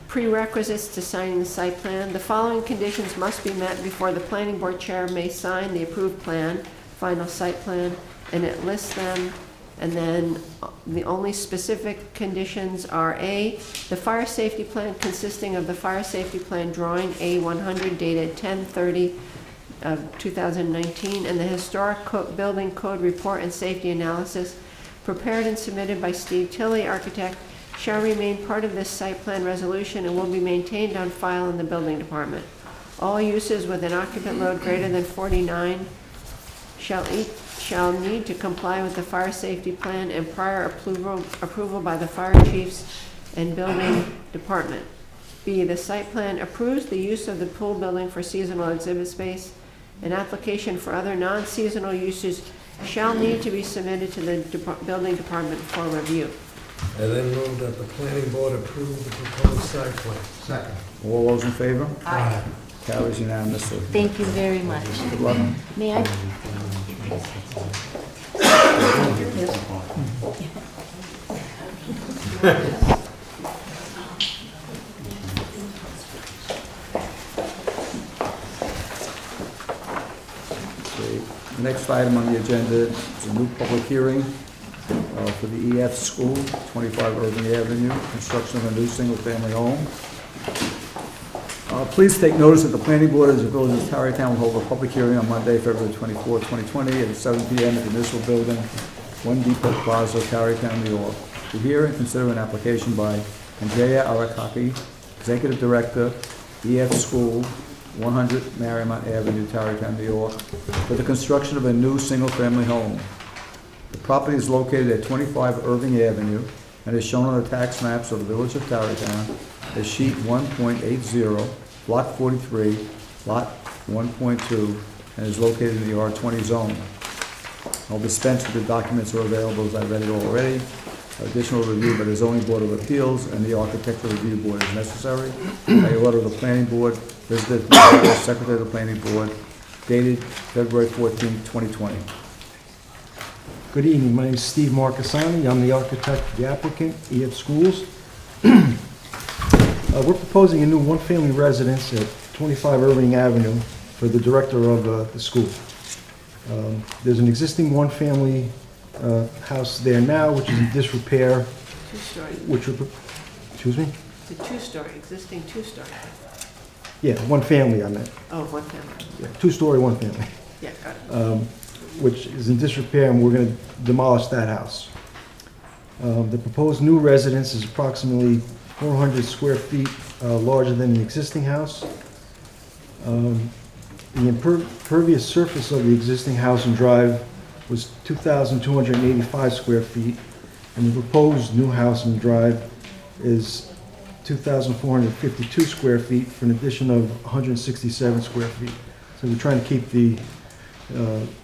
prerequisites to signing the site plan. The following conditions must be met before the planning board chair may sign the approved plan, final site plan, and it lists them. And then the only specific conditions are A, the fire safety plan consisting of the fire safety plan drawing A100 dated 10/30 of 2019 and the historic building code report and safety analysis prepared and submitted by Steve Tilley, architect, shall remain part of this site plan resolution and will be maintained on file in the building department. All uses with an occupant load greater than 49 shall need to comply with the fire safety plan and prior approval by the fire chiefs and building department. B, the site plan approves the use of the pool building for seasonal exhibit space. An application for other non-seasonal uses shall need to be submitted to the building department for review.
I then move that the planning board approve the proposed site plan.
Second.
All those in favor?
Aye.
Carries unanimously.
Thank you very much.
Good luck.
May I?
Okay, the next item on the agenda is a new public hearing for the EF School, 25 Irving Avenue, construction of a new single-family home. Please take notice that the planning board of the village of Tarrytown will hold a public hearing on Monday, February 24, 2020 at 7 p.m. at the municipal building, 1 Depot Plaza, Tarrytown, New York, to hear and consider an application by Andrea Arakaki, Executive Director, EF School, 100 Marymount Avenue, Tarrytown, New York, for the construction of a new single-family home. The property is located at 25 Irving Avenue and is shown on the tax maps of the village of Tarrytown as sheet 1.80, block 43, lot 1.2, and is located in the R20 zone. I'll dispense with the documents are available as I read it already. Additional review by the zoning board of appeals and the architectural review board is necessary. By order of the planning board, visited by the secretary of the planning board, dated February 14, 2020.
Good evening, my name is Steve Marcassani, I'm the architect for the applicant, EF Schools. We're proposing a new one-family residence at 25 Irving Avenue for the director of the school. There's an existing one-family house there now, which is in disrepair.
Two-story.
Which would, excuse me?
It's a two-story, existing two-story.
Yeah, one family I meant.
Oh, one family.
Yeah, two-story, one family.
Yeah, got it.
Which is in disrepair, and we're going to demolish that house. The proposed new residence is approximately 400 square feet larger than the existing house. The impervious surface of the existing house and drive was 2,285 square feet, and the proposed new house and drive is 2,452 square feet for an addition of 167 square feet. So we're trying to keep the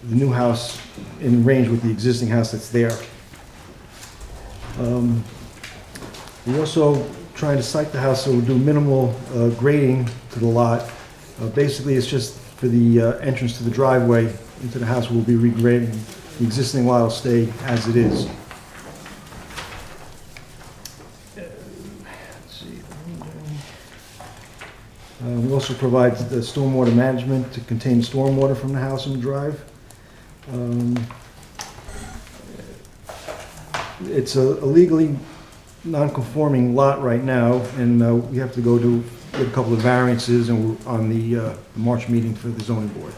new house in range with the existing house that's there. We also trying to site the house, so we'll do minimal grading to the lot. Basically, it's just for the entrance to the driveway into the house, we'll be regrading. The existing lot will stay as it is. We also provide the stormwater management to contain stormwater from the house and drive. it's a legally non-conforming lot right now, and we have to go to get a couple of variances, and we're on the March meeting for the zoning board.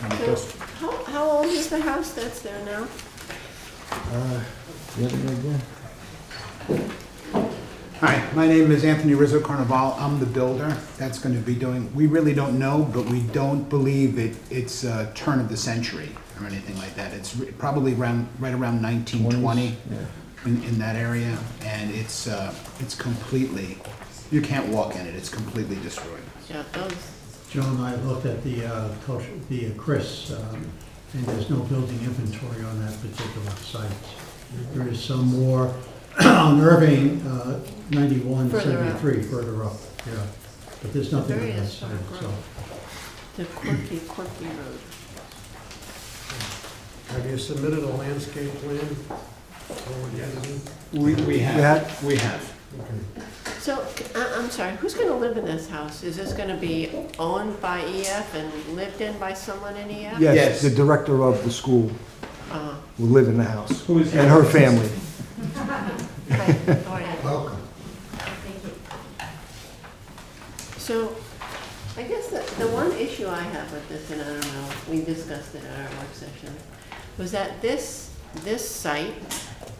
Any
So,
questions?
how old is the house that's there now?
You have any idea?
Hi, my name is Anthony Rizzo Carnaval. I'm the builder that's going to be doing, we really don't know, but we don't believe it's a turn of the century or anything like that. It's probably right around 1920 in that area, and it's completely, you can't walk in it. It's completely destroyed.
Yeah, those.
Joe and I looked at the Chris, and there's no building inventory on that particular site. There is some more on Irving, 9173, further up, yeah. But there's nothing on that site, so.
The quirky road.
Have you submitted a landscape plan?
We have.
Okay.
So, I'm sorry, who's gonna live in this house? Is this gonna be owned by EF and lived in by someone in EF?
Yes, the director of the school
Uh,
will live in the house,
Who is
and her family.
Hi, how are you?
Welcome.
So, I guess the one issue I have with this, and I don't know, we discussed it at our work session, was that this site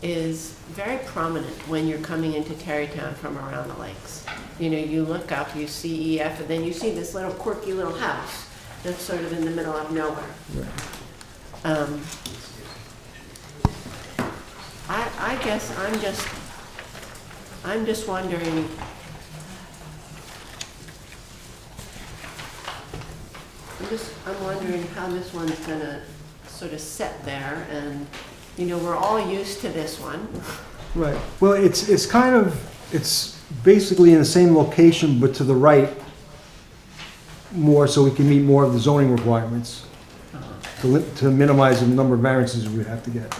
is very prominent when you're coming into Tarrytown from around the lakes. You know, you look up, you see EF, and then you see this little quirky little house that's sort of in the middle of nowhere. I guess I'm just wondering, I'm wondering how this one's gonna sort of set there, and, you know, we're all used to this one.
Right. Well, it's kind of, it's basically in the same location, but to the right more, so we can meet more of the zoning requirements, to minimize the number of variances we have to get.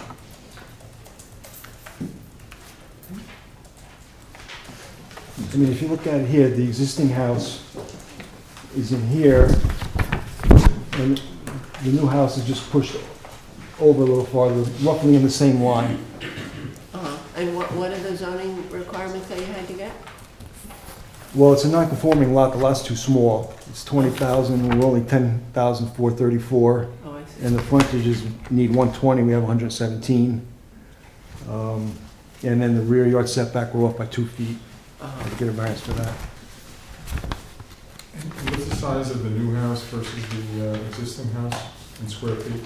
I mean, if you look at it here, the existing house is in here, and the new house is just pushed over a little farther, roughly in the same line.
And what are the zoning requirements that you had to get?
Well, it's a non-conforming lot, the lot's too small. It's 20,000, we're only 10,434.
Oh, I see.
And the frontages need 120, we have 117. And then the rear yard setback, we're off by 2 feet. To get a variance for that.
What's the size of the new house versus the existing house in square feet?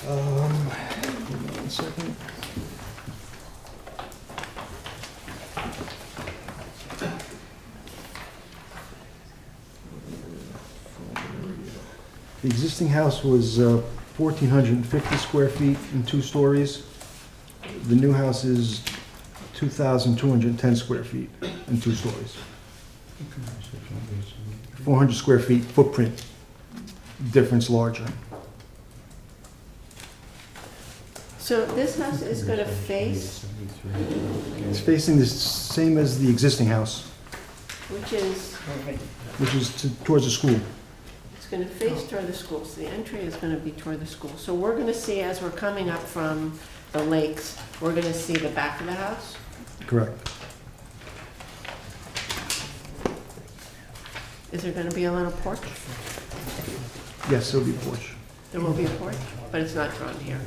Hold on 1 second. The existing house was 1,450 square feet and 2 stories. The new house is 2,210 square feet and 2 stories. 400 square feet footprint, difference larger.
So this house is gonna face,
It's facing the same as the existing house,
which is,
which is towards the school.
it's gonna face toward the school, so the entry is gonna be toward the school. So we're gonna see, as we're coming up from the lakes, we're gonna see the back of the house?
Correct.
Is there gonna be a little porch?
Yes, there'll be a porch.
There will be a porch, but it's not drawn here.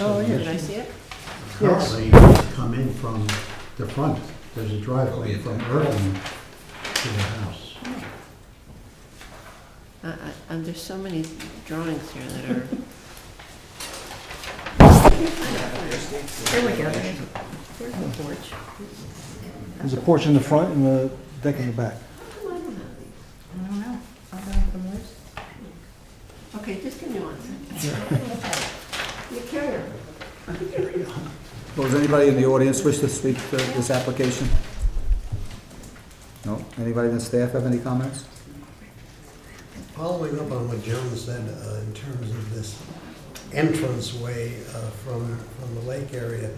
Oh,
Did I see it?
Currently, you come in from the front, there's a driveway from Irving to the house.
And there's so many drawings here that are. There we go, there's the porch.
There's a porch in the front and a deck in the back.
I don't know. I'll go from yours. Okay, just give me 1 second. You carry on.
Well, does anybody in the audience wish to speak to this application? No? Anybody in the staff have any comments?
Following up on what Joan said in terms of this entranceway from the lake area,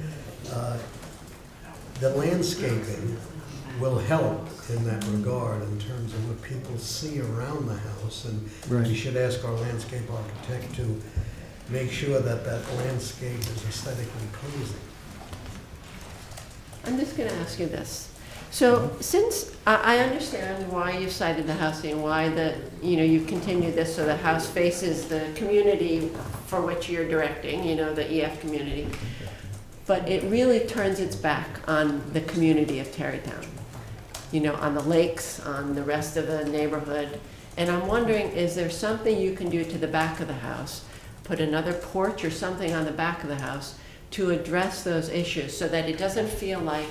the landscaping will help in that regard in terms of what people see around the house. And
Right.
we should ask our landscape architect to make sure that that landscape is aesthetically pleasing.
I'm just gonna ask you this. So since, I understand why you cited the housing, why you've continued this so the house faces the community for which you're directing, the EF community. But it really turns its back on the community of Tarrytown, on the lakes, on the rest of the neighborhood. And I'm wondering, is there something you can do to the back of the house? Put another porch or something on the back of the house to address those issues so that it doesn't feel like,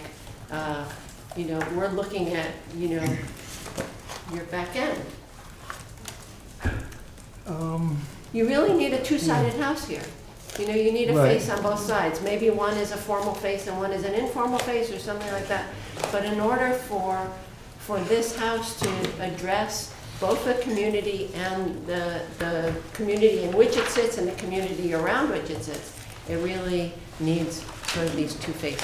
we're looking at, your back end. You really need a two-sided house here. You need a
Right.
face on both sides. Maybe one is a formal face and one is an informal face or something like that. But in order for this house to address both the community and the community in which it sits and the community around which it sits, it really needs sort of these two faces.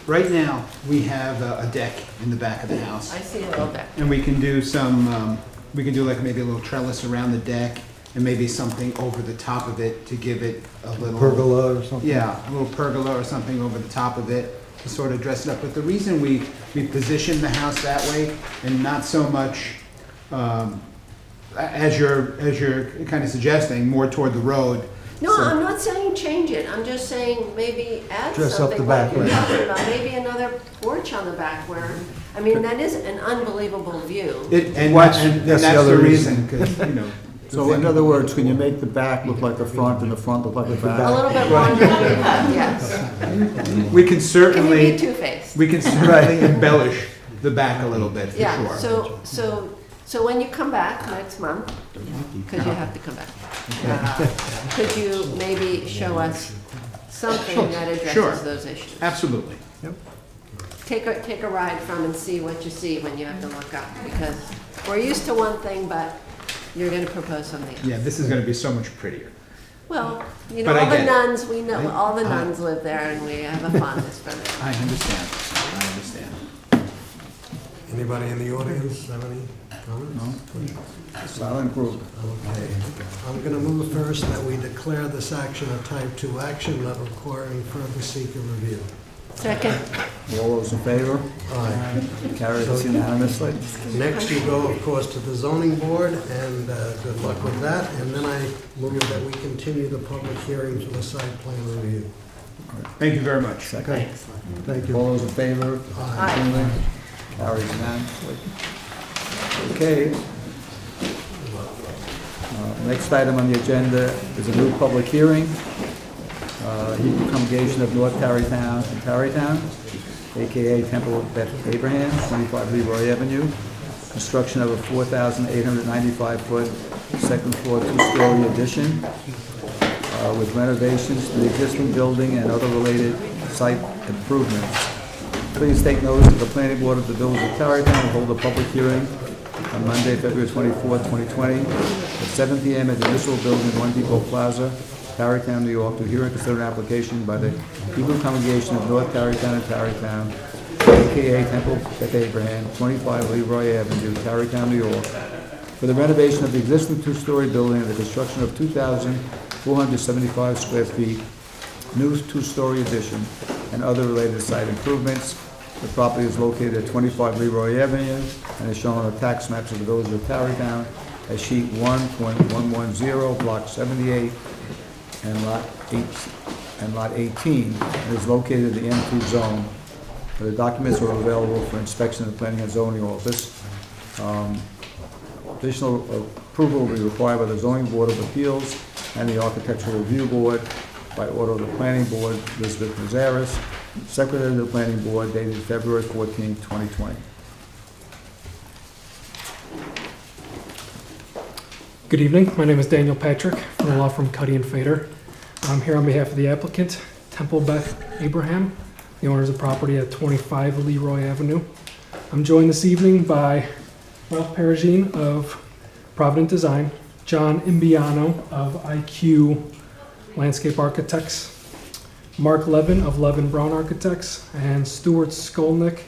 Right now, we have a deck in the back of the house.
I see a little deck.
And we can do some, like maybe a little trellis around the deck and maybe something over the top of it to give it a little.
Pergola or something?
Yeah, a little pergola or something over the top of it to sort of dress it up. But the reason we position the house that way and not so much, as you're kind of suggesting, more toward the road.
No,
So-
I'm not saying change it. I'm just saying maybe add
Dress up the
something
back,
like you're
right.
talking about. Maybe another porch on the back where, that is an unbelievable view.
And
Watch,
that's the reason, because,
So in other words, can you make the back look like the front and the front look like the back?
A little bit longer, yes.
we can
Can
certainly,
you be two-faced?
we can certainly embellish the back a little bit, for
Yeah,
sure.
so when you come back next month, because you have to come back, could you maybe show us something that
Sure.
addresses those issues?
Absolutely.
Take a ride from and see what you see when you have to look up, because we're used to one thing, but you're gonna propose something else.
Yeah, this is gonna be so much prettier.
Well,
But I
all the
get it.
nuns, we know, all the nuns live there and we have a fondness for them.
I understand, I understand.
Anybody in the audience have any comments?
Silent group.
Okay. I'm going to move first that we declare this action a type 2 action, not requiring further seeker review.
Second.
All those in favor?
Aye.
Carried unanimously.
Next, you go, of course, to the zoning board, and good luck with that. And then I move that we continue the public hearing for the site plan review.
Thank you very much.
Second. Thank you. All those in favor?
Aye.
Carried unanimously. Okay. Next item on the agenda is a new public hearing. Hebrew Congregation of North Tarrytown in Tarrytown, AKA Temple of Beth Abraham, 25 Leroy Avenue. Construction of a 4,895-foot, second floor, two-story addition with renovations to the existing building and other related site improvements. Please take notice that the planning board of the Village of Tarrytown will hold a public hearing on Monday, February 24th, 2020, at 7 p.m. at the municipal building at 1 Depot Plaza, Tarrytown, New York, to hear and consider an application by the Hebrew Congregation of North Tarrytown and Tarrytown, AKA Temple Beth Abraham, 25 Leroy Avenue, Tarrytown, New York, for the renovation of the existing two-story building and the construction of 2,475 square feet, new two-story addition, and other related site improvements. The property is located at 25 Leroy Avenue and is shown on the tax maps of the Village of Tarrytown as sheet 1.110, block 78, and lot 18, and is located in the M2 zone. The documents are available for inspection in the Planning and Zoning Office. Additional approval will be required by the Zoning Board of Appeals and the Architectural Review Board by order of the Planning Board, Elizabeth Mazaris, Secretary of the Planning Board, dated February 14, 2020.
Good evening. My name is Daniel Patrick from the law firm Cuddy and Fader. I'm here on behalf of the applicant, Temple Beth Abraham, the owners of property at 25 Leroy Avenue. I'm joined this evening by Ralph Perugine of Provident Design, John Imbiano of IQ Landscape Architects, Mark Levin of Levin Brown Architects, and Stuart Skolnick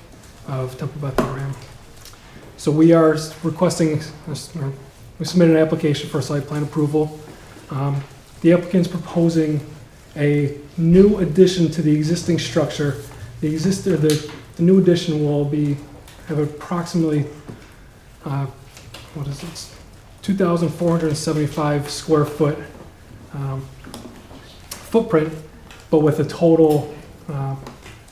of Temple Beth Abraham. So we are requesting, we submitted an application for site plan approval. The applicant's proposing a new addition to the existing structure. The new addition will have approximately, 2,475 square foot footprint, but with a total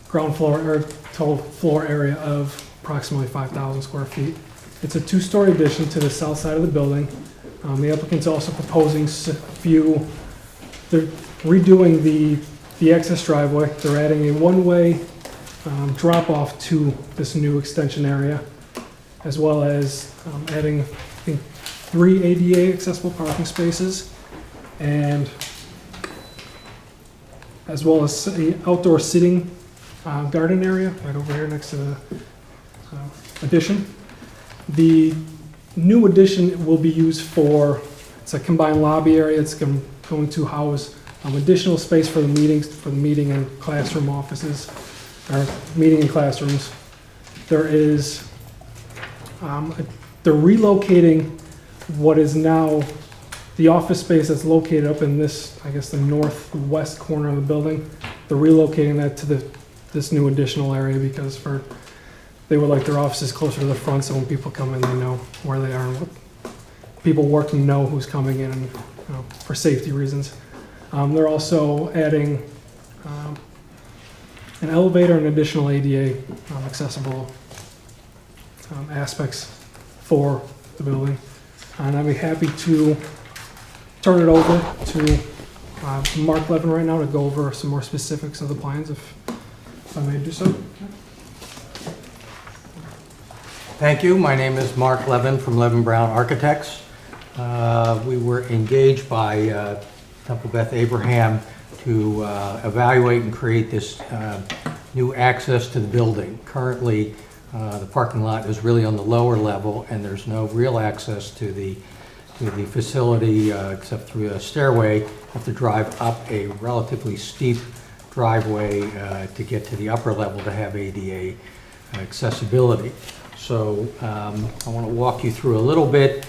ground floor or total floor area of approximately 5,000 square feet. It's a two-story addition to the south side of the building. The applicant's also proposing they're redoing the access driveway. They're adding a one-way drop-off to this new extension area, as well as adding, I think, 3 ADA accessible parking spaces, and as well as the outdoor sitting garden area right over here next to the addition. The new addition will be used it's a combined lobby area. It's going to house additional space for the meeting and classroom offices, or meeting and classrooms. They're relocating what is now the office space that's located up in this, I guess, the northwest corner of the building. They're relocating that to this new additional area because they would like their offices closer to the front, so when people come in, they know where they are, and people working know who's coming in, and, for safety reasons. They're also adding an elevator and additional ADA accessible aspects for the building. And I'd be happy to turn it over to Mark Levin right now to go over some more specifics of the plans, if I may do so.
Thank you. My name is Mark Levin from Levin Brown Architects. We were engaged by Temple Beth Abraham to evaluate and create this new access to the building. Currently, the parking lot is really on the lower level, and there's no real access to the facility except through a stairway. You have to drive up a relatively steep driveway to get to the upper level to have ADA accessibility. So I want to walk you through a little bit,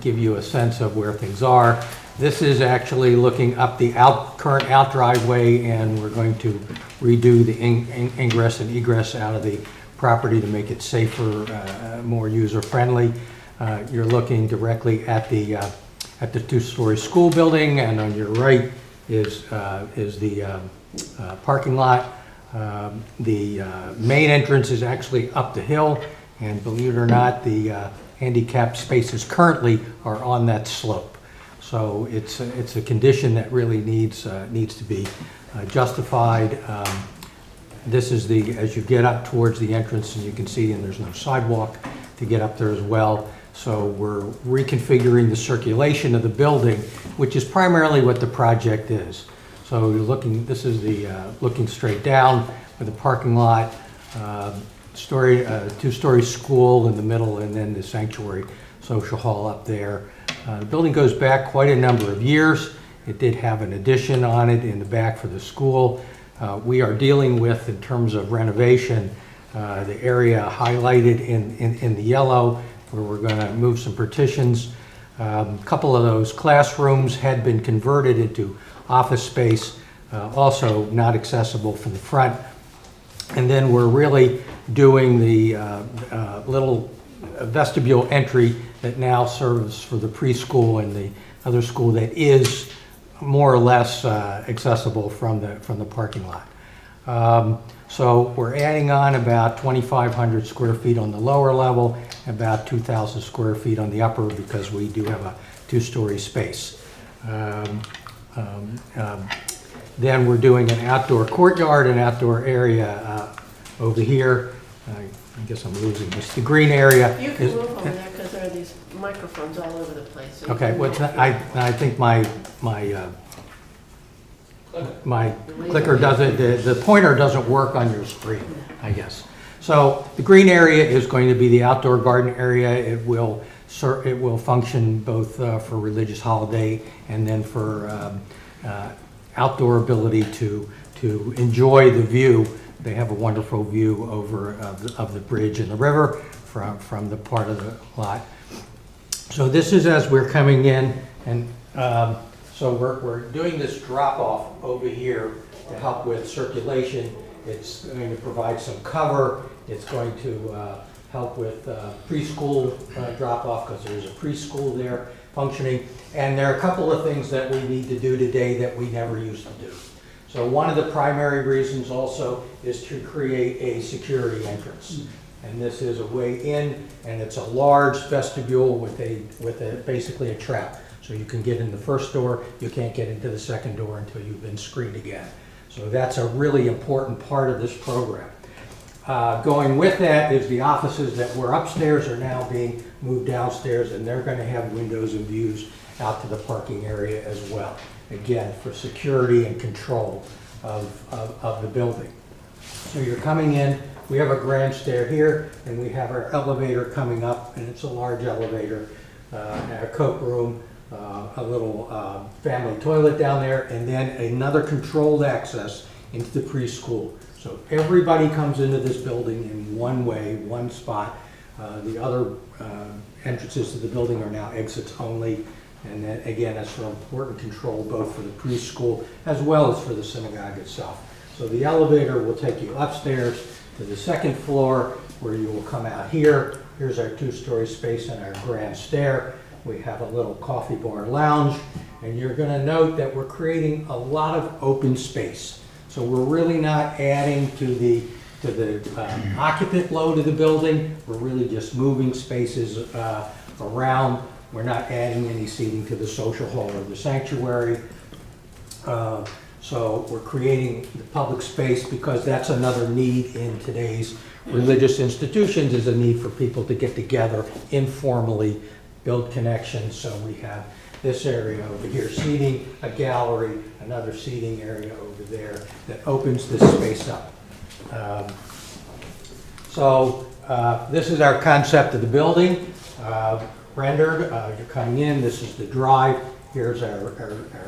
give you a sense of where things are. This is actually looking up the current out driveway, and we're going to redo the ingress and egress out of the property to make it safer, more user-friendly. You're looking directly at the two-story school building, and on your right is the parking lot. The main entrance is actually up the hill, and believe it or not, the handicap spaces currently are on that slope. So it's a condition that really needs to be justified. This is as you get up towards the entrance, and you can see, and there's no sidewalk to get up there as well. So we're reconfiguring the circulation of the building, which is primarily what the project is. So you're looking, this is looking straight down with the parking lot, two-story school in the middle, and then the sanctuary social hall up there. The building goes back quite a number of years. It did have an addition on it in the back for the school. We are dealing with, in terms of renovation, the area highlighted in the yellow, where we're going to move some partitions. A couple of those classrooms had been converted into office space, also not accessible from the front. And then we're really doing the little vestibule entry that now serves for the preschool and the other school that is more or less accessible from the parking lot. So we're adding on about 2,500 square feet on the lower level, about 2,000 square feet on the upper, because we do have a two-story space. Then we're doing an outdoor courtyard and outdoor area over here. I guess I'm losing this. The green area.
You can move over there because there are these microphones all over the place. So
okay, well, I think my clicker doesn't, the pointer doesn't work on your screen, I guess. So the green area is going to be the outdoor garden area. It will function both for religious holiday and then for outdoor ability to enjoy the view they have a wonderful view over of the bridge and the river from the part of the lot. So this is as we're coming in, and so we're doing this drop-off over here to help with circulation. It's going to provide some cover. It's going to help with preschool drop-off, because there's a preschool there functioning. And there are a couple of things that we need to do today that we never used to do. So one of the primary reasons also is to create a security entrance. And this is a way in, and it's a large vestibule with basically a trap. So you can get in the first door, you can't get into the second door until you've been screened again. So that's a really important part of this program. Going with that is the offices that were upstairs are now being moved downstairs, and they're going to have windows and views out to the parking area as well. Again, for security and control of the building. So you're coming in, we have a grand stair here, and we have our elevator coming up, and it's a large elevator, a coat room, a little family toilet down there, and then another controlled access into the preschool. So everybody comes into this building in one way, one spot. The other entrances to the building are now exits only. And then, again, that's for important control both for the preschool as well as for the synagogue itself. So the elevator will take you upstairs to the second floor, where you will come out here. Here's our two-story space and our grand stair. We have a little coffee bar lounge, and you're going to note that we're creating a lot of open space. So we're really not adding to the occupant load of the building. We're really just moving spaces around. We're not adding any seating to the social hall or the sanctuary. So we're creating the public space because that's another need in today's religious institutions, is a need for people to get together informally, build connections. So we have this area over here, seating, a gallery, another seating area over there that opens this space up. This is our concept of the building. Rendered, you're coming in, this is the drive, here's our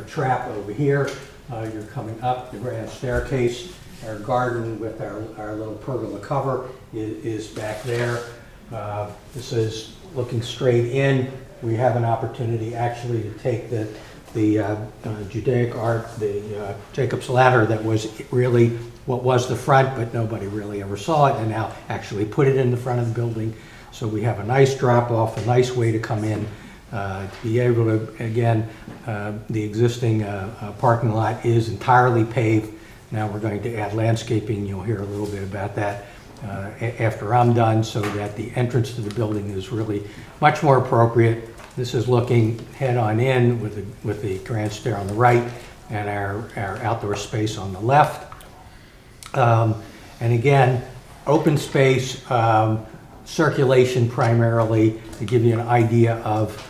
trap over here, you're coming up the grand staircase, our garden with our little pergola cover is back there. This is looking straight in. We have an opportunity actually to take the Judaic art, the Jacob's Ladder that was really what was the front, but nobody really ever saw it, and now actually put it in the front of the building. So we have a nice drop-off, a nice way to come in, to be able to, again, the existing parking lot is entirely paved. Now we're going to add landscaping. You'll hear a little bit about that after I'm done, so that the entrance to the building is really much more appropriate. This is looking head-on in with the grand stair on the right and our outdoor space on the left. And again, open space, circulation primarily, to give you an idea of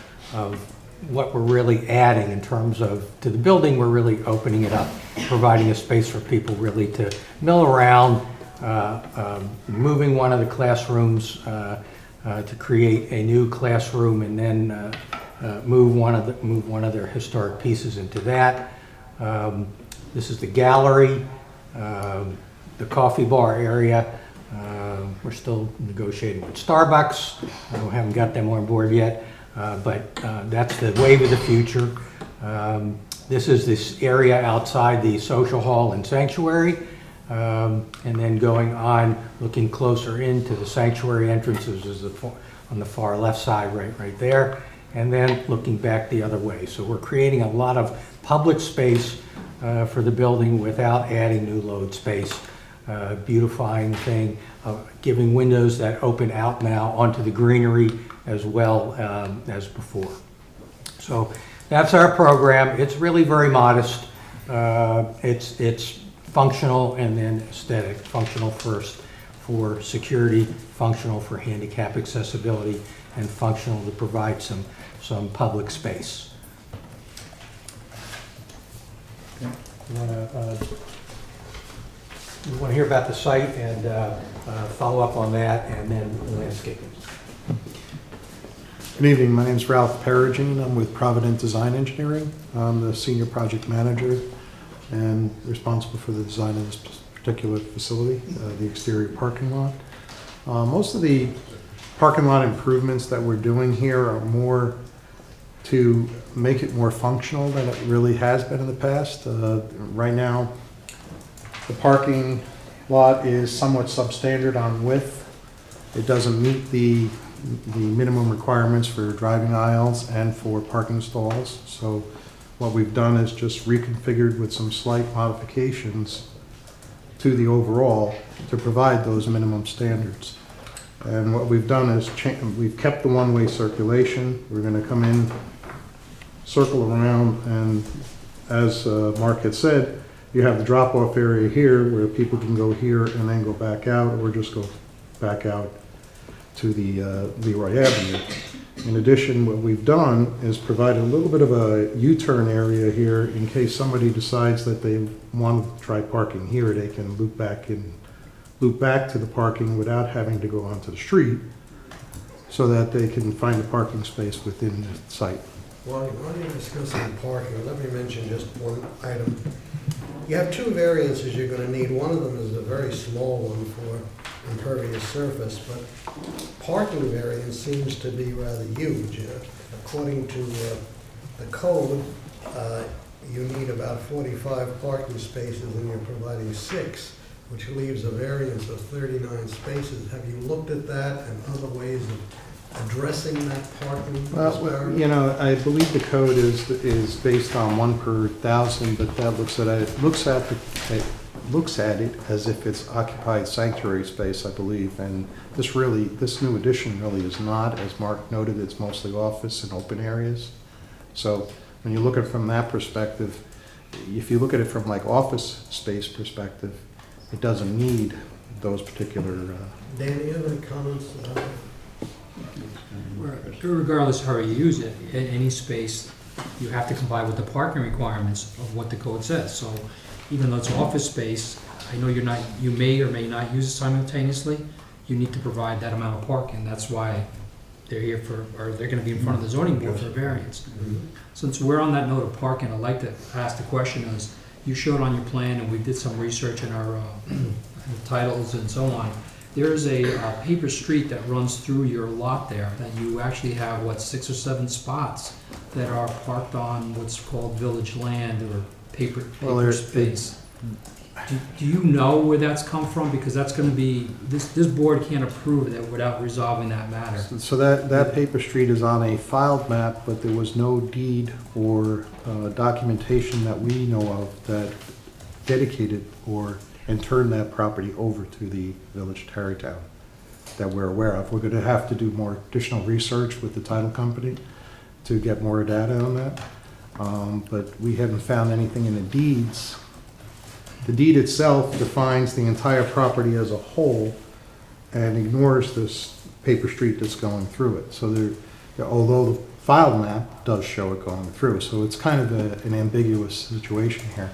what we're really adding in terms of to the building. We're really opening it up, providing a space for people really to mill around, moving one of the classrooms to create a new classroom, and then move one of their historic pieces into that. This is the gallery, the coffee bar area. We're still negotiating with Starbucks. We haven't got them on board yet, but that's the wave of the future. This is this area outside the social hall and sanctuary, and then going on, looking closer into the sanctuary entrances is on the far left side, right there, and then looking back the other way. So we're creating a lot of public space for the building without adding new load space. Beautifying the thing, giving windows that open out now onto the greenery as well as before. So that's our program. It's really very modest. It's functional and then aesthetic. Functional first for security, functional for handicap accessibility, and functional to provide some public space. We want to hear about the site and follow up on that, and then landscaping.
Good evening. My name is Ralph Perugine. I'm with Provident Design Engineering. I'm the senior project manager and responsible for the design of this particular facility, the exterior parking lot. Most of the parking lot improvements that we're doing here are more to make it more functional than it really has been in the past. Right now, the parking lot is somewhat substandard on width. It doesn't meet the minimum requirements for driving aisles and for parking stalls. So what we've done is just reconfigured with some slight modifications to the overall to provide those minimum standards. And what we've done is we've kept the one-way circulation. We're going to come in, circle around, and as Mark had said, you have the drop-off area here where people can go here and then go back out, or just go back out to the Leroy Avenue. In addition, what we've done is provided a little bit of a U-turn area here in case somebody decides that they want to try parking here. They can loop back to the parking without having to go onto the street, so that they can find a parking space within the site.
While you're discussing parking, let me mention just one item. You have two variances you're going to need. One of them is a very small one for impervious surface, but parking variance seems to be rather huge. According to the code, you need about 45 parking spaces and you're providing 6, which leaves a variance of 39 spaces. Have you looked at that and other ways of addressing that parking disparity?
Well, I believe the code is based on 1 per 1,000, but that looks at it as if it's occupied sanctuary space, I believe. And this new addition really is not. As Mark noted, it's mostly office and open areas. So when you look at it from that perspective, if you look at it from like office space perspective, it doesn't need those particular.
Dan, do you have any comments about that?
Regardless of how you use it, in any space, you have to comply with the parking requirements of what the code says. So even though it's office space, I know you may or may not use it simultaneously, you need to provide that amount of parking. That's why they're here they're gonna be in front of the zoning board for a variance. Since we're on that note of parking, I'd like to ask the question is, you showed on your plan, and we did some research in our titles and so on, there is a paper street that runs through your lot there, that you actually have, 6 or 7 spots that are parked on what's called village land or paper space. Do you know where that's come from? Because that's gonna be, this board can't approve that without resolving that matter.
So that paper street is on a filed map, but there was no deed or documentation that we know of that dedicated and turned that property over to the Village of Tarrytown that we're aware of. We're going to have to do more additional research with the title company to get more data on that. But we haven't found anything in the deeds. The deed itself defines the entire property as a whole and ignores this paper street that's going through it. So although the file map does show it going through, so it's kind of an ambiguous situation here.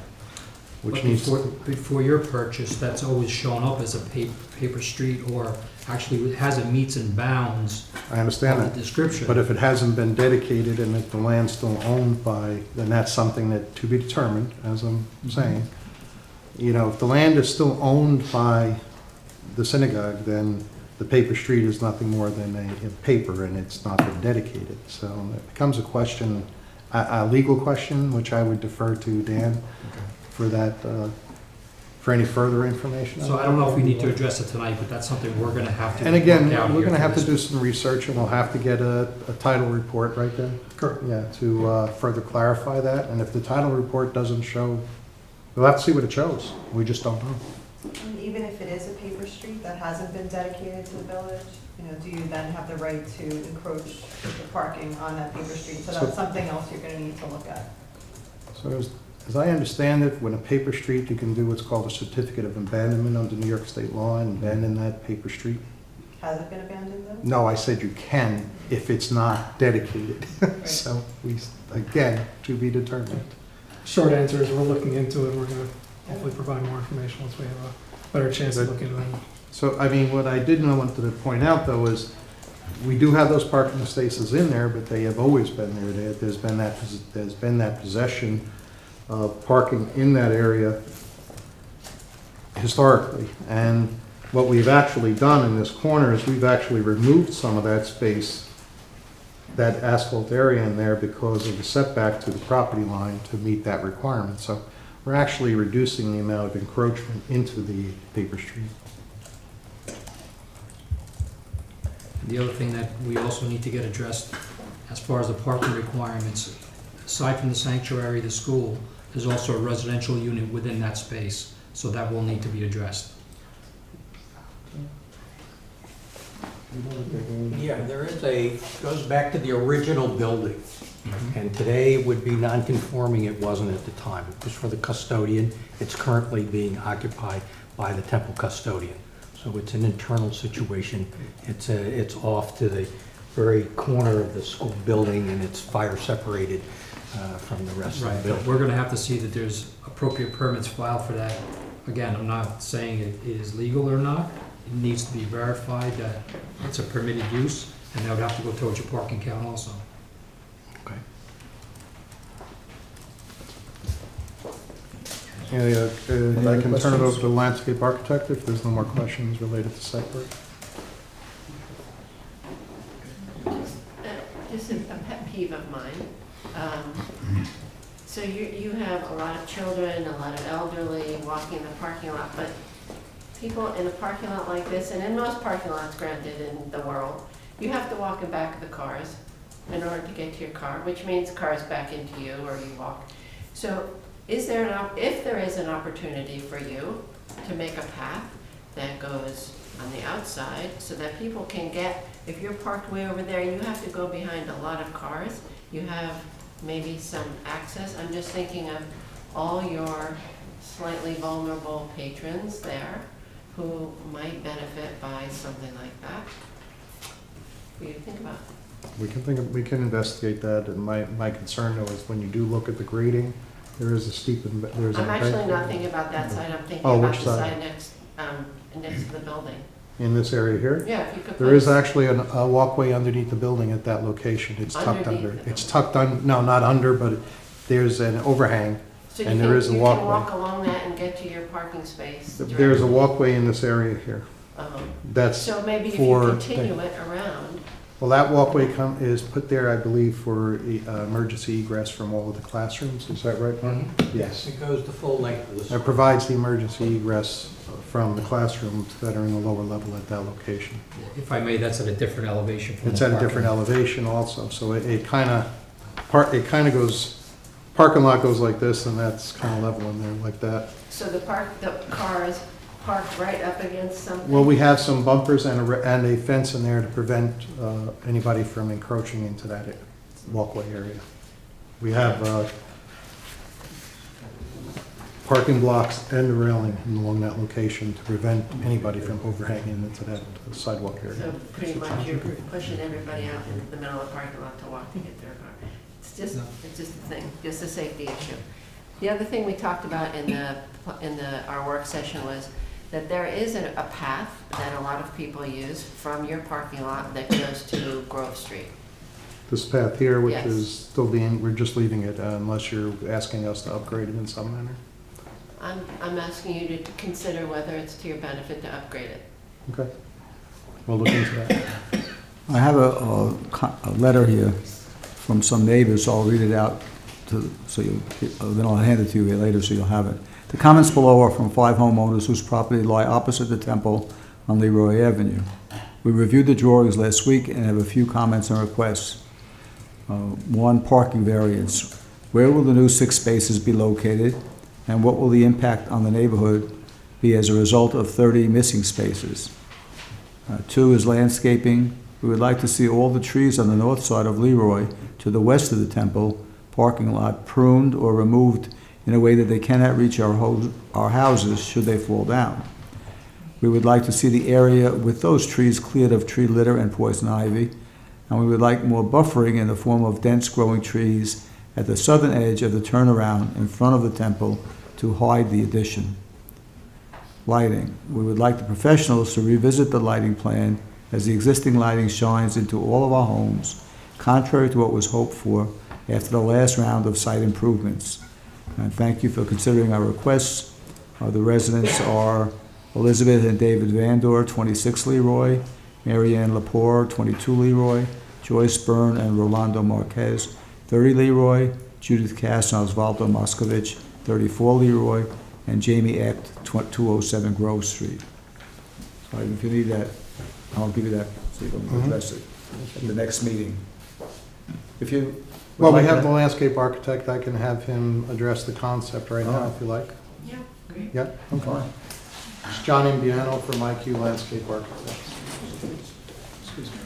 But before your purchase, that's always shown up as a paper street, or actually it has a meets and bounds.
I understand
of the description.
But if it hasn't been dedicated and if the land's still owned by, then that's something that to be determined, as I'm saying. If the land is still owned by the synagogue, then the paper street is nothing more than a paper, and it's not been dedicated. So it becomes a question, a legal question, which I would defer to Dan for that, for any further information.
So I don't know if we need to address it tonight, but that's something we're gonna have to.
And again,
work out
we're
here
gonna have
for
to
this.
do some research, and we'll have to get a title report, right then?
Correct.
Yeah, to further clarify that, and if the title report doesn't show, we'll have to see what it shows. We just don't know.
And even if it is a paper street that hasn't been dedicated to the village, do you then have the right to encroach the parking on that paper street? So that's something else you're gonna need to look at.
So as I understand it, when a paper street, you can do what's called a certificate of abandonment under New York state law and abandon that paper street.
Has it been abandoned though?
No, I said you can if it's not dedicated. So again, to be determined.
Short answer is we're looking into it. We're going to hopefully provide more information once we have a better chance to look into it.
So, what I did wanted to point out, though, is we do have those parking spaces in there, but they have always been there. There's been that possession of parking in that area historically. And what we've actually done in this corner is we've actually removed some of that space, that asphalt area in there, because of the setback to the property line to meet that requirement. So we're actually reducing the amount of encroachment into the paper street.
The other thing that we also need to get addressed, as far as the parking requirements, aside from the sanctuary, the school, there's also a residential unit within that space, so that will need to be addressed.
Yeah, there is goes back to the original building. And today would be non-conforming, it wasn't at the time. It was for the custodian. It's currently being occupied by the temple custodian. So it's an internal situation. It's off to the very corner of the school building, and it's fire separated from the rest of
Right,
the
but
building.
we're gonna have to see that there's appropriate permits filed for that. Again, I'm not saying it is legal or not. It needs to be verified that it's a permitted use, and that would have to go towards your parking count also.
Okay. I can turn it over to the landscape architect if there's no more questions related to site work.
Just a pet peeve of mine. So you have a lot of children, a lot of elderly walking in the parking lot, but people in a parking lot like this, and in most parking lots, granted, in the world, you have to walk in back of the cars in order to get to your car, which means cars back into you or you walk. So if there is an opportunity for you to make a path that goes on the outside so that people can get, if you're parked way over there, you have to go behind a lot of cars, you have maybe some access. I'm just thinking of all your slightly vulnerable patrons there who might benefit by something like that. What do you think about?
We can investigate that, and my concern though is when you do look at the grading, there is a steep, there's an
I'm actually
embankment.
not thinking about that side, I'm thinking
Oh,
about
which
the
side?
side next to the building.
In this area here?
Yeah, if you could
There is
please.
actually a walkway underneath the building at that location. It's tucked
Underneath
under.
the
It's tucked on, no, not under, but there's an overhang,
So you
and there is a
can walk
walkway.
along that and get to your parking space.
There's a
directly.
walkway in this area here. That's
So maybe if
for.
you continue it around,
Well, that walkway is put there, I believe, for emergency egress from all of the classrooms. Is that right, Mark? Yes.
It goes the full length of the
It provides the emergency egress from the classrooms that are in the lower level at that location.
If I may, that's at a different elevation from the
It's at a
parking.
different elevation also, so it kind of goes, parking lot goes like this, and that's kind of level in there like that.
so the car is parked right up against something?
Well, we have some bumpers and a fence in there to prevent anybody from encroaching into that walkway area. We have parking blocks and a railing along that location to prevent anybody from overhanging into that sidewalk area.
So pretty much you're pushing everybody out into the middle of the parking lot to walk to get their car. It's just a thing, just a safety issue. The other thing we talked about in our work session was that there is a path that a lot of people use from your parking lot that goes to Grove Street.
This path here, which
Yes.
is still being, we're just leaving it unless you're asking us to upgrade it in some manner.
I'm asking you to consider whether it's to your benefit to upgrade it.
Okay. We'll look into that.
I have a letter here from some neighbors, so I'll read it out then I'll hand it to you later so you'll have it. The comments below are from 5 homeowners whose property lie opposite the temple on Leroy Avenue. We reviewed the drawings last week and have a few comments and requests. One, parking variance. Where will the new 6 spaces be located, and what will the impact on the neighborhood be as a result of 30 missing spaces? 2 is landscaping. We would like to see all the trees on the north side of Leroy to the west of the temple parking lot pruned or removed in a way that they cannot reach our houses should they fall down. We would like to see the area with those trees cleared of tree litter and poison ivy, and we would like more buffering in the form of dense growing trees at the southern edge of the turnaround in front of the temple to hide the addition. Lighting. We would like the professionals to revisit the lighting plan as the existing lighting shines into all of our homes, contrary to what was hoped for after the last round of site improvements. And thank you for considering our requests. The residents are Elizabeth and David Vandor, 26 Leroy, Mary Ann Lepore, 22 Leroy, Joyce Byrne and Rolando Marquez, 30 Leroy, Judith Cass and Osvaldo Moscovich, 34 Leroy, and Jamie Echt, 207 Grove Street. So if you need that, I'll give you that so you can address it at the next meeting. If you would
Well, we
like
have
that-
the landscape architect. I can have him address the concept right now if you like.
Yeah, great.
Yeah, okay. It's John Imbiano from IQ Landscape Architects.
Excuse me.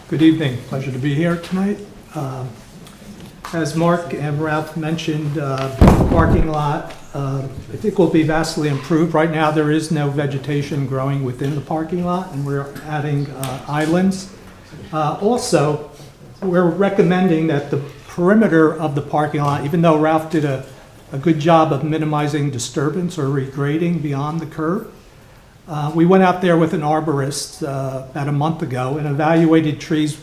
Good evening. Pleasure to be here tonight. As Mark and Ralph mentioned, the parking lot, I think will be vastly improved. Right now, there is no vegetation growing within the parking lot, and we're adding islands. Also, we're recommending that the perimeter of the parking lot, even though Ralph did a good job of minimizing disturbance or regrading beyond the curb, we went out there with an arborist about a month ago and evaluated trees.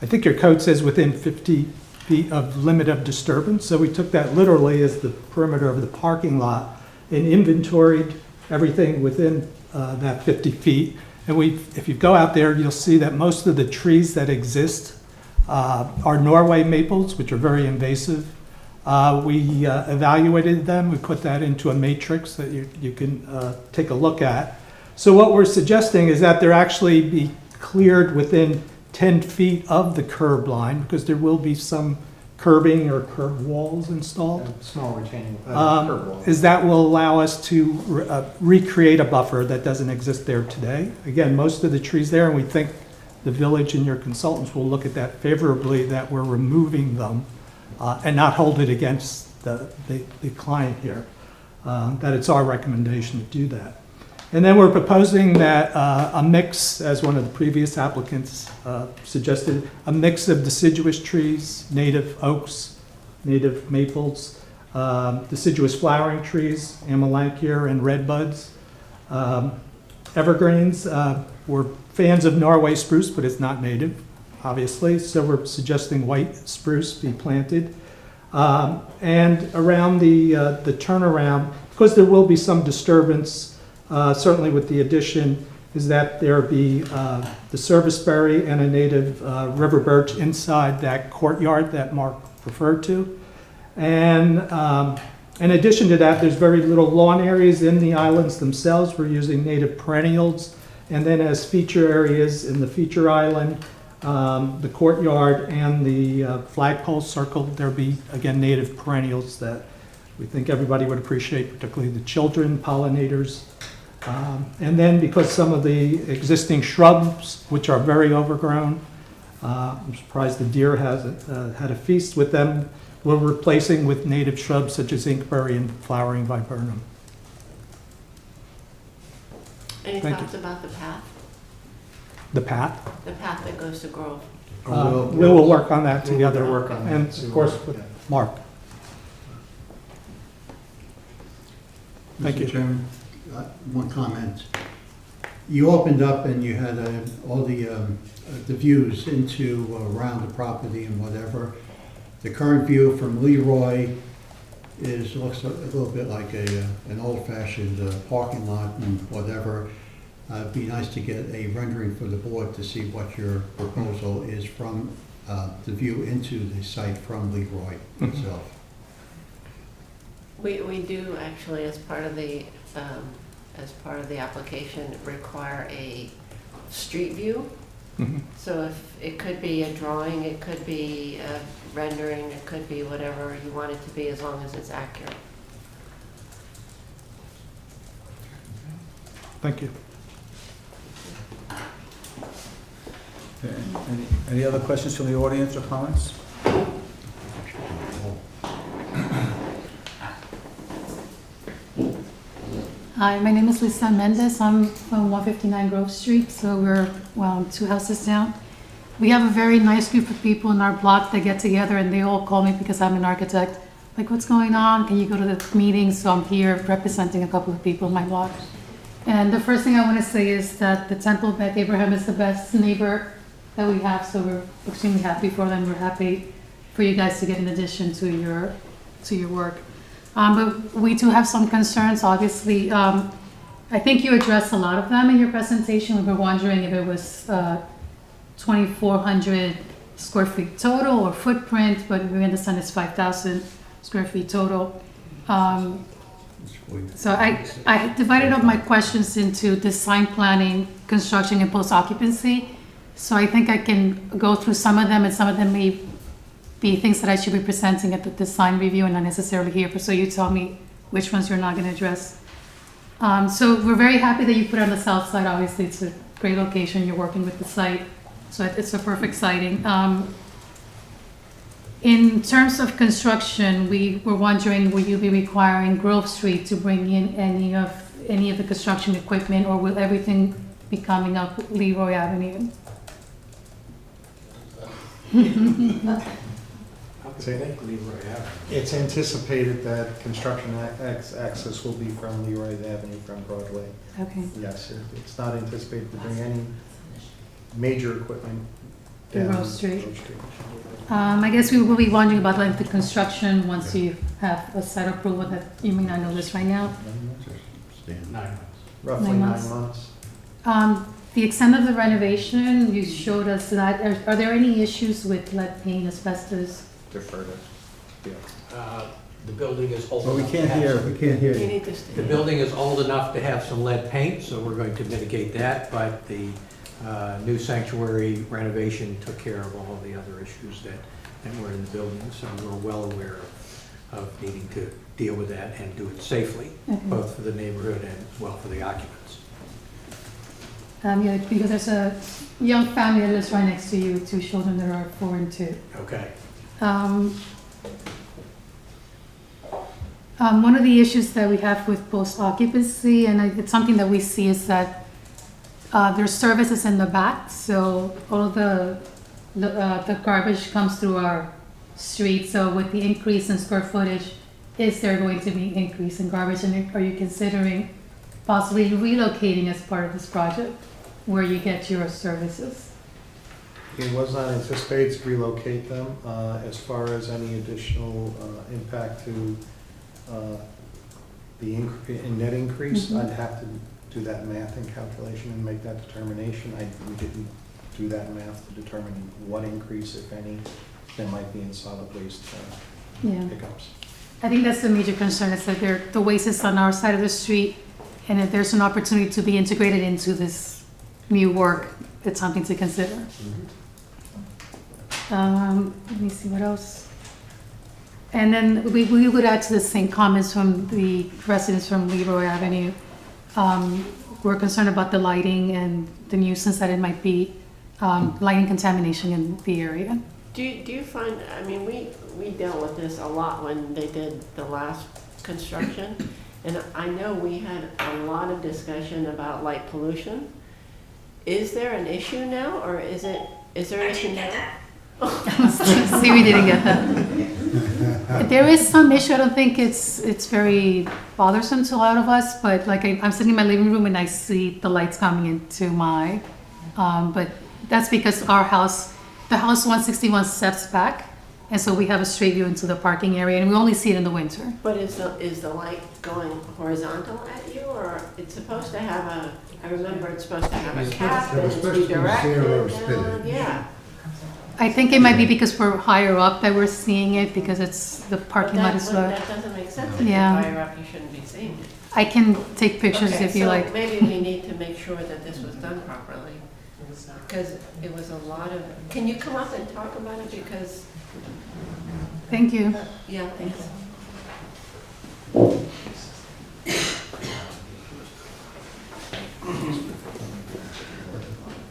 I think your code says within 50 feet of limit of disturbance. So we took that literally as the perimeter of the parking lot and inventoried everything within that 50 feet. And if you go out there, you'll see that most of the trees that exist are Norway maples, which are very invasive. We evaluated them. We put that into a matrix that you can take a look at. So what we're suggesting is that there actually be cleared within 10 feet of the curb line, because there will be some curbing or curb walls installed.
Small retaining curb wall.
Is that will allow us to recreate a buffer that doesn't exist there today. Again, most of the trees there, and we think the village and your consultants will look at that favorably, that we're removing them and not hold it against the client here, that it's our recommendation to do that. And then we're proposing that a mix, as one of the previous applicants suggested, a mix of deciduous trees, native oaks, native maples, deciduous flowering trees, amelanchier and redbuds, evergreens. We're fans of Norway spruce, but it's not native, obviously, so we're suggesting white spruce be planted. And around the turnaround, because there will be some disturbance, certainly with the addition, is that there be the serviceberry and a native river birch inside that courtyard that Mark referred to. And in addition to that, there's very little lawn areas in the islands themselves. We're using native perennials. And then as feature areas in the feature island, the courtyard and the flagpole circle, there'll be, again, native perennials that we think everybody would appreciate, particularly the children, pollinators. And then because some of the existing shrubs, which are very overgrown, I'm surprised the deer hasn't had a feast with them, we're replacing with native shrubs such as inkberry and flowering viburnum.
Any
Thank
thoughts about the path?
The path?
The path that goes to Grove?
We will work on that together.
work on that.
And of course, with Mark. Thank you.
Mr. Chairman.
One comment. You opened up and you had all the views into around the property and whatever. The current view from Leroy looks a little bit like an old-fashioned parking lot and whatever. It'd be nice to get a rendering for the board to see what your proposal is from the view into the site from Leroy itself.
We do actually, as part of the application, require a street view. So if it could be a drawing, it could be a rendering, it could be whatever you want it to be, as long as it's accurate.
Thank you.
Okay. Any other questions from the audience or comments?
Hi, my name is Lisa Mendez. I'm from 159 Grove Street, so we're, well, 2 houses down. We have a very nice group of people in our block that get together, and they all call me because I'm an architect. Like, what's going on? Can you go to the meeting? So I'm here representing a couple of people in my block. And the first thing I want to say is that the Temple Beth Abraham is the best neighbor that we have, so we're extremely happy for them. We're happy for for you guys to get in addition to your work. But we do have some concerns, obviously. I think you addressed a lot of them in your presentation. We were wondering if it was 2,400 square feet total or footprint, but we understand it's 5,000 square feet total. So I divided up my questions into design planning, construction, and post-occupancy. So I think I can go through some of them, and some of them may be things that I should be presenting at the design review and not necessarily here. So you tell me which ones you're not going to address. So we're very happy that you put it on the south side. Obviously, it's a great location. You're working with the site, so it's a perfect siting. In terms of construction, we were wondering, will you be requiring Grove Street to bring in any of the construction equipment, or will everything be coming up Leroy Avenue?
It's anticipated that construction access will be from Leroy Avenue from Broadway.
Okay.
Yes, it's not anticipated to bring any major equipment
To
down
Grove Street.
Grove Street.
I guess we will be wondering about like the construction once you have a site approval that you may not know this right now.
Roughly 9
months.
months.
The extent of the renovation, you showed us that. Are there any issues with lead paint, asbestos?
Deferred it. Yeah.
The building is old
Well, we
enough to
can't
have
hear,
some-
we can't hear
You
you.
need to stay.
The building is old enough to have some lead paint, so we're going to mitigate that, but the new sanctuary renovation took care of all the other issues that were in the building, so we're well aware of needing to deal with that and do it safely,
Okay.
both for the neighborhood and, well, for the occupants.
Yeah, because there's a young family that lives right next to you, 2 children that are 4 and 2.
Okay.
One of the issues that we have with post-occupancy, and it's something that we see, is that there's services in the back, so all of the garbage comes through our street. So with the increase in square footage, is there going to be increase in garbage? And are you considering possibly relocating as part of this project where you get your services?
It was not anticipated to relocate them. As far as any additional impact to the net increase,
Mhm.
I'd have to do that math and calculation and make that determination. We didn't do that math to determine what increase, if any, there might be in solid waste
Yeah.
pickups.
I think that's the major concern, is that the waste is on our side of the street, and if there's an opportunity to be integrated into this new work, it's something to consider. Let me see what else. And then we would add to the same comments from the residents from Leroy Avenue. We're concerned about the lighting and the nuisance that it might be, lighting contamination in the area.
Do you find, I mean, we dealt with this a lot when they did the last construction, and I know we had a lot of discussion about light pollution. Is there an issue now, or is there an issue now?
See, we didn't get that. There is some issue. I don't think it's very bothersome to a lot of us, but like I'm sitting in my living room and I see the lights coming into my, but that's because the house 161 steps back, and so we have a straight view into the parking area, and we only see it in the winter.
But is the light going horizontal at you, or it's supposed to have I remember it's supposed to have a cap and it's redirected down, yeah.
I think it might be because we're higher up that we're seeing it, because it's the parking lot is low.
That doesn't make sense. If you're
Yeah.
higher up, you shouldn't be seeing it.
I can take pictures
Okay,
if you
so
like.
maybe we need to make sure that this was done properly, because it was a lot of, can you come up and talk about it, because,
Thank you.
yeah, thanks.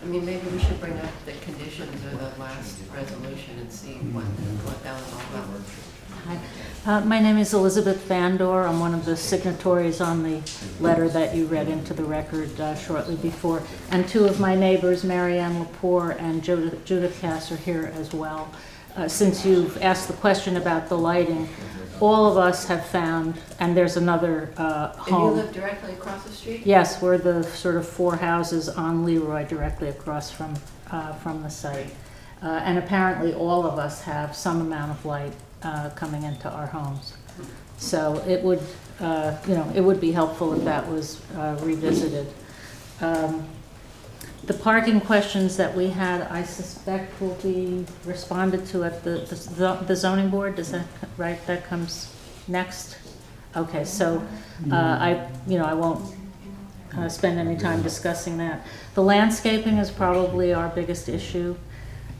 I mean, maybe we should bring up the conditions of the last resolution and see what that was all about.
Hi. My name is Elizabeth Vandor. I'm one of the signatories on the letter that you read into the record shortly before. And 2 of my neighbors, Marianne Lepore and Judith Cass, are here as well. Since you've asked the question about the lighting, all of us have found, and there's another home.
And you live directly across the street?
Yes, we're the sort of 4 houses on Leroy directly across from the site.
And apparently, all of us have some amount of light coming into our homes. So it would, it would be helpful if that was revisited. The parking questions that we had, I suspect will be responded to at the zoning board. Is that right? That comes next? Okay, so I won't spend any time discussing that. The landscaping is probably our biggest issue.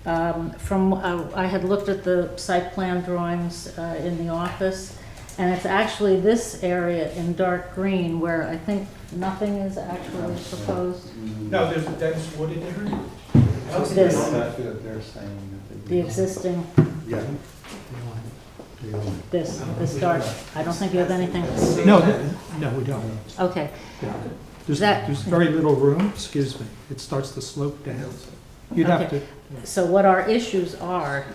I had looked at the site plan drawings in the office, and it's actually this area in dark green where I think nothing is actually proposed.
No, there's a dense wooded area.
This,
They're saying that
the existing,
Yeah.
this dark, I don't think you have anything.
No, we don't.
Okay.
There's very little room, excuse me. It starts to slope down. You'd have to.
Okay. So what our issues are,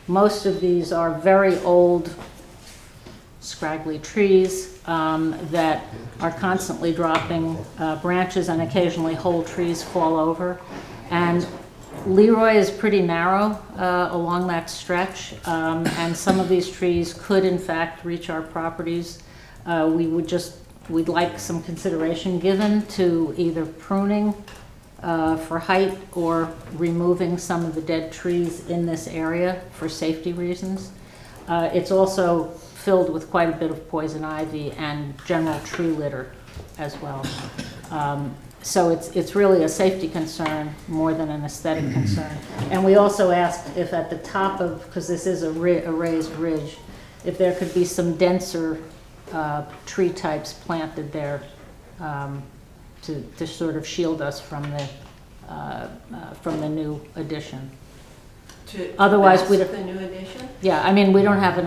most of these are very old, scraggly trees that are constantly dropping branches, and occasionally whole trees fall over. And Leroy is pretty narrow along that stretch, and some of these trees could in fact reach our properties. We'd like some consideration given to either pruning for height or removing some of the dead trees in this area for safety reasons. It's also filled with quite a bit of poison ivy and general tree litter as well. So it's really a safety concern more than an aesthetic concern. And we also asked if at the top of, because this is a raised ridge, if there could be some denser tree types planted there to sort of shield us from the new addition. Otherwise, we'd have
the new addition.
Yeah, I mean, we don't have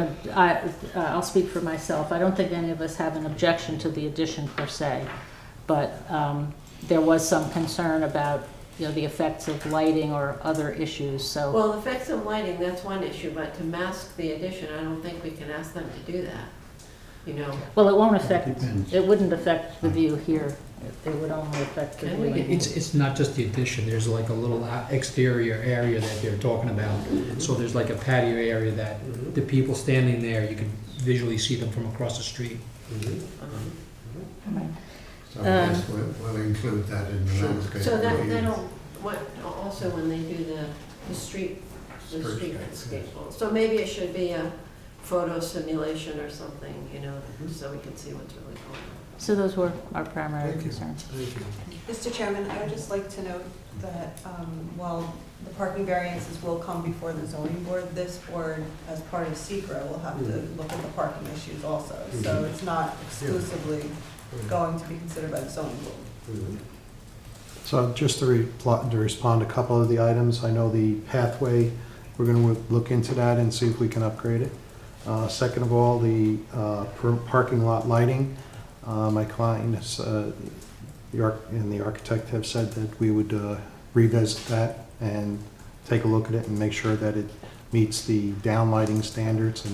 I'll speak for myself. I don't think any of us have an objection to the addition per se, but there was some concern about the effects of lighting or other issues. So
Well, the effects of lighting, that's one issue, but to mask the addition, I don't think we can ask them to do that.
Well, it won't affect. It wouldn't affect the view here. It would only affect the view.
It's not just the addition, there's like a little exterior area that they're talking about. So there's like a patio area that the people standing there, you can visually see them from across the street.
So yes, we'll include that in the landscape.
So
review.
that'll, also when they do the street landscape. So maybe it should be a photo simulation or something, so we can see what's really going on.
So those were our primary concerns.
Mr. Chairman, I would just like to note that while the parking variances will come before the zoning board, this board, as part of SECRA, will have to look at the parking issues also. So it's not exclusively going to be considered by the zoning board.
So just to respond to a couple of the items, I know the pathway, we're going to look into that and see if we can upgrade it. Second of all, the parking lot lighting. My client and the architect have said that we would revisit that and take a look at it and make sure that it meets the downlighting standards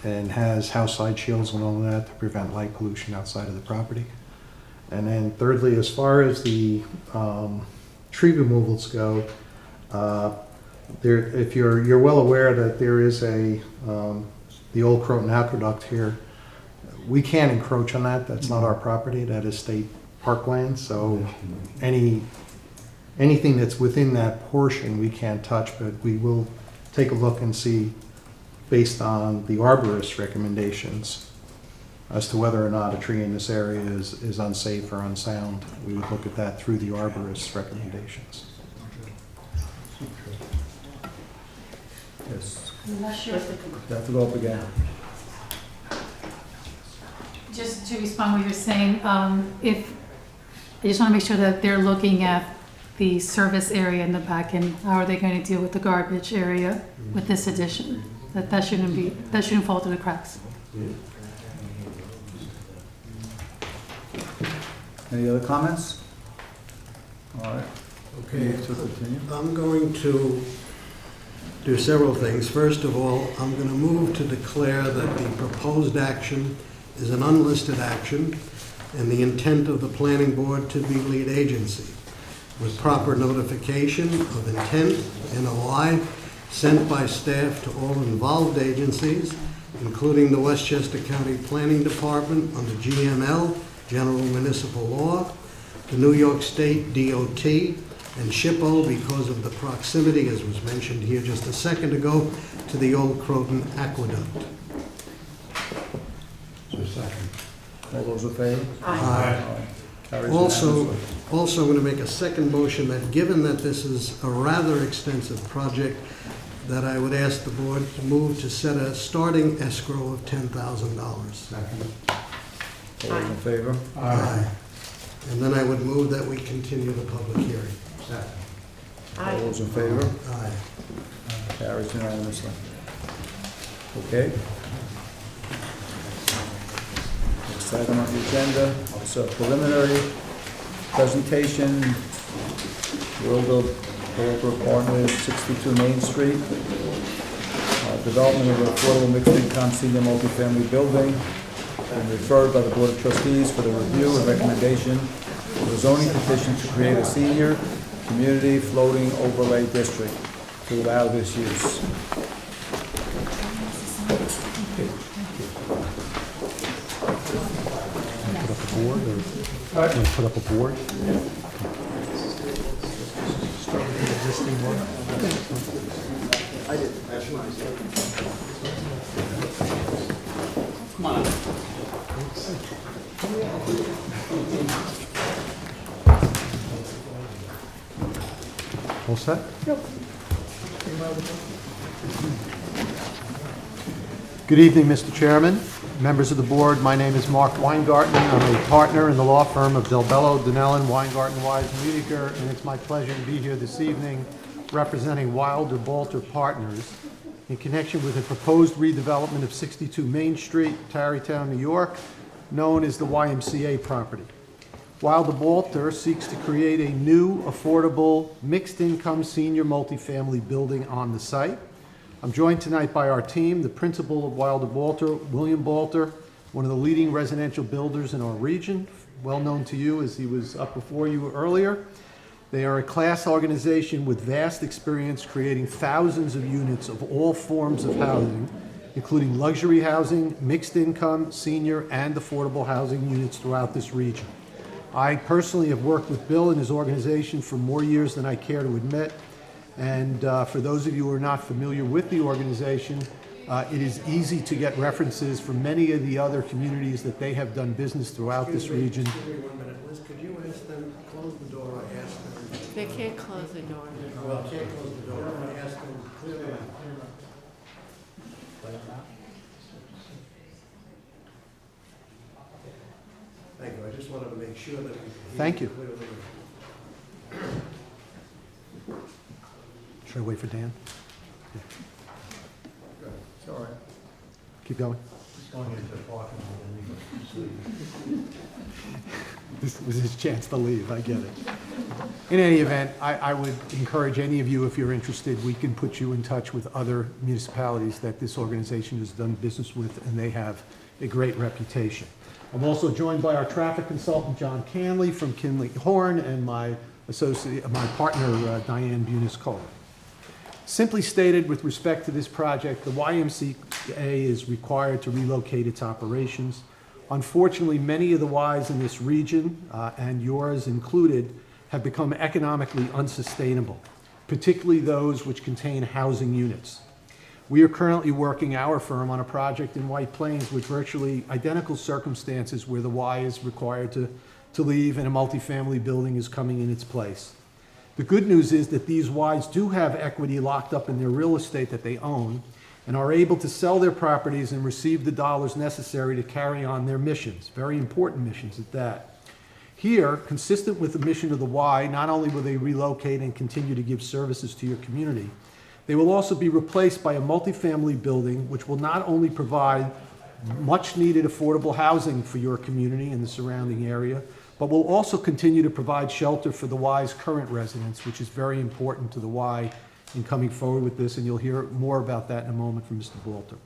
and has house side shields and all that to prevent light pollution outside of the property. And then thirdly, as far as the tree removals go, if you're well aware that there is the old Croton Aqueduct here, we can't encroach on that. That's not our property. That is state parkland. So anything that's within that portion we can't touch, but we will take a look and see, based on the arborist recommendations, as to whether or not a tree in this area is unsafe or unsound. We would look at that through the arborist's recommendations.
Yes.
I'm not sure.
You have to go up again.
Just to respond to what you're saying, I just want to make sure that they're looking at the service area in the back and how are they going to deal with the garbage area with this addition. That shouldn't fall through the cracks.
Any other comments? All right.
Okay,
To continue.
I'm going to do several things. First of all, I'm going to move to declare that the proposed action is an unlisted action and the intent of the planning board to be lead agency. with proper notification of intent, NOI, sent by staff to all involved agencies, including the Westchester County Planning Department under GML, General Municipal Law, the New York State DOT, and SHPO because of the proximity, as was mentioned here just a second ago, to the old Croton Aqueduct.
All those in favor?
Aye.
Carries
Also,
unanimously.
I'm going to make a second motion that given that this is a rather extensive project, that I would ask the board to move to set a starting escrow of $10,000. Second.
All those in favor?
Aye. And then I would move that we continue the public hearing. Second.
All those in favor?
Aye.
Carries unanimously. Okay. Next item on the agenda is a preliminary presentation, World Partners, 62 Main Street. Development of an affordable mixed-income senior multifamily building, and referred by the Board of Trustees for the review and recommendation of a zoning petition to create a senior community floating overlay district to allow this use.
Put up a board?
Start with the existing one.
I did. That's Come on.
All set?
Yep.
Good evening, Mr. Chairman, members of the board. My name is Mark Weingarten. I'm a partner in the law firm of Del Bello, Dinellen, Weingarten, Wise, and Whitaker, and it's my pleasure to be here this evening representing Wilder Balter Partners in connection with a proposed redevelopment of 62 Main Street, Tarrytown, New York, known as the YMCA property. Wilder Balter seeks to create a new, affordable, mixed-income senior multifamily building on the site. I'm joined tonight by our team, the principal of Wilder Balter, William Balter, one of the leading residential builders in our region, well known to you as he was up before you earlier. They are a class organization with vast experience creating thousands of units of all forms of housing, including luxury housing, mixed income, senior, and affordable housing units throughout this region. I personally have worked with Bill and his organization for more years than I care to admit. And for those of you who are not familiar with the organization, it is easy to get references from many of the other communities that they have done business throughout this region.
Excuse me 1 minute, Liz, could you ask them, close the door, I asked them.
They can't close the door.
Well, can't close the door, I asked them clearly. Thank you, I just wanted to make sure that we.
Thank you.
Clearly.
Should I wait for Dan? Yeah.
It's all right.
Keep going. This was his chance to leave, I get it. In any event, I would encourage any of you, if you're interested, we can put you in touch with other municipalities that this organization has done business with, and they have a great reputation. I'm also joined by our traffic consultant, John Canley from Kinley Horn, and my partner, Diane Bunis-Cole. Simply stated, with respect to this project, the YMCA is required to relocate its operations. Unfortunately, many of the Ys in this region, and yours included, have become economically unsustainable, particularly those which contain housing units. We are currently working, our firm, on a project in White Plains with virtually identical circumstances where the Y is required to leave and a multifamily building is coming in its place. The good news is that these Ys do have equity locked up in their real estate that they own and are able to sell their properties and receive the dollars necessary to carry on their missions, very important missions at that. Here, consistent with the mission of the Y, not only will they relocate and continue to give services to your community, they will also be replaced by a multifamily building which will not only provide much needed affordable housing for your community and the surrounding area, but will also continue to provide shelter for the Y's current residents, which is very important to the Y in coming forward with this, and you'll hear more about that in a moment from Mr. Balter.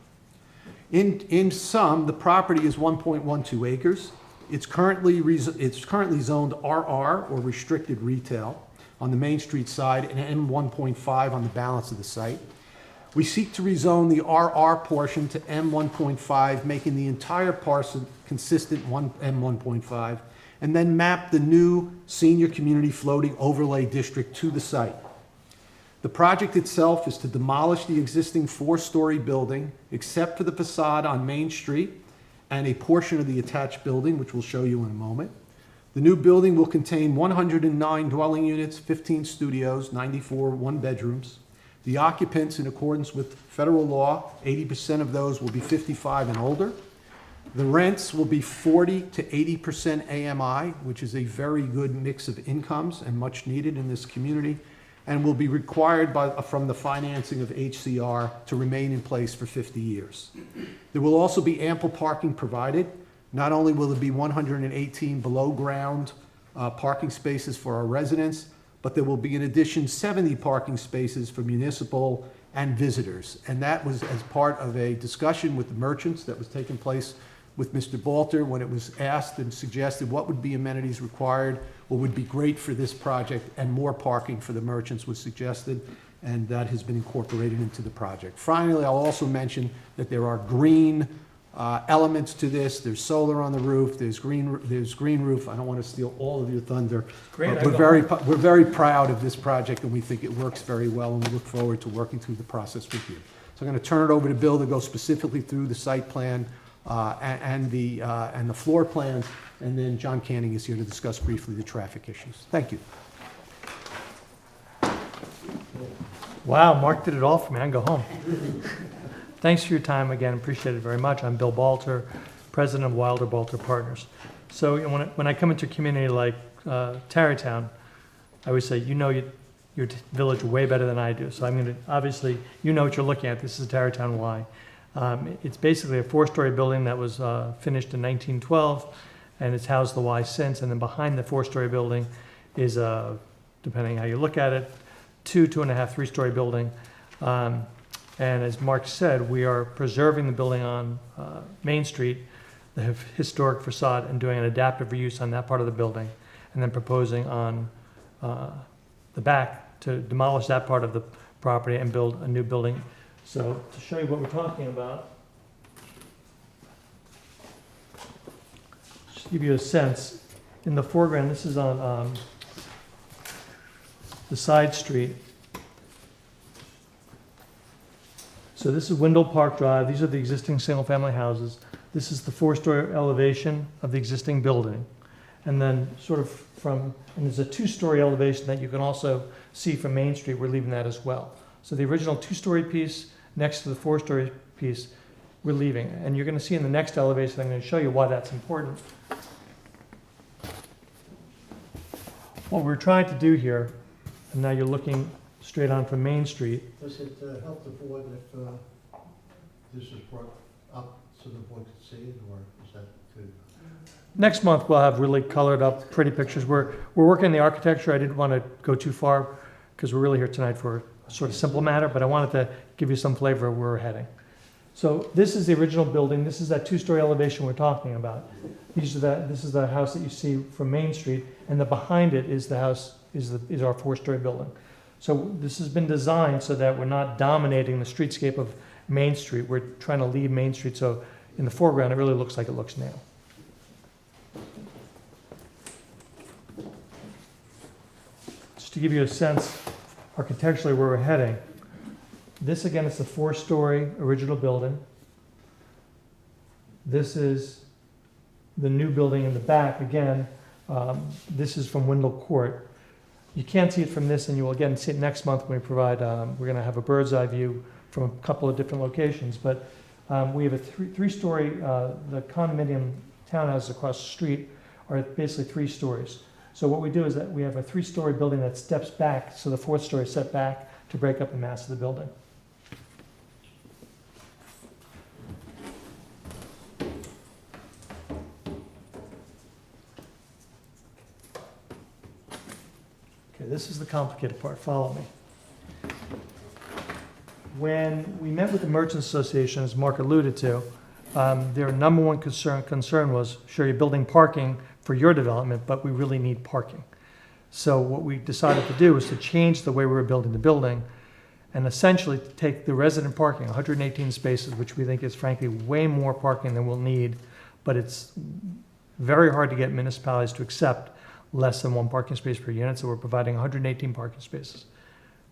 In sum, the property is 1.12 acres. It's currently zoned RR, or restricted retail.
on the Main Street side and M1.5 on the balance of the site. We seek to rezone the RR portion to M1.5, making the entire parcel consistent M1.5, and then map the new senior community floating overlay district to the site. The project itself is to demolish the existing 4-story building, except for the facade on Main Street and a portion of the attached building, which we'll show you in a moment. The new building will contain 109 dwelling units, 15 studios, 94 one-bedrooms. The occupants, in accordance with federal law, 80% of those will be 55 and older. The rents will be 40 to 80% AMI, which is a very good mix of incomes and much needed in this community, and will be required from the financing of HCR to remain in place for 50 years. There will also be ample parking provided. Not only will there be 118 below-ground parking spaces for our residents, but there will be in addition 70 parking spaces for municipal and visitors. And that was as part of a discussion with the merchants that was taking place with Mr. Balter when it was asked and suggested what would be amenities required, what would be great for this project, and more parking for the merchants was suggested, and that has been incorporated into the project. Finally, I'll also mention that there are green elements to this. There's solar on the roof, there's green roof. I don't want to steal all of your thunder.
Great,
But we're very proud of this project, and we think it works very well, and we look forward to working through the process with you. So I'm going to turn it over to Bill to go specifically through the site plan and the floor plans, and then John Canning is here to discuss briefly the traffic issues. Thank you.
Wow, Mark did it all for me. I can go home. Thanks for your time again. Appreciate it very much. I'm Bill Balter, president of Wilder Balter Partners. So when I come into a community like Tarrytown, I always say, you know your village way better than I do. So I'm going to, obviously, you know what you're looking at. This is Tarrytown Y. It's basically a 4-story building that was finished in 1912, and it's housed the Y since. And then behind the 4-story building is, depending how you look at it, 2.5, 3-story building. And as Mark said, we are preserving the building on Main Street, the historic facade, and doing an adaptive reuse on that part of the building, and then proposing on the back to demolish that part of the property and build a new building. So to show you what we're talking about, just to give you a sense, in the foreground, this is on the side street. So this is Windle Park Drive. These are the existing single-family houses. This is the 4-story elevation of the existing building. And then sort of and there's a 2-story elevation that you can also see from Main Street. We're leaving that as well. So the original 2-story piece next to the 4-story piece, we're leaving. And you're going to see in the next elevation, I'm going to show you why that's important. What we're trying to do here, and now you're looking straight on from Main Street.
Does it help the board if this is brought up so the board can see it, or is that too?
Next month, we'll have really colored up, pretty pictures. We're working on the architecture. I didn't want to go too far because we're really here tonight for a sort of simple matter, but I wanted to give you some flavor of where we're heading. So this is the original building. This is that 2-story elevation we're talking about. This is the house that you see from Main Street, and behind it is the house, is our 4-story building. So this has been designed so that we're not dominating the streetscape of Main Street. We're trying to leave Main Street so in the foreground it really looks like it looks now. Just to give you a sense architecturally where we're heading, this again is the 4-story original building. This is the new building in the back. Again, this is from Windle Court. You can't see it from this, and you will again see it next month when we provide, we're going to have a bird's eye view from a couple of different locations. But we have a 3-story, the condominium townhouses across the street are basically 3 stories. So what we do is that we have a 3-story building that steps back, so the 4th story is set back to break up the mass of the building. Okay, this is the complicated part. Follow me. When we met with the Merchants Association, as Mark alluded to, their number one concern was, sure, you're building parking for your development, but we really need parking. So what we decided to do was to change the way we were building the building and essentially to take the resident parking, 118 spaces, which we think is frankly way more parking than we'll need, but it's very hard to get municipalities to accept less than one parking space per unit, so we're providing 118 parking spaces.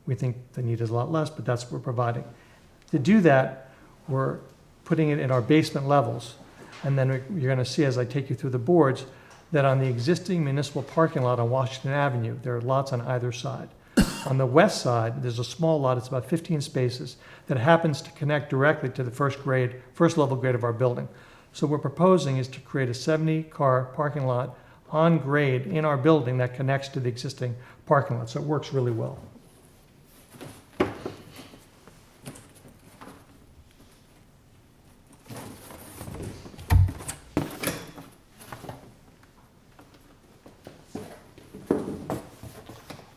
We think the need is a lot less, but that's what we're providing. To do that, we're putting it in our basement levels, and then you're gonna see as I take you through the boards, that on the existing municipal parking lot on Washington Avenue, there are lots on either side. On the west side, there's a small lot, it's about 15 spaces, that happens to connect directly to the first level grade of our building. So what we're proposing is to create a 70-car parking lot on grade in our building that connects to the existing parking lot, so it works really well.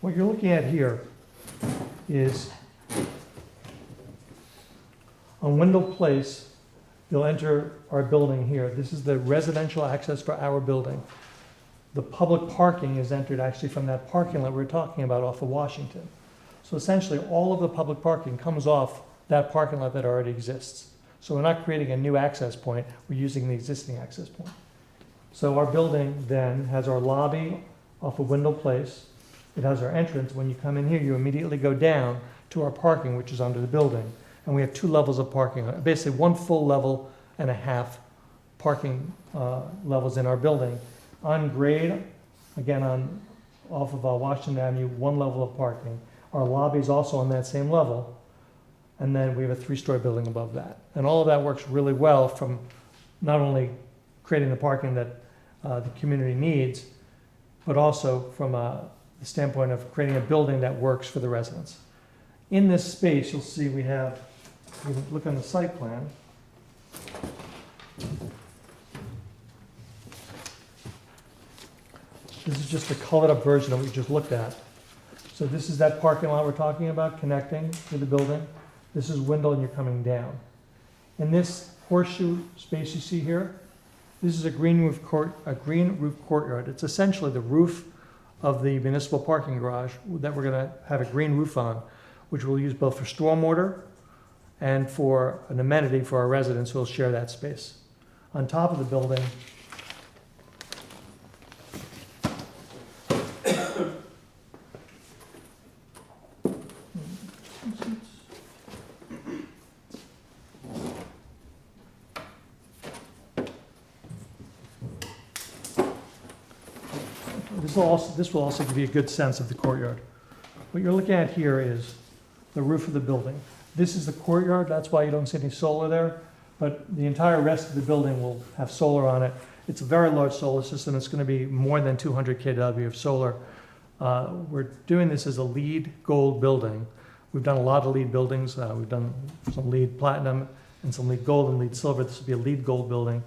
What you're looking at here is on Wendell Place, you'll enter our building here. This is the residential access for our building. The public parking is entered actually from that parking lot we were talking about off of Washington. So essentially, all of the public parking comes off that parking lot that already exists. So we're not creating a new access point, we're using the existing access point. So our building then has our lobby off of Wendell Place. It has our entrance. When you come in here, you immediately go down to our parking, which is under the building. And we have 2 levels of parking, basically 1 full level and a half parking levels in our building. On grade, again, off of Washington Avenue, 1 level of parking. Our lobby is also on that same level. And then we have a 3-story building above that. And all of that works really well from not only creating the parking that the community needs, but also from the standpoint of creating a building that works for the residents. In this space, you'll see we have, if you look on the site plan, this is just a colored up version of what we just looked at. So this is that parking lot we're talking about connecting to the building. This is Wendell and you're coming down. In this horseshoe space you see here, this is a green roof courtyard. It's essentially the roof of the municipal parking garage that we're going to have a green roof on, which we'll use both for stormwater and for an amenity for our residents who will share that space. On top of the building, this will also give you a good sense of the courtyard. What you're looking at here is the roof of the building. This is the courtyard, that's why you don't see any solar there, but the entire rest of the building will have solar on it. It's a very large solar system. It's going to be more than 200 kW of solar. We're doing this as a LEED Gold building. We've done a lot of LEED buildings. We've done some LEED Platinum and some LEED Gold and LEED Silver. This will be a LEED Gold building.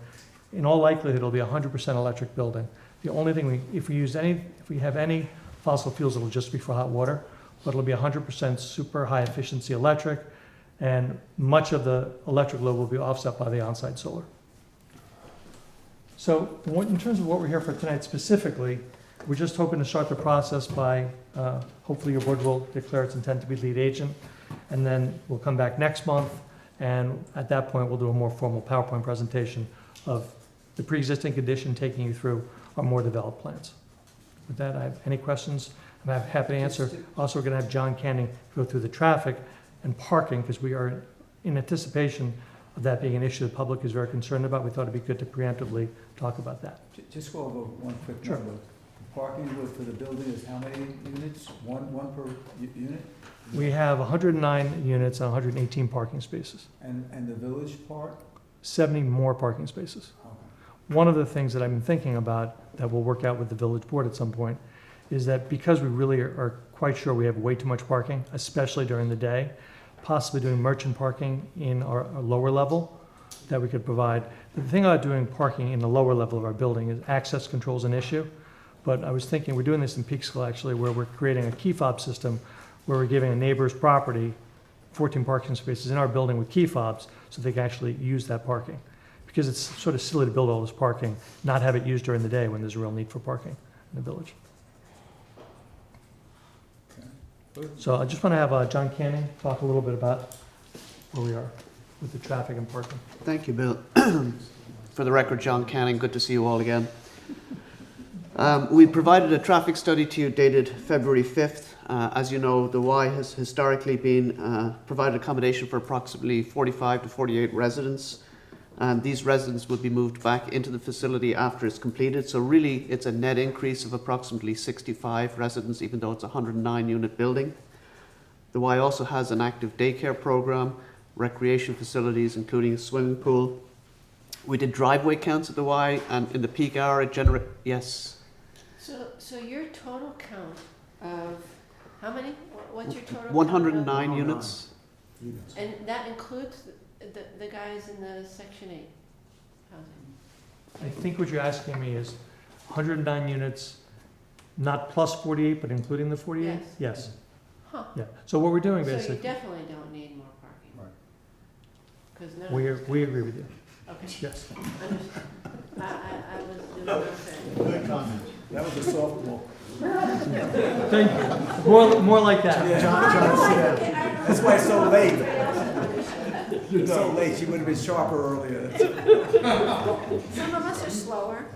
In all likelihood, it'll be a 100% electric building. The only thing if we have any fossil fuels, it'll just be for hot water, but it'll be 100% super high efficiency electric, and much of the electric load will be offset by the on-site solar. So in terms of what we're here for tonight specifically, we're just hoping to start the process by, hopefully your board will declare its intent to be lead agent, and then we'll come back next month, and at that point we'll do a more formal PowerPoint presentation of the pre-existing condition, taking you through our more developed plans. With that, I have any questions, I'm happy to answer. Also, we're going to have John Canning go through the traffic and parking, because we are in anticipation of that being an issue the public is very concerned about. We thought it'd be good to preemptively talk about that.
Just go over one quick
Sure.
number. Parking for the building is how many units? One per unit?
We have 109 units and 118 parking spaces.
And the village part?
70 more parking spaces. One of the things that I've been thinking about that will work out with the village board at some point is that because we really are quite sure we have way too much parking, especially during the day, possibly doing merchant parking in our lower level that we could provide. The thing about doing parking in the lower level of our building is access control is an issue. But I was thinking, we're doing this in Peekskill actually, where we're creating a key fob system where we're giving a neighbor's property 14 parking spaces in our building with key fobs so they can actually use that parking. Because it's sort of silly to build all this parking, not have it used during the day when there's a real need for parking in the village. So I just want to have John Canning talk a little bit about where we are with the traffic and parking.
Thank you, Bill. For the record, John Canning, good to see you all again. We provided a traffic study to you dated February 5th. As you know, the Y has historically been provided accommodation for approximately 45 to 48 residents. And these residents will be moved back into the facility after it's completed. So really, it's a net increase of approximately 65 residents, even though it's a 109-unit building. The Y also has an active daycare program, recreation facilities, including a swimming pool. We did driveway counts at the Y, and in the peak hour, it generated, yes?
So your total count of, how many? What's your total?
109
count
units.
And that includes the guys in the Section 8 housing?
I think what you're asking me is 109 units, not plus 48, but including the 48?
Yes.
Yes.
Huh.
Yeah. So what we're doing
So you
basically,
definitely don't need more parking? Right. Because
we agree with you.
Okay.
Yes.
Understood. I was doing okay.
Good comment.
That was a softball.
Thank you. More like that.
Yeah. John, sit down. That's why it's so late. It's so late, she would have been sharper earlier.
Some of us are slower.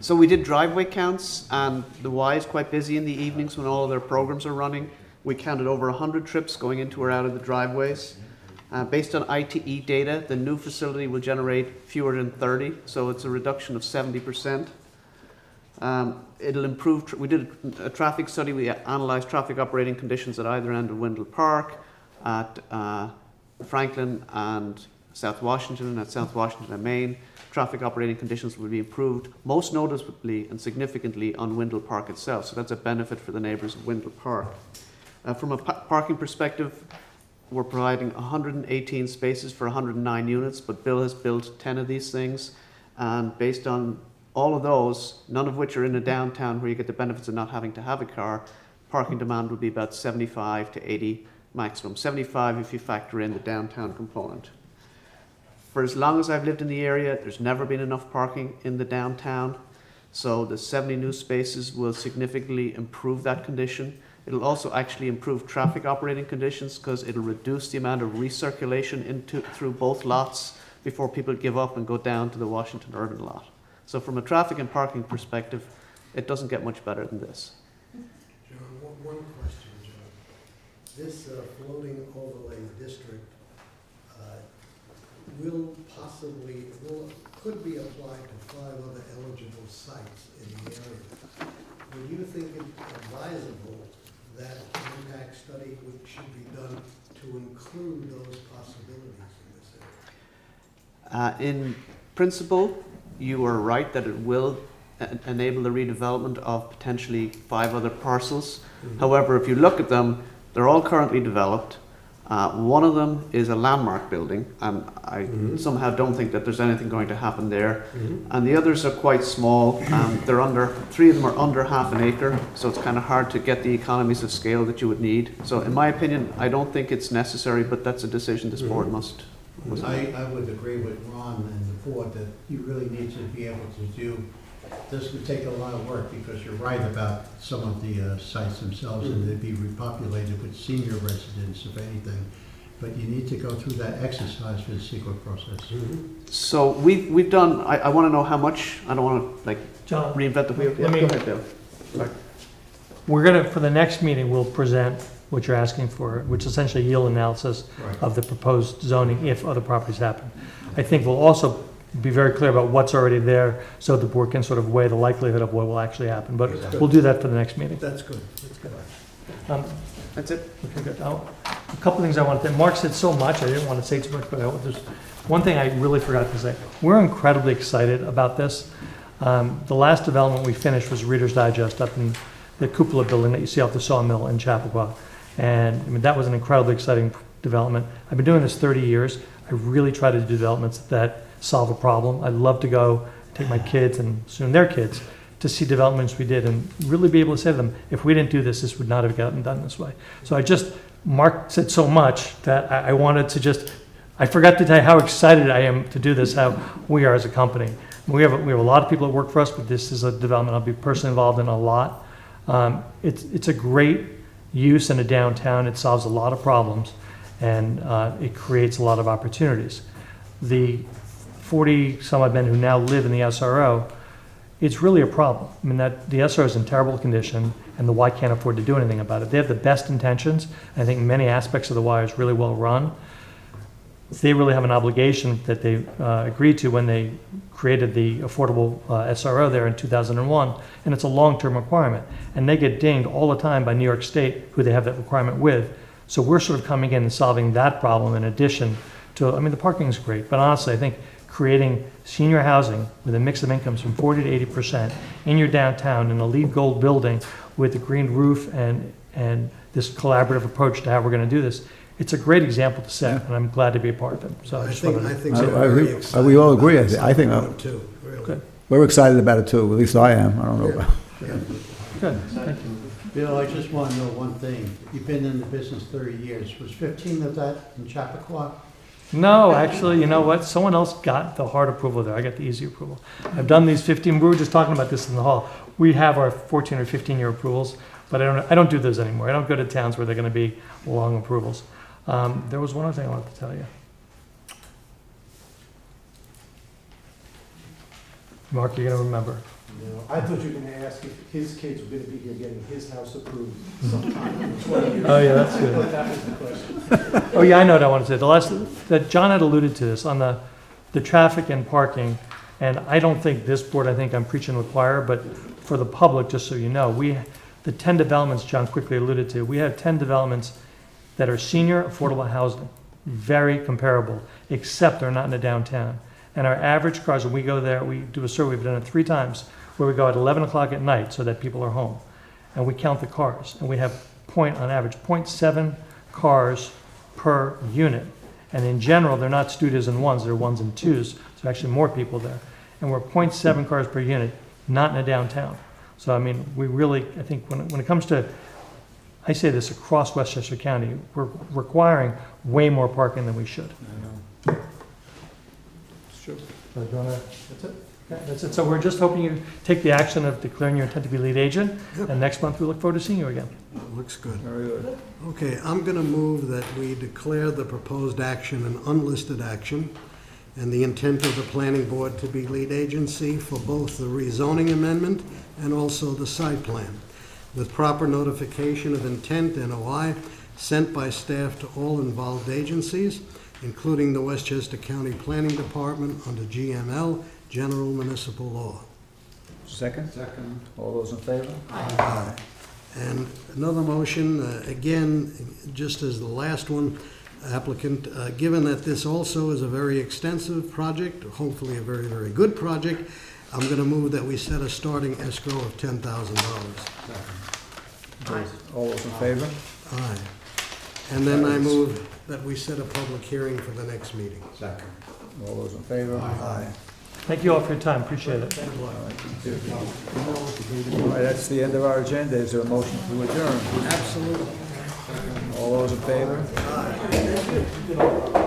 So we did driveway counts, and the Y is quite busy in the evenings when all of their programs are running. We counted over 100 trips going into or out of the driveways. Based on ITE data, the new facility will generate fewer than 30, so it's a reduction of 70%. It'll improve, we did a traffic study, we analyzed traffic operating conditions at either end of Wendell Park, at Franklin and South Washington, and at South Washington and Main. Traffic operating conditions will be improved, most noticeably and significantly on Wendell Park itself, so that's a benefit for the neighbours of Wendell Park. From a parking perspective, we're providing 118 spaces for 109 units, but Bill has built 10 of these things, and based on all of those, none of which are in a downtown where you get the benefits of not having to have a car, parking demand would be about 75 to 80 maximum. 75 if you factor in the downtown component. For as long as I've lived in the area, there's never been enough parking in the downtown, so the 70 new spaces will significantly improve that condition. It'll also actually improve traffic operating conditions because it'll reduce the amount of recirculation through both lots before people give up and go down to the Washington Urban lot. So from a traffic and parking perspective, it doesn't get much better than this.
John, one question, John. This floating overlay district could be applied to 5 other eligible sites in the area. Would you think it advisable that an impact study should be done to include those possibilities in this area?
In principle, you are right that it will enable the redevelopment of potentially 5 other parcels. Mm-hmm. However, if you look at them, they're all currently developed. One of them is a landmark building, and I somehow don't think that there's anything going to happen there. And the others are quite small. They're 3 of them are under half an acre, so it's kind of hard to get the economies of scale that you would need. So in my opinion, I don't think it's necessary, but that's a decision this board must make.
I would agree with Ron and the board that you really need to be able to do. This would take a lot of work because you're right about some of the sites themselves, and they'd be repopulated with senior residents, if anything. But you need to go through that exercise for the CEQA process.
So we've done. I want to know how much. I don't want to
John,
reinvent the wheel.
Go ahead,
Bill. Sorry.
We're gonna, for the next meeting, we'll present what you're asking for, which is essentially yield analysis of the proposed zoning if other properties happen. I think we'll also be very clear about what's already there so the board can sort of weigh the likelihood of what will actually happen. But we'll do that for the next meeting.
That's good. That's good.
That's it.
Okay, good. A couple things I wanted to, Mark said so much, I didn't want to say too much, but there's one thing I really forgot to say. We're incredibly excited about this. The last development we finished was Reader's Digest up in the cupola building that you see off the Sawmill in Chappaqua. And I mean, that was an incredibly exciting development. I've been doing this 30 years. I really try to do developments that solve a problem. I'd love to go take my kids and soon their kids to see developments we did and really be able to say to them, if we didn't do this, this would not have gotten done this way. So Mark said so much that I wanted to I forgot to tell you how excited I am to do this, how we are as a company. We have a lot of people that work for us, but this is a development I'll be personally involved in a lot. It's a great use in a downtown. It solves a lot of problems, and it creates a lot of opportunities. The 40-some-odd men who now live in the SRO, it's really a problem. I mean, the SRO is in terrible condition, and the Y can't afford to do anything about it. They have the best intentions. I think many aspects of the Y is really well run. They really have an obligation that they agreed to when they created the affordable SRO there in 2001, and it's a long-term requirement. And they get dinged all the time by New York State, who they have that requirement with. So we're sort of coming in and solving that problem in addition to, I mean, the parking is great, but honestly, I think creating senior housing with a mix of incomes from 40 to 80% in your downtown in a LEED Gold building with a green roof and this collaborative approach to how we're going to do this, it's a great example to set, and I'm glad to be a part of it. So I just wanted to
think
I-
we're
I
very
agree.
excited
We all
about
agree.
this.
I think,
am too, really.
Good.
We're excited about it too, at least I am. I don't know about.
Good, thank you.
Bill, I just want to know one thing. You've been in the business 30 years. Was 15 of that in Chappaqua?
No, actually, you know what? Someone else got the hard approval there. I got the easy approval. I've done these 15, we were just talking about this in the hall. We have our 14 or 15-year approvals, but I don't do those anymore. I don't go to towns where they're going to be long approvals. There was one other thing I wanted to tell you. Mark, you're going to remember.
I thought you were gonna ask if his kids were gonna be here getting his house approved sometime in 20 years.
Oh, yeah, that's good.
That was the question.
Oh, yeah, I know what I want to say. The last, that John had alluded to this on the traffic and parking, and I don't think this board, I think I'm preaching to the choir, but for the public, just so you know, the 10 developments John quickly alluded to, we have 10 developments that are senior affordable housing, very comparable, except they're not in the downtown. And our average cars, when we go there, we do a survey, we've done it 3 times, where we go at 11 o'clock at night so that people are home. And we count the cars, and we have on average, 0.7 cars per unit. And in general, they're not studios and ones, they're ones and twos, so actually more people there. And we're 0.7 cars per unit, not in a downtown. So I mean, we really, I think when it comes to, I say this across Westchester County, we're requiring way more parking than we should.
It's true.
So do you wanna, that's it? Okay, that's it. So we're just hoping you take the action of declaring your intent to be lead agent, and next month we look forward to seeing you again.
Looks good.
Very good.
Okay, I'm going to move that we declare the proposed action an unlisted action, and the intent of the planning board to be lead agency for both the rezoning amendment and also the site plan, with proper notification of intent, NOI, sent by staff to all involved agencies, including the Westchester County Planning Department under GML, General Municipal Law.
Second? Second. All those in favor?
Aye. And another motion, again, just as the last one, applicant, given that this also is a very extensive project, hopefully a very, very good project, I'm going to move that we set a starting escrow of $10,000.
All those in favor?
Aye. And then I move that we set a public hearing for the next meeting.
Second. All those in favor? Aye.
Thank you all for your time, appreciate it.
All right, that's the end of our agenda. Is there a motion to adjourn?
Absolutely.
All those in favor? Aye.